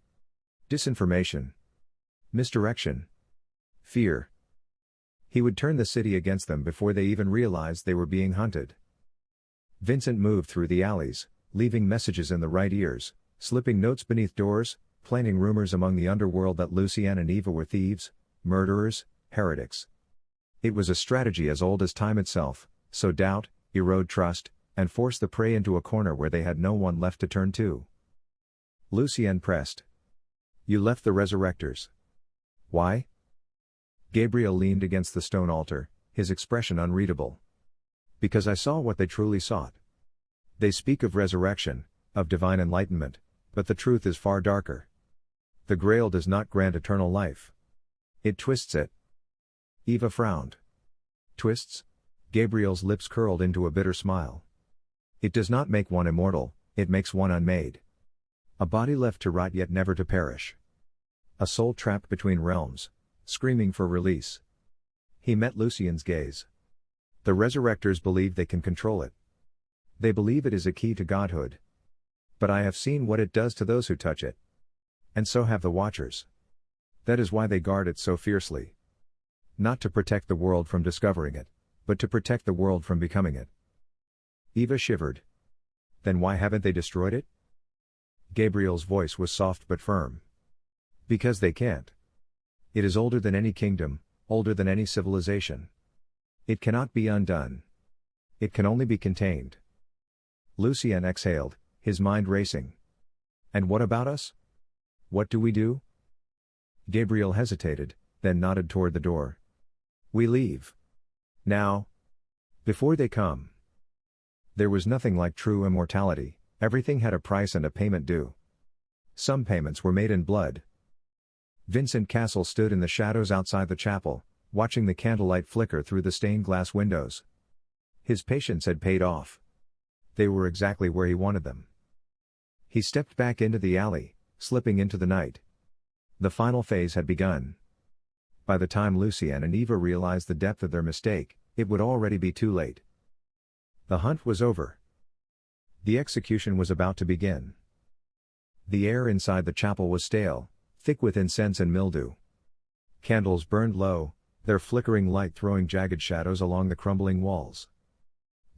Disinformation. Misdirection. Fear. He would turn the city against them before they even realized they were being hunted. Vincent moved through the alleys, leaving messages in the right ears, slipping notes beneath doors, planting rumors among the underworld that Lucien and Eva were thieves, murderers, heretics. It was a strategy as old as time itself: sow doubt, erode trust, and force the prey into a corner where they had no one left to turn to. Lucien pressed. "You left the resurrectors. Why?" Gabriel leaned against the stone altar, his expression unreadable. "Because I saw what they truly sought. They speak of resurrection, of divine enlightenment, but the truth is far darker. The Grail does not grant eternal life. It twists it." Eva frowned. "Twists?" Gabriel's lips curled into a bitter smile. "It does not make one immortal, it makes one unmade. A body left to rot yet never to perish. A soul trapped between realms, screaming for release. He met Lucien's gaze. The resurrectors believe they can control it. They believe it is a key to godhood. But I have seen what it does to those who touch it. And so have the Watchers. That is why they guard it so fiercely. Not to protect the world from discovering it, but to protect the world from becoming it. Eva shivered. Then why haven't they destroyed it? Gabriel's voice was soft but firm. Because they can't. It is older than any kingdom, older than any civilization. It cannot be undone. It can only be contained. Lucien exhaled, his mind racing. And what about us? What do we do? Gabriel hesitated, then nodded toward the door. We leave. Now. Before they come. There was nothing like true immortality, everything had a price and a payment due. Some payments were made in blood. Vincent Castle stood in the shadows outside the chapel, watching the candlelight flicker through the stained glass windows. His patience had paid off. They were exactly where he wanted them. He stepped back into the alley, slipping into the night. The final phase had begun. By the time Lucien and Eva realized the depth of their mistake, it would already be too late. The hunt was over. The execution was about to begin. The air inside the chapel was stale, thick with incense and mildew. Candles burned low, their flickering light throwing jagged shadows along the crumbling walls.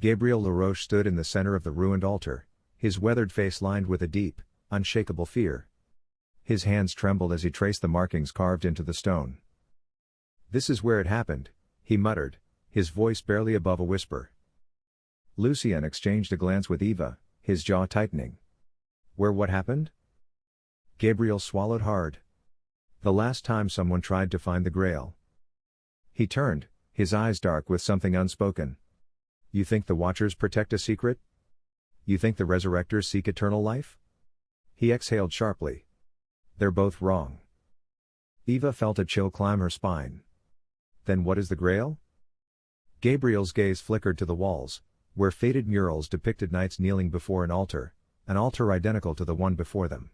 Gabriel Laroche stood in the center of the ruined altar, his weathered face lined with a deep, unshakable fear. His hands trembled as he traced the markings carved into the stone. This is where it happened, he muttered, his voice barely above a whisper. Lucien exchanged a glance with Eva, his jaw tightening. Where what happened? Gabriel swallowed hard. The last time someone tried to find the Grail. He turned, his eyes dark with something unspoken. You think the Watchers protect a secret? You think the Resurrectors seek eternal life? He exhaled sharply. They're both wrong. Eva felt a chill climb her spine. Then what is the Grail? Gabriel's gaze flickered to the walls, where faded murals depicted knights kneeling before an altar identical to the one before them.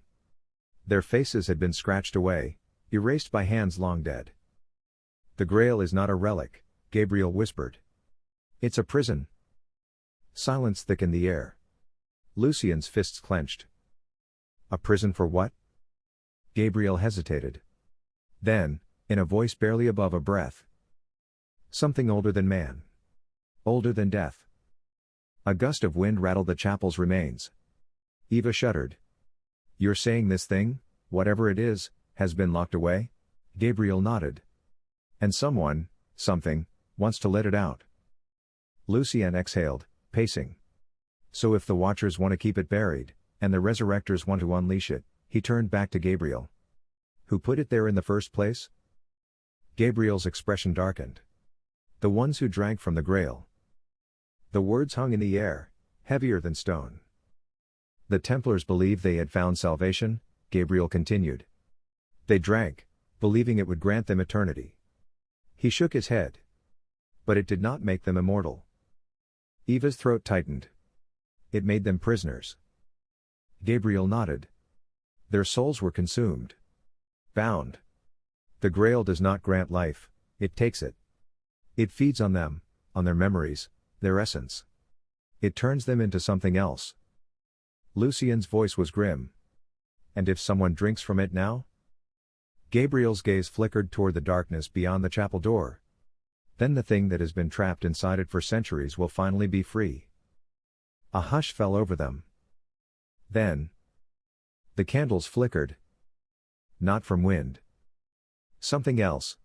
Their faces had been scratched away, erased by hands long dead. The Grail is not a relic, Gabriel whispered. It's a prison. Silence thickened the air. Lucien's fists clenched. A prison for what? Gabriel hesitated. Then, in a voice barely above a breath. Something older than man. Older than death. A gust of wind rattled the chapel's remains. Eva shuddered. You're saying this thing, whatever it is, has been locked away? Gabriel nodded. And someone, something, wants to let it out. Lucien exhaled, pacing. So if the Watchers want to keep it buried, and the Resurrectors want to unleash it, he turned back to Gabriel. Who put it there in the first place? Gabriel's expression darkened. The ones who drank from the Grail. The words hung in the air, heavier than stone. The Templars believed they had found salvation, Gabriel continued. They drank, believing it would grant them eternity. He shook his head. But it did not make them immortal. Eva's throat tightened. It made them prisoners. Gabriel nodded. Their souls were consumed. Bound. The Grail does not grant life, it takes it. It feeds on them, on their memories, their essence. It turns them into something else. Lucien's voice was grim. And if someone drinks from it now? Gabriel's gaze flickered toward the darkness beyond the chapel door. Then the thing that has been trapped inside it for centuries will finally be free. A hush fell over them. Then. The candles flickered. Not from wind. Something else.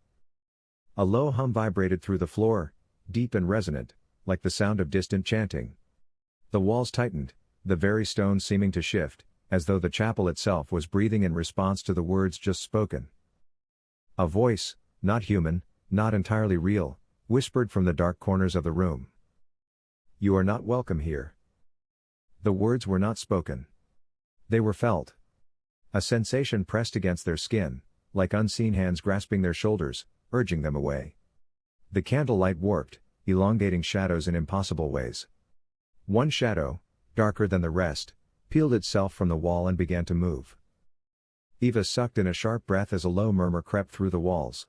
A low hum vibrated through the floor, deep and resonant, like the sound of distant chanting. The walls tightened, the very stones seeming to shift, as though the chapel itself was breathing in response to the words just spoken. A voice, not human, not entirely real, whispered from the dark corners of the room. You are not welcome here. The words were not spoken. They were felt. A sensation pressed against their skin, like unseen hands grasping their shoulders, urging them away. The candlelight warped, elongating shadows in impossible ways. One shadow, darker than the rest, peeled itself from the wall and began to move. Eva sucked in a sharp breath as a low murmur crept through the walls.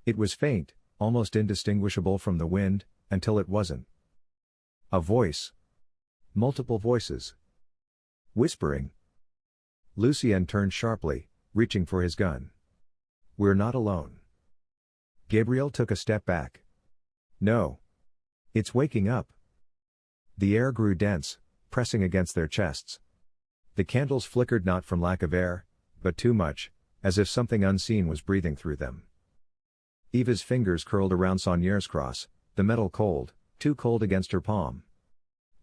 It was faint, almost indistinguishable from the wind, until it wasn't. A voice. Multiple voices. Whispering. Lucien turned sharply, reaching for his gun. We're not alone. Gabriel took a step back. No. It's waking up. The air grew dense, pressing against their chests. The candles flickered not from lack of air, but too much, as if something unseen was breathing through them. Eva's fingers curled around Saunier's cross, the metal cold, too cold against her palm.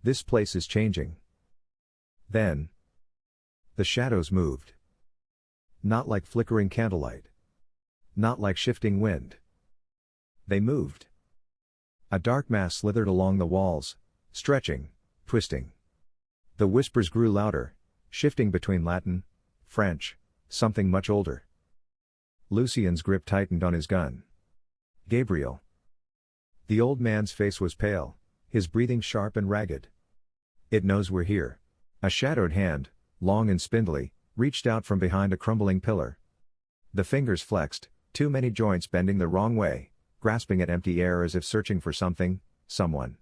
This place is changing. Then. The shadows moved. Not like flickering candlelight. Not like shifting wind. They moved. A dark mass slithered along the walls, stretching, twisting. The whispers grew louder, shifting between Latin, French, something much older. Lucien's grip tightened on his gun. Gabriel. The old man's face was pale, his breathing sharp and ragged. It knows we're here. A shadowed hand, long and spindly, reached out from behind a crumbling pillar. The fingers flexed, too many joints bending the wrong way, grasping at empty air as if searching for something, someone.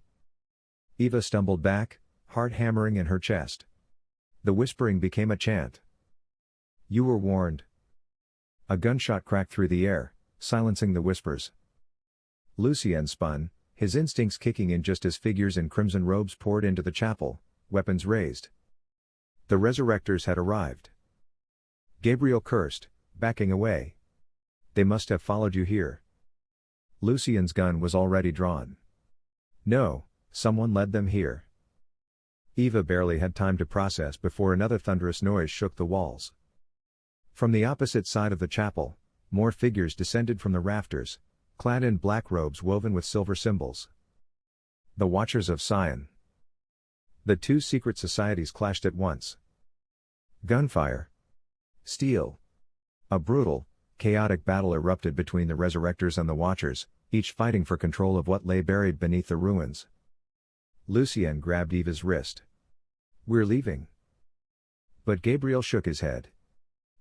Eva stumbled back, heart hammering in her chest. The whispering became a chant. You were warned. A gunshot cracked through the air, silencing the whispers. Lucien spun, his instincts kicking in just as figures in crimson robes poured into the chapel, weapons raised. The resurrectors had arrived. Gabriel cursed, backing away. They must have followed you here. Lucien's gun was already drawn. No, someone led them here. Eva barely had time to process before another thunderous noise shook the walls. From the opposite side of the chapel, more figures descended from the rafters, clad in black robes woven with silver symbols. The Watchers of Sion. The two secret societies clashed at once. Gunfire. Steel. A brutal, chaotic battle erupted between the Resurrectors and the Watchers, each fighting for control of what lay buried beneath the ruins. Lucien grabbed Eva's wrist. We're leaving. But Gabriel shook his head.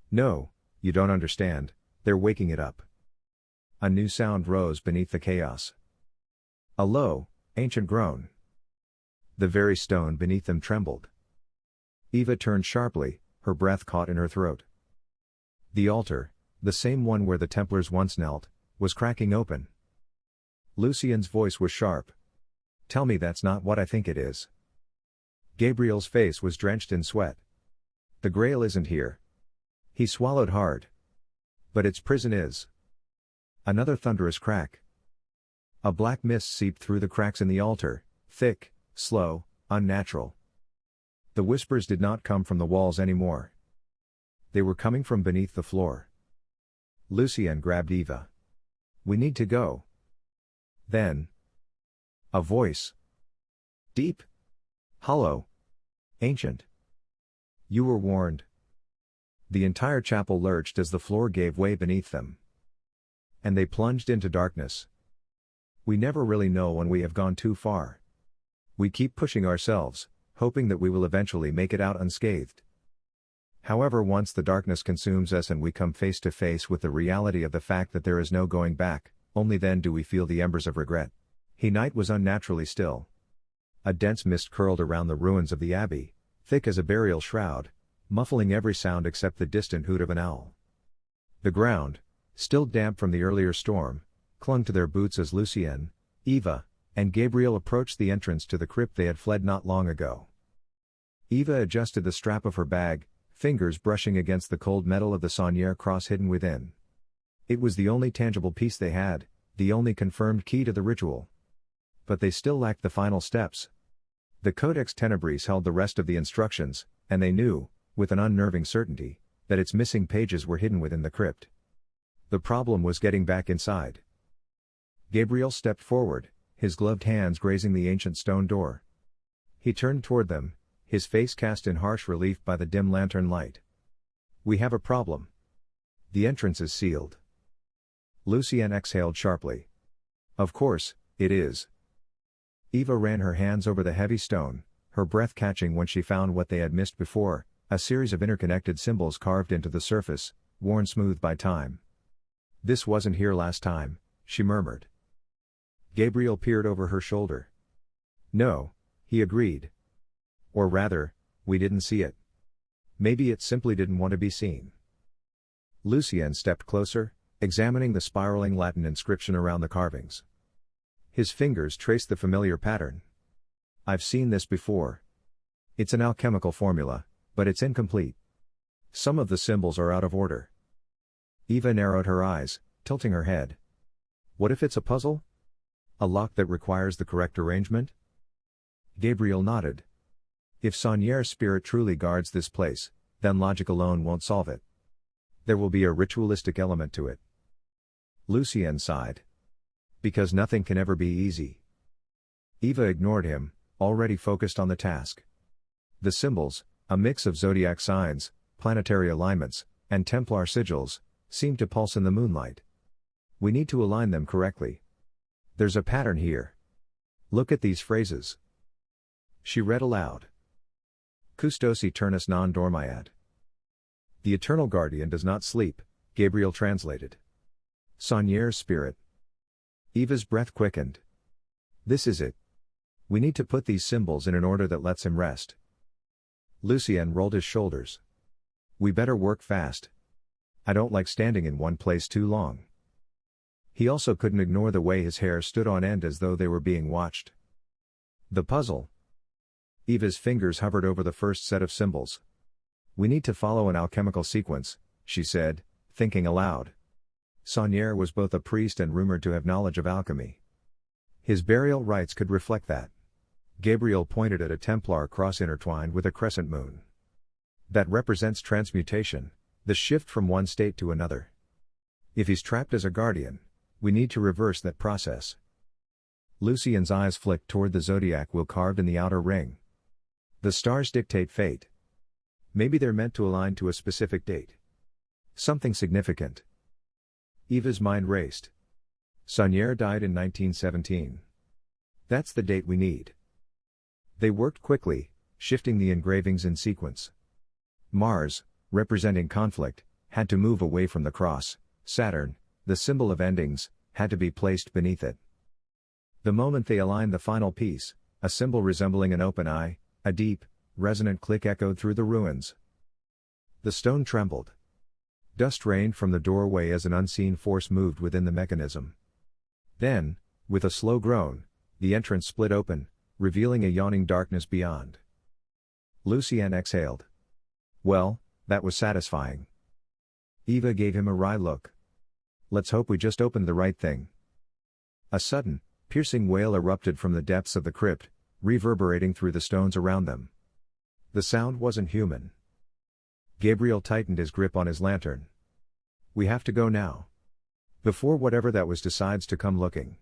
No, you don't understand, they're waking it up. A new sound rose beneath the chaos. A low, ancient groan. The very stone beneath them trembled. Eva turned sharply, her breath caught in her throat. The altar, the same one where the Templars once knelt, was cracking open. Lucien's voice was sharp. Tell me that's not what I think it is. Gabriel's face was drenched in sweat. The Grail isn't here. He swallowed hard. But its prison is. Another thunderous crack. A black mist seeped through the cracks in the altar, thick, slow, unnatural. The whispers did not come from the walls anymore. They were coming from beneath the floor. Lucien grabbed Eva. We need to go. Then. A voice. Deep. Hollow. Ancient. You were warned. The entire chapel lurched as the floor gave way beneath them. And they plunged into darkness. We never really know when we have gone too far. We keep pushing ourselves, hoping that we will eventually make it out unscathed. However, once the darkness consumes us and we come face to face with the reality of the fact that there is no going back, only then do we feel the embers of regret. Night was unnaturally still. A dense mist curled around the ruins of the abbey, thick as a burial shroud, muffling every sound except the distant hoot of an owl. The ground, still damp from the earlier storm, clung to their boots as Lucien, Eva, and Gabriel approached the entrance to the crypt they had fled not long ago. Eva adjusted the strap of her bag, fingers brushing against the cold metal of the Saunier cross hidden within. It was the only tangible piece they had, the only confirmed key to the ritual. But they still lacked the final steps. The Codex Tenebris held the rest of the instructions, and they knew, with an unnerving certainty, that its missing pages were hidden within the crypt. The problem was getting back inside. Gabriel stepped forward, his gloved hands grazing the ancient stone door. He turned toward them, his face cast in harsh relief by the dim lantern light. We have a problem. The entrance is sealed. Lucien exhaled sharply. Of course, it is. Eva ran her hands over the heavy stone, her breath catching when she found what they had missed before, a series of interconnected symbols carved into the surface, worn smooth by time. "This wasn't here last time," she murmured. Gabriel peered over her shoulder. "No," he agreed. "Or rather, we didn't see it. Maybe it simply didn't want to be seen." Lucien stepped closer, examining the spiraling Latin inscription around the carvings. His fingers traced the familiar pattern. "I've seen this before. It's an alchemical formula, but it's incomplete. Some of the symbols are out of order." Eva narrowed her eyes, tilting her head. "What if it's a puzzle? A lock that requires the correct arrangement?" Gabriel nodded. "If Saunier's spirit truly guards this place, then logic alone won't solve it. There will be a ritualistic element to it." Lucien sighed. "Because nothing can ever be easy." Eva ignored him, already focused on the task. The symbols, a mix of zodiac signs, planetary alignments, and Templar sigils, seemed to pulse in the moonlight. "We need to align them correctly. There's a pattern here. Look at these phrases." She read aloud. "Custosi turnus non dormiad." "The Eternal Guardian does not sleep," Gabriel translated. "Saunier's spirit." Eva's breath quickened. "This is it. We need to put these symbols in an order that lets him rest." Lucien rolled his shoulders. "We better work fast. I don't like standing in one place too long." He also couldn't ignore the way his hair stood on end as though they were being watched. "The puzzle." Eva's fingers hovered over the first set of symbols. "We need to follow an alchemical sequence," she said, thinking aloud. Saunier was both a priest and rumored to have knowledge of alchemy. His burial rites could reflect that. Gabriel pointed at a Templar cross intertwined with a crescent moon. "That represents transmutation, the shift from one state to another. If he's trapped as a guardian, we need to reverse that process." Lucien's eyes flicked toward the zodiac wheel carved in the outer ring. "The stars dictate fate. Maybe they're meant to align to a specific date. Something significant." Eva's mind raced. Saunier died in 1917. That's the date we need. They worked quickly, shifting the engravings in sequence. Mars, representing conflict, had to move away from the cross. Saturn, the symbol of endings, had to be placed beneath it. The moment they aligned the final piece, a symbol resembling an open eye, a deep, resonant click echoed through the ruins. The stone trembled. Dust rained from the doorway as an unseen force moved within the mechanism. Then, with a slow groan, the entrance split open, revealing a yawning darkness beyond. Lucien exhaled. "Well, that was satisfying." Eva gave him a wry look. "Let's hope we just opened the right thing." A sudden, piercing wail erupted from the depths of the crypt, reverberating through the stones around them. The sound wasn't human. Gabriel tightened his grip on his lantern. "We have to go now. Before whatever that was decides to come looking."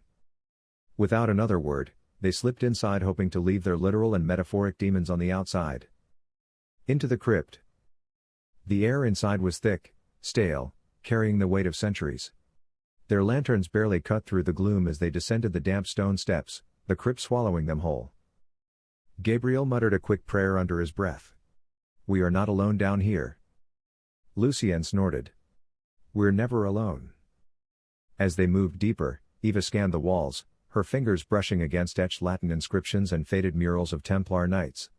Without another word, they slipped inside hoping to leave their literal and metaphoric demons on the outside. Into the crypt. The air inside was thick, stale, carrying the weight of centuries. Their lanterns barely cut through the gloom as they descended the damp stone steps, the crypt swallowing them whole. Gabriel muttered a quick prayer under his breath. "We are not alone down here." Lucien snorted. "We're never alone." As they moved deeper, Eva scanned the walls, her fingers brushing against etched Latin inscriptions and faded murals of Templar knights.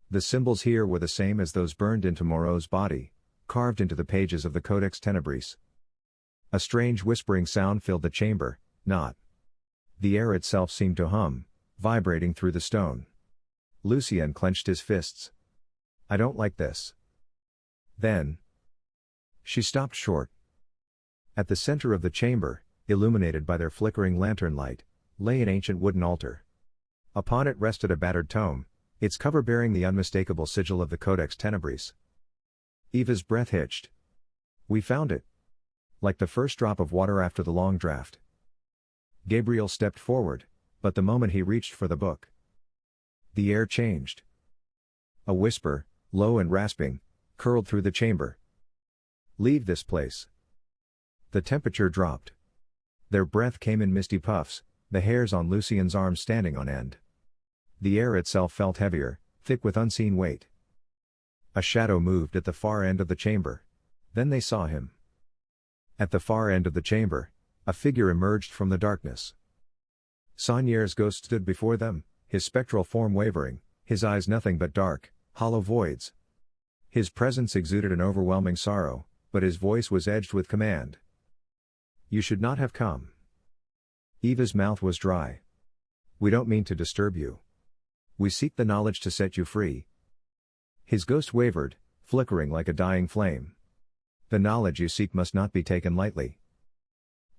The symbols here were the same as those burned into Moreau's body, carved into the pages of the Codex Tenebris. A strange whispering sound filled the chamber, not. The air itself seemed to hum, vibrating through the stone. Lucien clenched his fists. "I don't like this." Then. She stopped short. At the center of the chamber, illuminated by their flickering lantern light, lay an ancient wooden altar. Upon it rested a battered tome, its cover bearing the unmistakable sigil of the Codex Tenebris. Eva's breath hitched. "We found it." Like the first drop of water after the long draft. Gabriel stepped forward, but the moment he reached for the book, the air changed. A whisper, low and rasping, curled through the chamber. "Leave this place." The temperature dropped. Their breath came in misty puffs, the hairs on Lucien's arms standing on end. The air itself felt heavier, thick with unseen weight. A shadow moved at the far end of the chamber. Then they saw him. At the far end of the chamber, a figure emerged from the darkness. Saunier's ghost stood before them, his spectral form wavering, his eyes nothing but dark, hollow voids. His presence exuded an overwhelming sorrow, but his voice was edged with command. "You should not have come." Eva's mouth was dry. "We don't mean to disturb you. We seek the knowledge to set you free." His ghost wavered, flickering like a dying flame. "The knowledge you seek must not be taken lightly."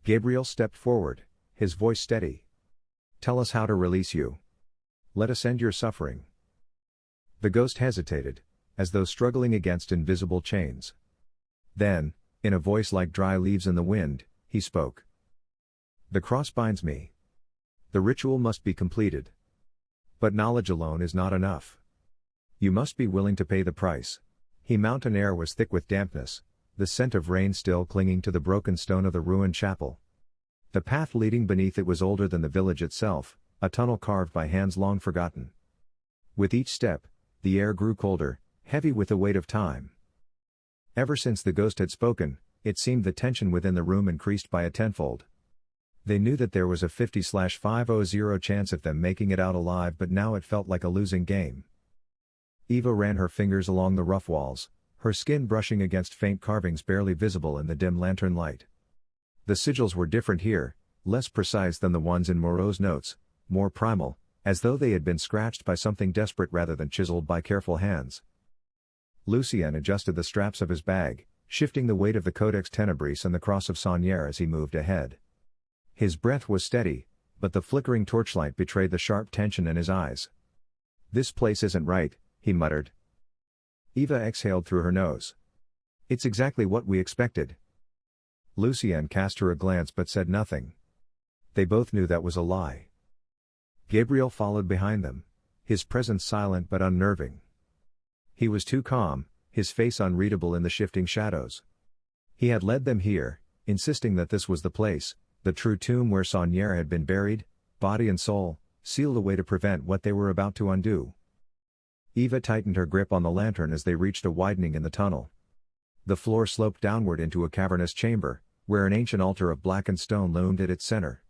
Gabriel stepped forward, his voice steady. "Tell us how to release you. Let us end your suffering." The ghost hesitated, as though struggling against invisible chains. Then, in a voice like dry leaves in the wind, he spoke. "The cross binds me. The ritual must be completed. But knowledge alone is not enough. You must be willing to pay the price." The mountain air was thick with dampness, the scent of rain still clinging to the broken stone of the ruined chapel. The path leading beneath it was older than the village itself, a tunnel carved by hands long forgotten. With each step, the air grew colder, heavy with the weight of time. Ever since the ghost had spoken, it seemed the tension within the room increased by a tenfold. They knew that there was a 50/500 chance of them making it out alive, but now it felt like a losing game. Eva ran her fingers along the rough walls, her skin brushing against faint carvings barely visible in the dim lantern light. The sigils were different here, less precise than the ones in Moreau's notes, more primal, as though they had been scratched by something desperate rather than chiseled by careful hands. Lucien adjusted the straps of his bag, shifting the weight of the Codex Tenebris and the Cross of Saunier as he moved ahead. His breath was steady, but the flickering torchlight betrayed the sharp tension in his eyes. "This place isn't right," he muttered. Eva exhaled through her nose. "It's exactly what we expected." Lucien cast her a glance but said nothing. They both knew that was a lie. Gabriel followed behind them, his presence silent but unnerving. He was too calm, his face unreadable in the shifting shadows. He had led them here, insisting that this was the place, the true tomb where Saunier had been buried, body and soul, sealed away to prevent what they were about to undo. Eva tightened her grip on the lantern as they reached a widening in the tunnel. The floor sloped downward into a cavernous chamber, where an ancient altar of blackened stone loomed at its center.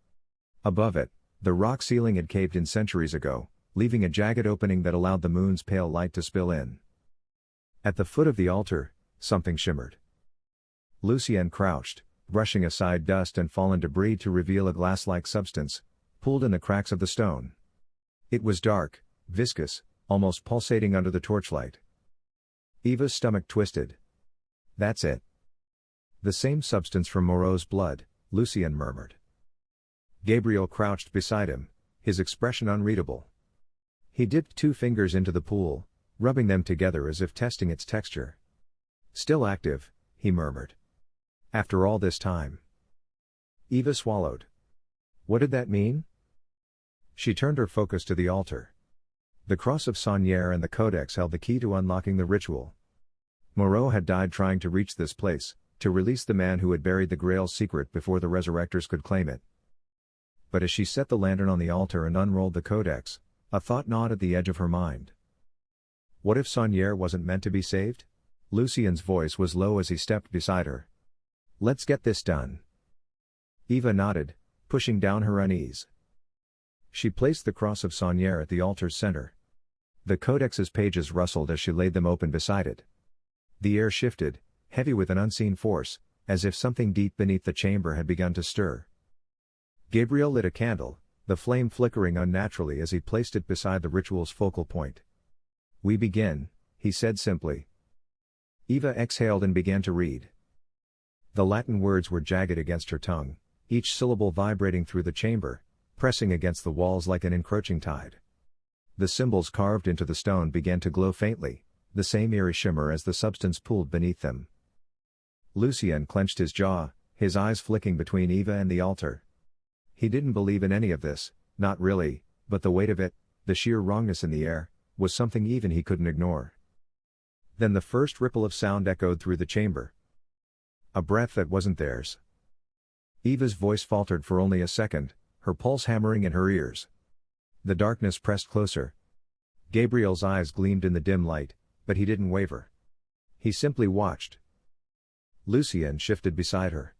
Above it, the rock ceiling had caved in centuries ago, leaving a jagged opening that allowed the moon's pale light to spill in. At the foot of the altar, something shimmered. Lucien crouched, brushing aside dust and fallen debris to reveal a glass-like substance, pulled in the cracks of the stone. It was dark, viscous, almost pulsating under the torchlight. Eva's stomach twisted. "That's it." "The same substance from Moreau's blood," Lucien murmured. Gabriel crouched beside him, his expression unreadable. He dipped 2 fingers into the pool, rubbing them together as if testing its texture. "Still active," he murmured. "After all this time." Eva swallowed. What did that mean? She turned her focus to the altar. The Cross of Saunier and the Codex held the key to unlocking the ritual. Moreau had died trying to reach this place, to release the man who had buried the Grail's secret before the Resurrectors could claim it. But as she set the lantern on the altar and unrolled the Codex, a thought gnawed at the edge of her mind. What if Saunier wasn't meant to be saved? Lucien's voice was low as he stepped beside her. "Let's get this done." Eva nodded, pushing down her unease. She placed the Cross of Saunier at the altar's center. The Codex's pages rustled as she laid them open beside it. The air shifted, heavy with an unseen force, as if something deep beneath the chamber had begun to stir. Gabriel lit a candle, the flame flickering unnaturally as he placed it beside the ritual's focal point. "We begin," he said simply. Eva exhaled and began to read. The Latin words were jagged against her tongue, each syllable vibrating through the chamber, pressing against the walls like an encroaching tide. The symbols carved into the stone began to glow faintly, the same eerie shimmer as the substance pooled beneath them. Lucien clenched his jaw, his eyes flicking between Eva and the altar. He didn't believe in any of this, not really, but the weight of it, the sheer wrongness in the air, was something even he couldn't ignore. Then the first ripple of sound echoed through the chamber. A breath that wasn't theirs. Eva's voice faltered for only a second, her pulse hammering in her ears. The darkness pressed closer. Gabriel's eyes gleamed in the dim light, but he didn't waver. He simply watched. Lucien shifted beside her.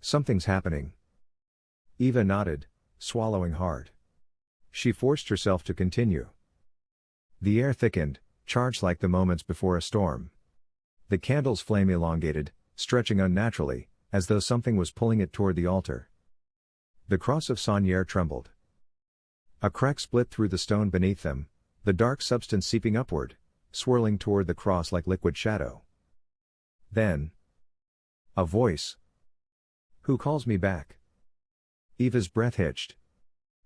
Something's happening. Eva nodded, swallowing hard. She forced herself to continue. The air thickened, charged like the moments before a storm. The candle's flame elongated, stretching unnaturally, as though something was pulling it toward the altar. The cross of Saunière trembled. A crack split through the stone beneath them, the dark substance seeping upward, swirling toward the cross like liquid shadow. Then, a voice. "Who calls me back?" Eva's breath hitched.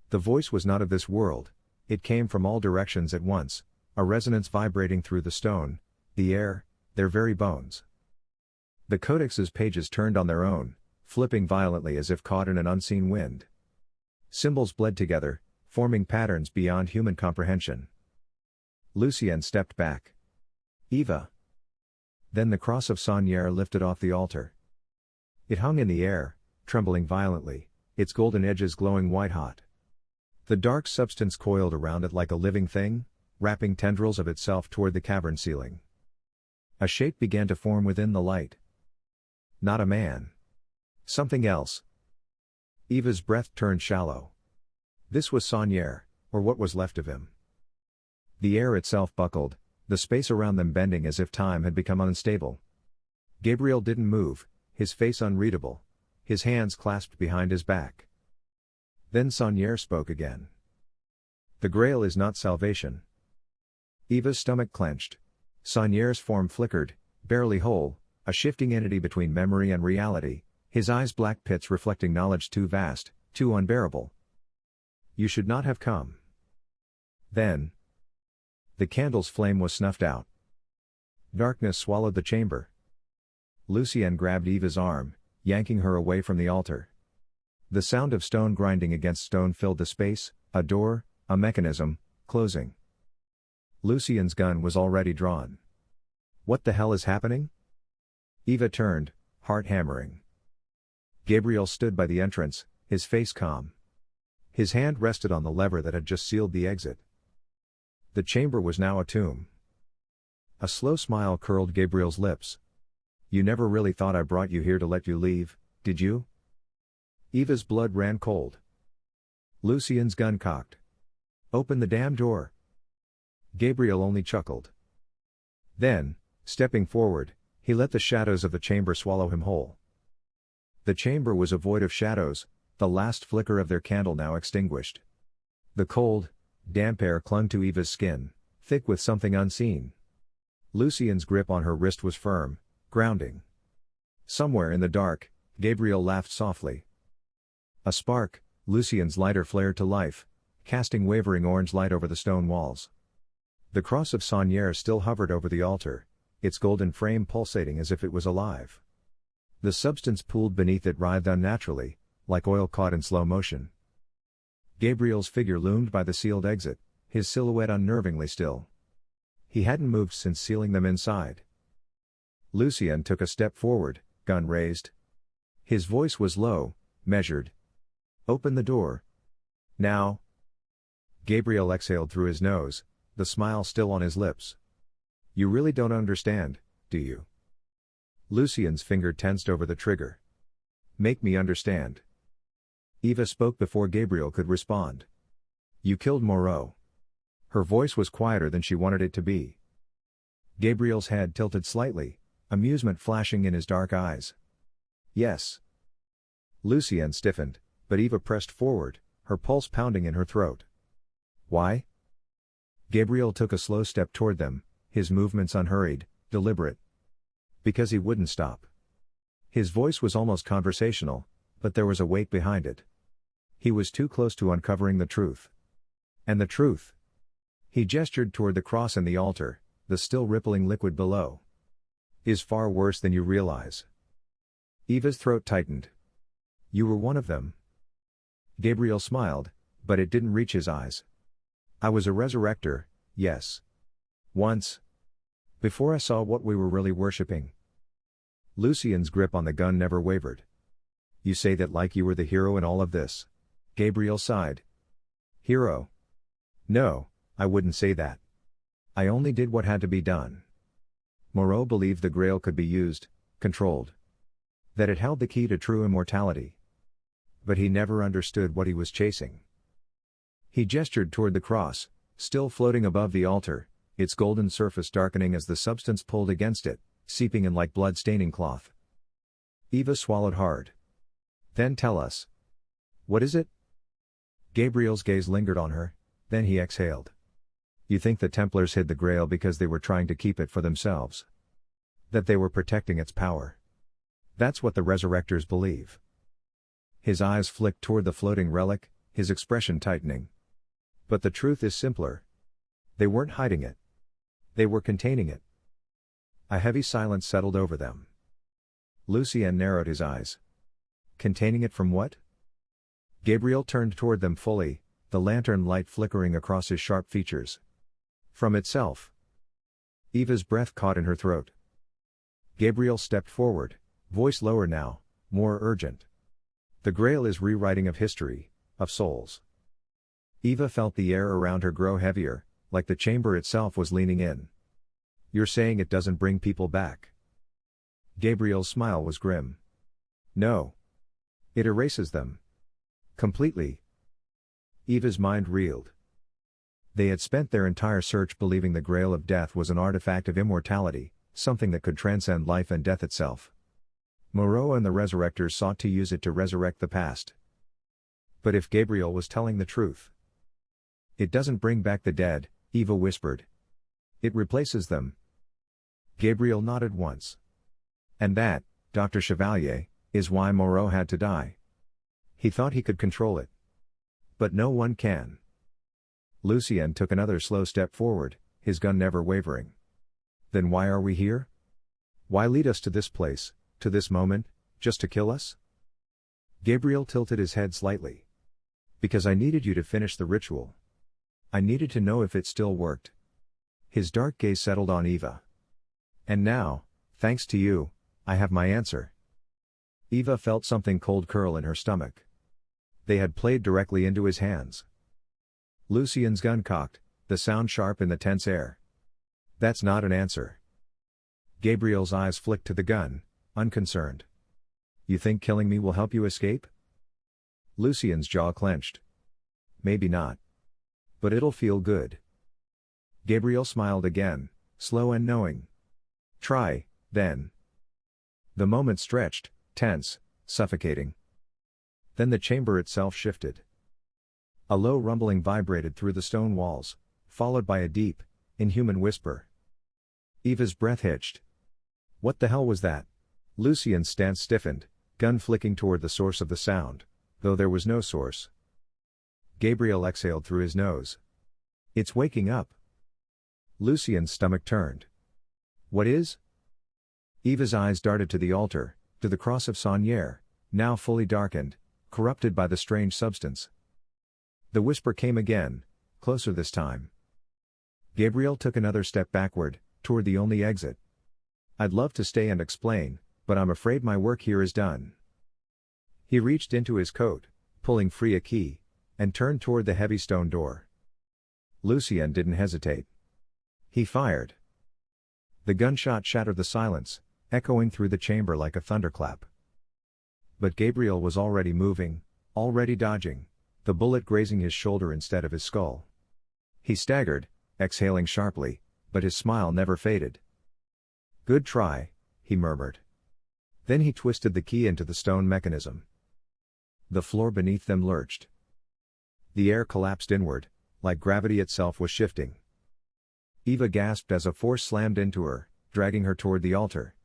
The voice was not of this world, it came from all directions at once, a resonance vibrating through the stone, the air, their very bones. The Codex's pages turned on their own, flipping violently as if caught in an unseen wind. Symbols bled together, forming patterns beyond human comprehension. Lucien stepped back. "Eva." Then the cross of Saunière lifted off the altar. It hung in the air, trembling violently, its golden edges glowing white-hot. The dark substance coiled around it like a living thing, wrapping tendrils of itself toward the cavern ceiling. A shape began to form within the light. Not a man. Something else. Eva's breath turned shallow. This was Saunière, or what was left of him. The air itself buckled, the space around them bending as if time had become unstable. Gabriel didn't move, his face unreadable, his hands clasped behind his back. Then Saunière spoke again. "The Grail is not salvation." Eva's stomach clenched. Saunière's form flickered, barely whole, a shifting entity between memory and reality, his eyes black pits reflecting knowledge too vast, too unbearable. "You should not have come." Then, the candle's flame was snuffed out. Darkness swallowed the chamber. Lucien grabbed Eva's arm, yanking her away from the altar. The sound of stone grinding against stone filled the space, a door, a mechanism, closing. Lucien's gun was already drawn. "What the hell is happening?" Eva turned, heart hammering. Gabriel stood by the entrance, his face calm. His hand rested on the lever that had just sealed the exit. The chamber was now a tomb. A slow smile curled Gabriel's lips. "You never really thought I brought you here to let you leave, did you?" Eva's blood ran cold. Lucien's gun cocked. "Open the damn door." Gabriel only chuckled. Then, stepping forward, he let the shadows of the chamber swallow him whole. The chamber was a void of shadows, the last flicker of their candle now extinguished. The cold, damp air clung to Eva's skin, thick with something unseen. Lucien's grip on her wrist was firm, grounding. Somewhere in the dark, Gabriel laughed softly. A spark, Lucien's lighter flared to life, casting wavering orange light over the stone walls. The cross of Saunière still hovered over the altar, its golden frame pulsating as if it was alive. The substance pooled beneath it writhed unnaturally, like oil caught in slow motion. Gabriel's figure loomed by the sealed exit, his silhouette unnervingly still. He hadn't moved since sealing them inside. Lucien took a step forward, gun raised. His voice was low, measured. "Open the door. Now." Gabriel exhaled through his nose, the smile still on his lips. "You really don't understand, do you?" Lucien's finger tensed over the trigger. "Make me understand." Eva spoke before Gabriel could respond. "You killed Moreau." Her voice was quieter than she wanted it to be. Gabriel's head tilted slightly, amusement flashing in his dark eyes. "Yes." Lucien stiffened, but Eva pressed forward, her pulse pounding in her throat. "Why?" Gabriel took a slow step toward them, his movements unhurried, deliberate. "Because he wouldn't stop." His voice was almost conversational, but there was a weight behind it. He was too close to uncovering the truth. And the truth. He gestured toward the cross and the altar, the still rippling liquid below. "Is far worse than you realize." Eva's throat tightened. "You were one of them." Gabriel smiled, but it didn't reach his eyes. "I was a resurrector, yes. Once. Before I saw what we were really worshipping." Lucien's grip on the gun never wavered. "You say that like you were the hero in all of this." Gabriel sighed. "Hero? No, I wouldn't say that. I only did what had to be done. Moreau believed the Grail could be used, controlled. That it held the key to true immortality. But he never understood what he was chasing. He gestured toward the cross, still floating above the altar, its golden surface darkening as the substance pulled against it, seeping in like blood-staining cloth. Eva swallowed hard. Then tell us. What is it? Gabriel's gaze lingered on her, then he exhaled. You think the Templars hid the Grail because they were trying to keep it for themselves? That they were protecting its power? That's what the Resurrectors believe. His eyes flicked toward the floating relic, his expression tightening. But the truth is simpler. They weren't hiding it. They were containing it. A heavy silence settled over them. Lucien narrowed his eyes. Containing it from what? Gabriel turned toward them fully, the lantern light flickering across his sharp features. From itself. Eva's breath caught in her throat. Gabriel stepped forward, voice lower now, more urgent. The Grail is rewriting of history, of souls. Eva felt the air around her grow heavier, like the chamber itself was leaning in. You're saying it doesn't bring people back? Gabriel's smile was grim. No. It erases them. Completely. Eva's mind reeled. They had spent their entire search believing the Grail of Death was an artifact of immortality, something that could transcend life and death itself. Moreau and the Resurrectors sought to use it to resurrect the past. But if Gabriel was telling the truth? It doesn't bring back the dead, Eva whispered. It replaces them. Gabriel nodded once. And that, Dr. Chevalier, is why Moreau had to die. He thought he could control it. But no one can. Lucien took another slow step forward, his gun never wavering. Then why are we here? Why lead us to this place, to this moment, just to kill us? Gabriel tilted his head slightly. Because I needed you to finish the ritual. I needed to know if it still worked. His dark gaze settled on Eva. And now, thanks to you, I have my answer. Eva felt something cold curl in her stomach. They had played directly into his hands. Lucien's gun cocked, the sound sharp in the tense air. That's not an answer. Gabriel's eyes flicked to the gun, unconcerned. You think killing me will help you escape? Lucien's jaw clenched. Maybe not. But it'll feel good. Gabriel smiled again, slow and knowing. Try, then. The moment stretched, tense, suffocating. Then the chamber itself shifted. A low rumbling vibrated through the stone walls, followed by a deep, inhuman whisper. Eva's breath hitched. What the hell was that? Lucien's stance stiffened, gun flicking toward the source of the sound, though there was no source. Gabriel exhaled through his nose. It's waking up. Lucien's stomach turned. What is? Eva's eyes darted to the altar, to the cross of Saunière, now fully darkened, corrupted by the strange substance. The whisper came again, closer this time. Gabriel took another step backward, toward the only exit. I'd love to stay and explain, but I'm afraid my work here is done. He reached into his coat, pulling free a key, and turned toward the heavy stone door. Lucien didn't hesitate. He fired. The gunshot shattered the silence, echoing through the chamber like a thunderclap. But Gabriel was already moving, already dodging, the bullet grazing his shoulder instead of his skull. He staggered, exhaling sharply, but his smile never faded. Good try, he murmured. Then he twisted the key into the stone mechanism. The floor beneath them lurched. The air collapsed inward, like gravity itself was shifting. Eva gasped as a force slammed into her, dragging her toward the altar.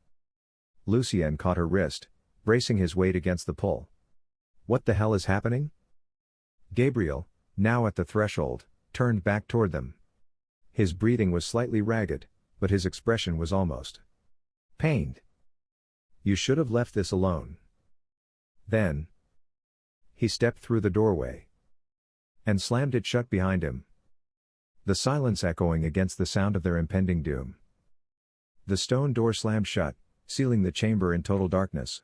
Lucien caught her wrist, bracing his weight against the pull. What the hell is happening? Gabriel, now at the threshold, turned back toward them. His breathing was slightly ragged, but his expression was almost pained. You should have left this alone. Then he stepped through the doorway and slammed it shut behind him. The silence echoing against the sound of their impending doom. The stone door slammed shut, sealing the chamber in total darkness.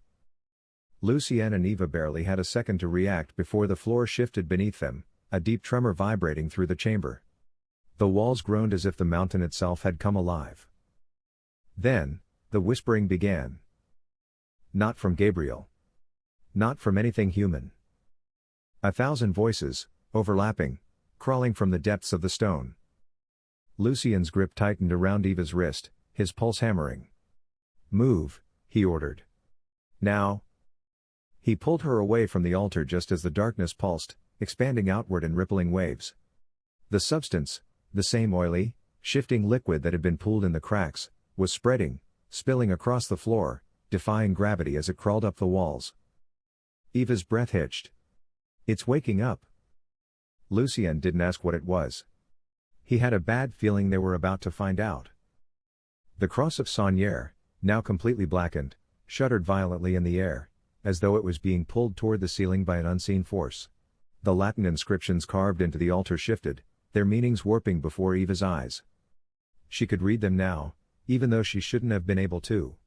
Lucien and Eva barely had a second to react before the floor shifted beneath them, a deep tremor vibrating through the chamber. The walls groaned as if the mountain itself had come alive. Then, the whispering began. Not from Gabriel. Not from anything human. 1,000 voices, overlapping, crawling from the depths of the stone. Lucien's grip tightened around Eva's wrist, his pulse hammering. "Move," he ordered. "Now." He pulled her away from the altar just as the darkness pulsed, expanding outward in rippling waves. The substance, the same oily, shifting liquid that had been pooled in the cracks, was spreading, spilling across the floor, defying gravity as it crawled up the walls. Eva's breath hitched. "It's waking up." Lucien didn't ask what it was. He had a bad feeling they were about to find out. The cross of Saunière, now completely blackened, shuddered violently in the air, as though it was being pulled toward the ceiling by an unseen force. The Latin inscriptions carved into the altar shifted, their meanings warping before Eva's eyes. She could read them now, even though she shouldn't have been able to.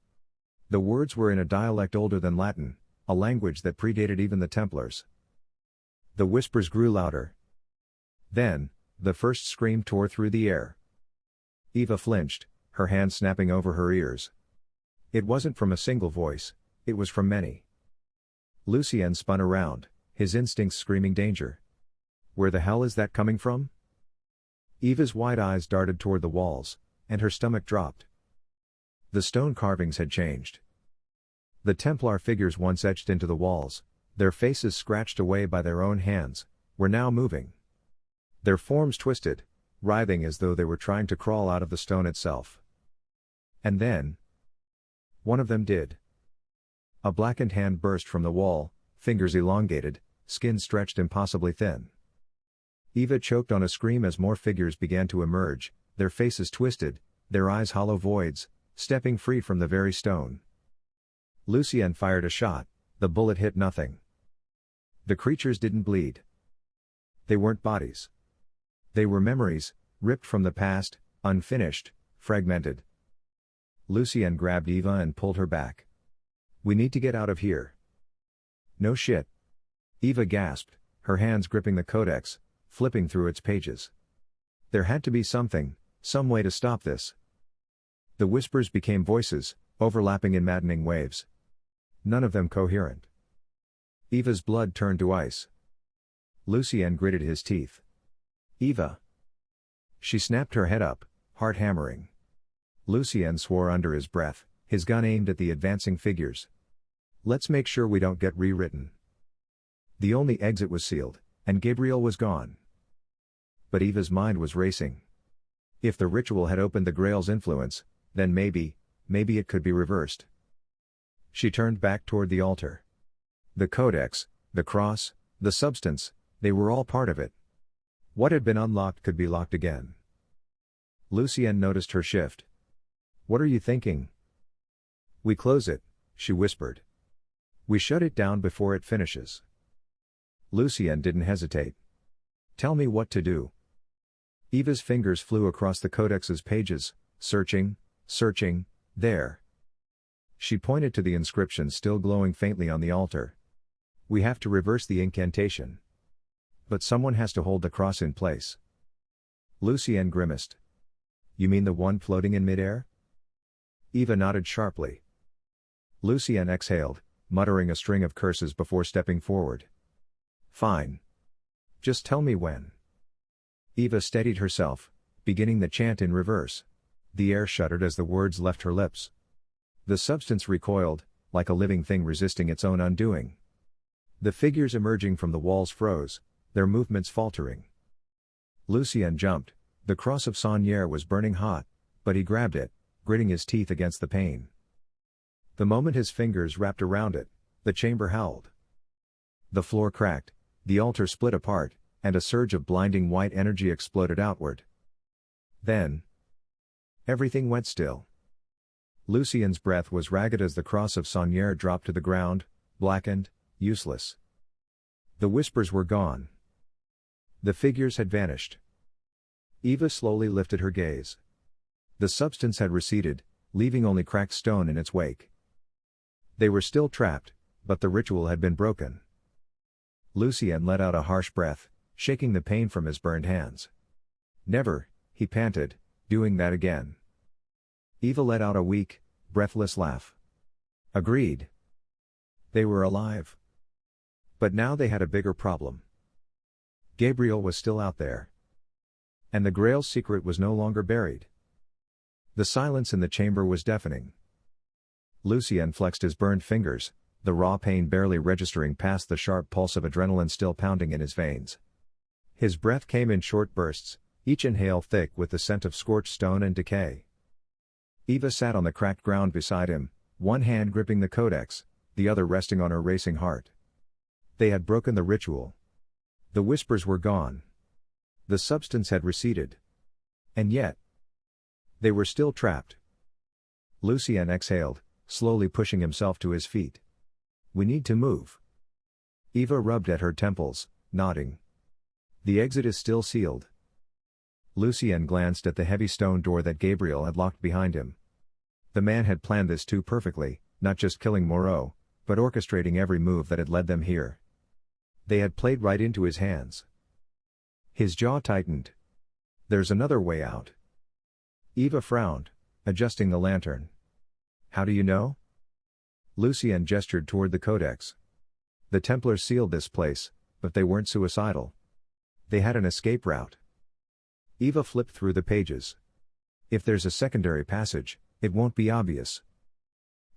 The words were in a dialect older than Latin, a language that predated even the Templars. The whispers grew louder. Then, the first scream tore through the air. Eva flinched, her hand snapping over her ears. It wasn't from a single voice, it was from many. Lucien spun around, his instincts screaming danger. Where the hell is that coming from? Eva's wide eyes darted toward the walls, and her stomach dropped. The stone carvings had changed. The Templar figures once etched into the walls, their faces scratched away by their own hands, were now moving. Their forms twisted, writhing as though they were trying to crawl out of the stone itself. And then, one of them did. A blackened hand burst from the wall, fingers elongated, skin stretched impossibly thin. Eva choked on a scream as more figures began to emerge, their faces twisted, their eyes hollow voids, stepping free from the very stone. Lucien fired a shot, the bullet hit nothing. The creatures didn't bleed. They weren't bodies. They were memories, ripped from the past, unfinished, fragmented. Lucien grabbed Eva and pulled her back. "We need to get out of here." "No shit." Eva gasped, her hands gripping the codex, flipping through its pages. There had to be something, some way to stop this. The whispers became voices, overlapping in maddening waves. None of them coherent. Eva's blood turned to ice. Lucien gritted his teeth. "Eva." She snapped her head up, heart hammering. Lucien swore under his breath, his gun aimed at the advancing figures. "Let's make sure we don't get rewritten." The only exit was sealed, and Gabriel was gone. But Eva's mind was racing. If the ritual had opened the Grail's influence, then maybe it could be reversed. She turned back toward the altar. The codex, the cross, the substance, they were all part of it. What had been unlocked could be locked again. Lucien noticed her shift. "What are you thinking?" "We close it," she whispered. "We shut it down before it finishes." Lucien didn't hesitate. "Tell me what to do." Eva's fingers flew across the codex's pages, searching, there. She pointed to the inscription still glowing faintly on the altar. "We have to reverse the incantation. But someone has to hold the cross in place." Lucien grimaced. "You mean the one floating in midair?" Eva nodded sharply. Lucien exhaled, muttering a string of curses before stepping forward. "Fine. Just tell me when." Eva steadied herself, beginning the chant in reverse. The air shuddered as the words left her lips. The substance recoiled, like a living thing resisting its own undoing. The figures emerging from the walls froze, their movements faltering. Lucien jumped. The cross of Saunière was burning hot, but he grabbed it, gritting his teeth against the pain. The moment his fingers wrapped around it, the chamber howled. The floor cracked, the altar split apart, and a surge of blinding white energy exploded outward. Then, everything went still. Lucien's breath was ragged as the cross of Saunière dropped to the ground, blackened, useless. The whispers were gone. The figures had vanished. Eva slowly lifted her gaze. The substance had receded, leaving only cracked stone in its wake. They were still trapped, but the ritual had been broken. Lucien let out a harsh breath, shaking the pain from his burned hands. Never, he panted, doing that again. Eva let out a weak, breathless laugh. Agreed. They were alive. But now they had a bigger problem. Gabriel was still out there. And the Grail's secret was no longer buried. The silence in the chamber was deafening. Lucien flexed his burned fingers, the raw pain barely registering past the sharp pulse of adrenaline still pounding in his veins. His breath came in short bursts, each inhale thick with the scent of scorched stone and decay. Eva sat on the cracked ground beside him, one hand gripping the codex, the other resting on her racing heart. They had broken the ritual. The whispers were gone. The substance had receded. And yet, they were still trapped. Lucien exhaled, slowly pushing himself to his feet. We need to move. Eva rubbed at her temples, nodding. The exit is still sealed. Lucien glanced at the heavy stone door that Gabriel had locked behind him. The man had planned this too perfectly, not just killing Moreau, but orchestrating every move that had led them here. They had played right into his hands. His jaw tightened. There's another way out. Eva frowned, adjusting the lantern. How do you know? Lucien gestured toward the codex. The Templars sealed this place, but they weren't suicidal. They had an escape route. Eva flipped through the pages. If there's a secondary passage, it won't be obvious.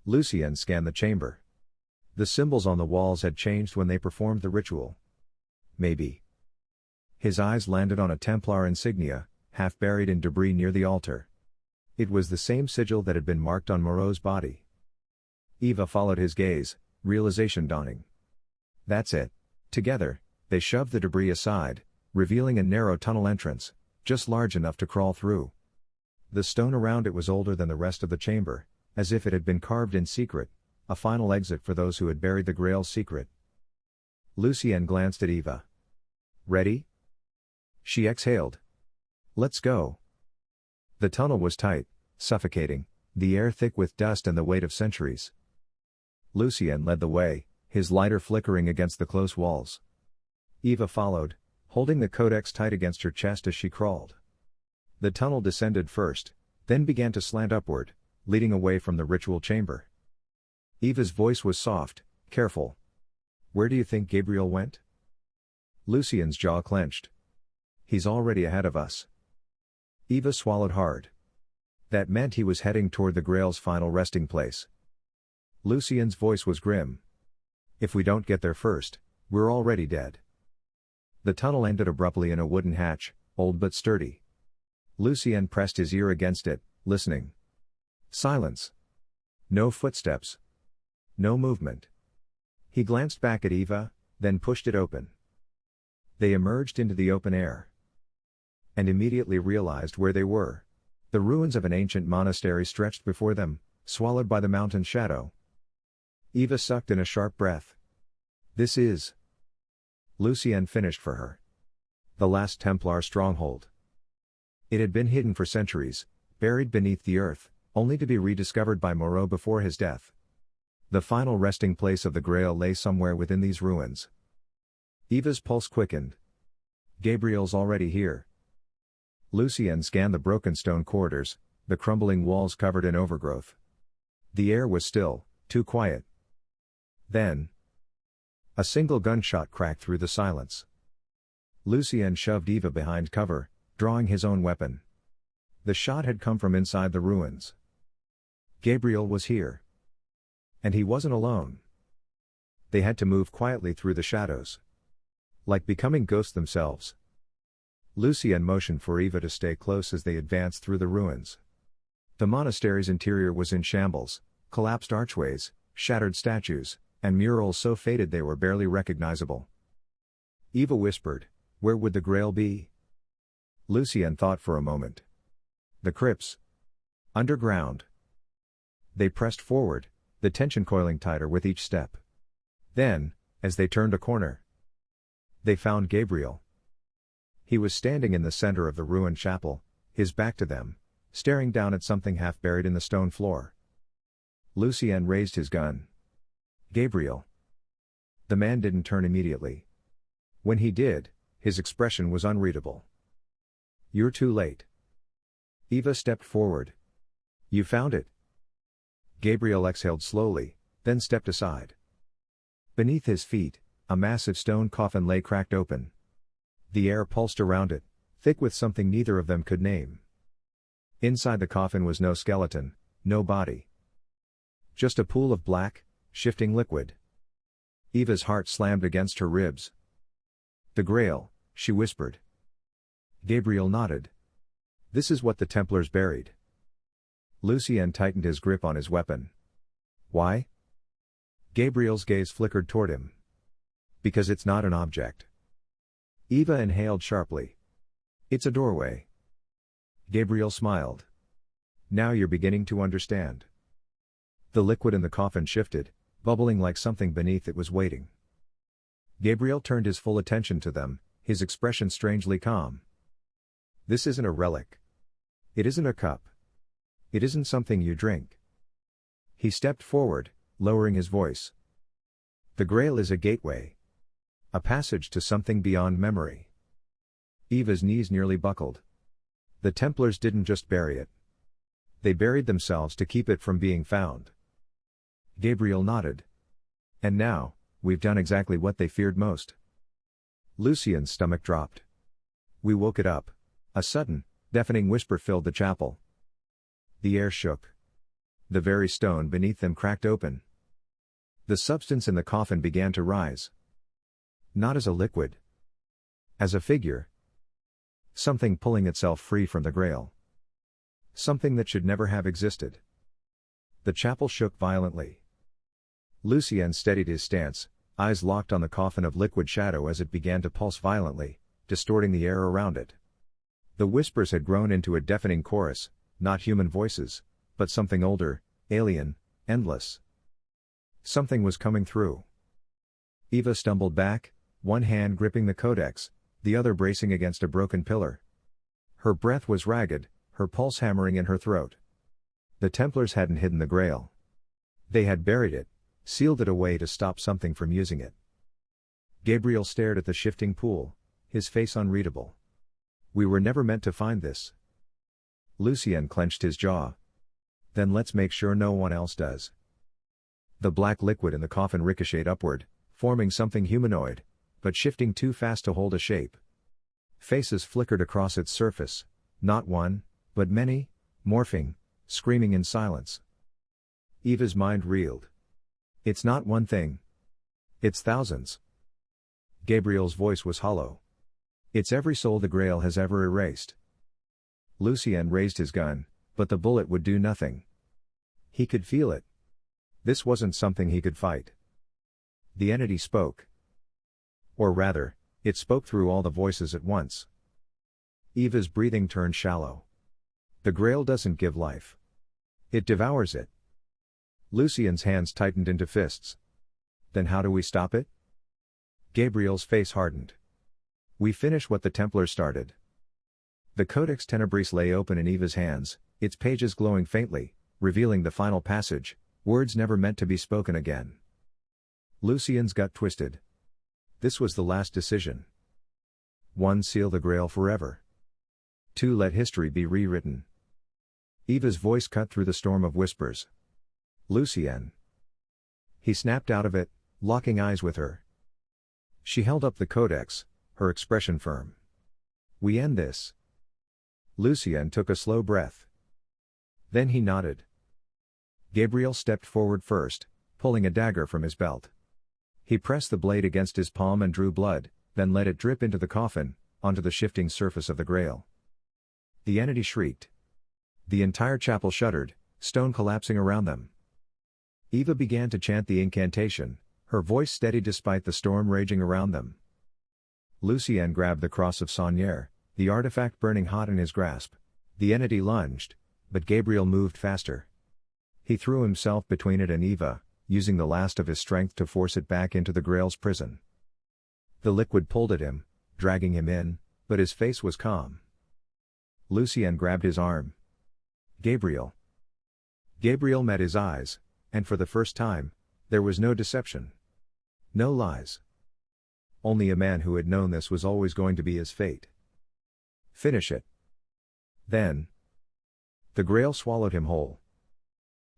Lucien scanned the chamber. The symbols on the walls had changed when they performed the ritual. Maybe. His eyes landed on a Templar insignia, half buried in debris near the altar. It was the same sigil that had been marked on Moreau's body. Eva followed his gaze, realization dawning. That's it. Together, they shoved the debris aside, revealing a narrow tunnel entrance, just large enough to crawl through. The stone around it was older than the rest of the chamber, as if it had been carved in secret, a final exit for those who had buried the Grail's secret. Lucien glanced at Eva. Ready? She exhaled. Let's go. The tunnel was tight, suffocating, the air thick with dust and the weight of centuries. Lucien led the way, his lighter flickering against the close walls. Eva followed, holding the codex tight against her chest as she crawled. The tunnel descended first, then began to slant upward, leading away from the ritual chamber. Eva's voice was soft, careful. Where do you think Gabriel went? Lucien's jaw clenched. He's already ahead of us. Eva swallowed hard. That meant he was heading toward the Grail's final resting place. Lucien's voice was grim. If we don't get there first, we're already dead. The tunnel ended abruptly in a wooden hatch, old but sturdy. Lucien pressed his ear against it, listening. Silence. No footsteps. No movement. He glanced back at Eva, then pushed it open. They emerged into the open air. And immediately realized where they were. The ruins of an ancient monastery stretched before them, swallowed by the mountain shadow. Eva sucked in a sharp breath. This is... Lucien finished for her. The last Templar stronghold. It had been hidden for centuries, buried beneath the earth, only to be rediscovered by Moreau before his death. The final resting place of the Grail lay somewhere within these ruins. Eva's pulse quickened. Gabriel's already here. Lucien scanned the broken stone corridors, the crumbling walls covered in overgrowth. The air was still, too quiet. Then, a single gunshot cracked through the silence. Lucien shoved Eva behind cover, drawing his own weapon. The shot had come from inside the ruins. Gabriel was here. And he wasn't alone. They had to move quietly through the shadows. Like becoming ghosts themselves. Lucien motioned for Eva to stay close as they advanced through the ruins. The monastery's interior was in shambles, collapsed archways, shattered statues, and murals so faded they were barely recognizable. Eva whispered, where would the Grail be? Lucien thought for a moment. The crypts. Underground. They pressed forward, the tension coiling tighter with each step. Then, as they turned a corner, they found Gabriel. He was standing in the center of the ruined chapel, his back to them, staring down at something half buried in the stone floor. Lucien raised his gun. Gabriel. The man didn't turn immediately. When he did, his expression was unreadable. You're too late. Eva stepped forward. You found it. Gabriel exhaled slowly, then stepped aside. Beneath his feet, a massive stone coffin lay cracked open. The air pulsed around it, thick with something neither of them could name. Inside the coffin was no skeleton, no body. Just a pool of black, shifting liquid. Eva's heart slammed against her ribs. The Grail, she whispered. Gabriel nodded. This is what the Templars buried. Lucien tightened his grip on his weapon. Why? Gabriel's gaze flickered toward him. Because it's not an object. Eva inhaled sharply. It's a doorway. Gabriel smiled. Now you're beginning to understand. The liquid in the coffin shifted, bubbling like something beneath it was waiting. Gabriel turned his full attention to them, his expression strangely calm. This isn't a relic. It isn't a cup. It isn't something you drink. He stepped forward, lowering his voice. The Grail is a gateway. A passage to something beyond memory. Eva's knees nearly buckled. The Templars didn't just bury it. They buried themselves to keep it from being found. Gabriel nodded. And now, we've done exactly what they feared most. Lucien's stomach dropped. We woke it up. A sudden, deafening whisper filled the chapel. The air shook. The very stone beneath them cracked open. The substance in the coffin began to rise. Not as a liquid. As a figure. Something pulling itself free from the Grail. Something that should never have existed. The chapel shook violently. Lucien steadied his stance, eyes locked on the coffin of liquid shadow as it began to pulse violently, distorting the air around it. The whispers had grown into a deafening chorus, not human voices, but something older, alien, endless. Something was coming through. Eva stumbled back, one hand gripping the codex, the other bracing against a broken pillar. Her breath was ragged, her pulse hammering in her throat. The Templars hadn't hidden the Grail. They had buried it, sealed it away to stop something from using it. Gabriel stared at the shifting pool, his face unreadable. We were never meant to find this. Lucien clenched his jaw. Then let's make sure no one else does. The black liquid in the coffin ricocheted upward, forming something humanoid, but shifting too fast to hold a shape. Faces flickered across its surface, not one, but many, morphing, screaming in silence. Eva's mind reeled. It's not one thing. It's thousands. Gabriel's voice was hollow. It's every soul the Grail has ever erased. Lucien raised his gun, but the bullet would do nothing. He could feel it. This wasn't something he could fight. The entity spoke. Or rather, it spoke through all the voices at once. Eva's breathing turned shallow. The Grail doesn't give life. It devours it. Lucien's hands tightened into fists. Then how do we stop it? Gabriel's face hardened. We finish what the Templars started. The Codex Tenebris lay open in Eva's hands, its pages glowing faintly, revealing the final passage, words never meant to be spoken again. Lucien's gut twisted. This was the last decision. 1. Seal the Grail forever. 2. Let history be rewritten. Eva's voice cut through the storm of whispers. Lucien. He snapped out of it, locking eyes with her. She held up the codex, her expression firm. We end this. Lucien took a slow breath. Then he nodded. Gabriel stepped forward first, pulling a dagger from his belt. He pressed the blade against his palm and drew blood, then let it drip into the coffin, onto the shifting surface of the Grail. The entity shrieked. The entire chapel shuddered, stone collapsing around them. Eva began to chant the incantation, her voice steady despite the storm raging around them. Lucien grabbed the cross of Saunier, the artifact burning hot in his grasp. The entity lunged, but Gabriel moved faster. He threw himself between it and Eva, using the last of his strength to force it back into the Grail's prison. The liquid pulled at him, dragging him in, but his face was calm. Lucien grabbed his arm. Gabriel. Gabriel met his eyes, and for the first time, there was no deception. No lies. Only a man who had known this was always going to be his fate. Finish it. Then. The Grail swallowed him whole.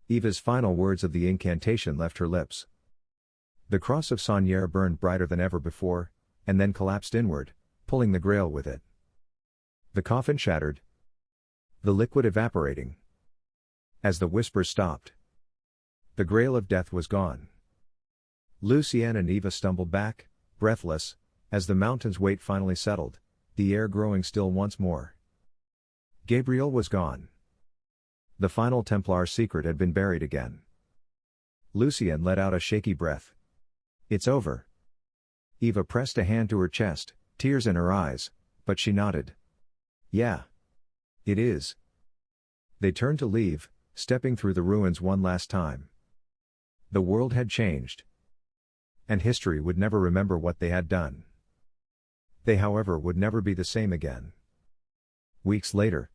Eva's final words of the incantation left her lips. The cross of Saunier burned brighter than ever before, and then collapsed inward, pulling the Grail with it. The coffin shattered, the liquid evaporating. As the whispers stopped, the Grail of Death was gone. Lucien and Eva stumbled back, breathless, as the mountain's weight finally settled, the air growing still once more. Gabriel was gone. The final Templar secret had been buried again. Lucien let out a shaky breath. It's over. Eva pressed a hand to her chest, tears in her eyes, but she nodded. Yeah. It is. They turned to leave, stepping through the ruins one last time. The world had changed. And history would never remember what they had done. They, however, would never be the same again. Weeks later,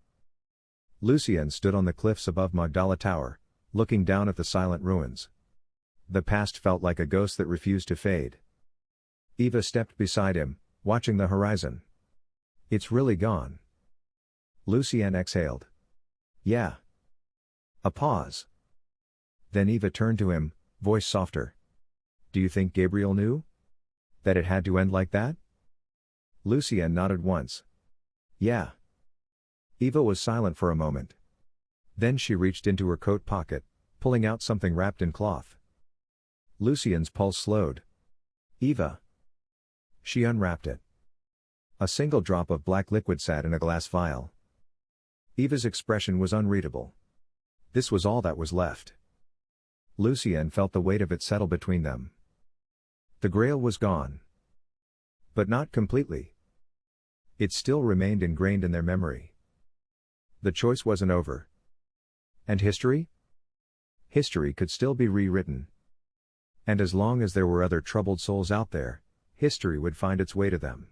Lucien stood on the cliffs above Magdala Tower, looking down at the silent ruins. The past felt like a ghost that refused to fade. Eva stepped beside him, watching the horizon. It's really gone. Lucien exhaled. Yeah. A pause. Then Eva turned to him, voice softer. Do you think Gabriel knew? That it had to end like that? Lucien nodded once. Yeah. Eva was silent for a moment. Then she reached into her coat pocket, pulling out something wrapped in cloth. Lucien's pulse slowed. Eva. She unwrapped it. A single drop of black liquid sat in a glass vial. Eva's expression was unreadable. This was all that was left. Lucien felt the weight of it settle between them. The Grail was gone. But not completely. It still remained ingrained in their memory. The choice wasn't over. And history? History could still be rewritten. And as long as there were other troubled souls out there, history would find its way to them.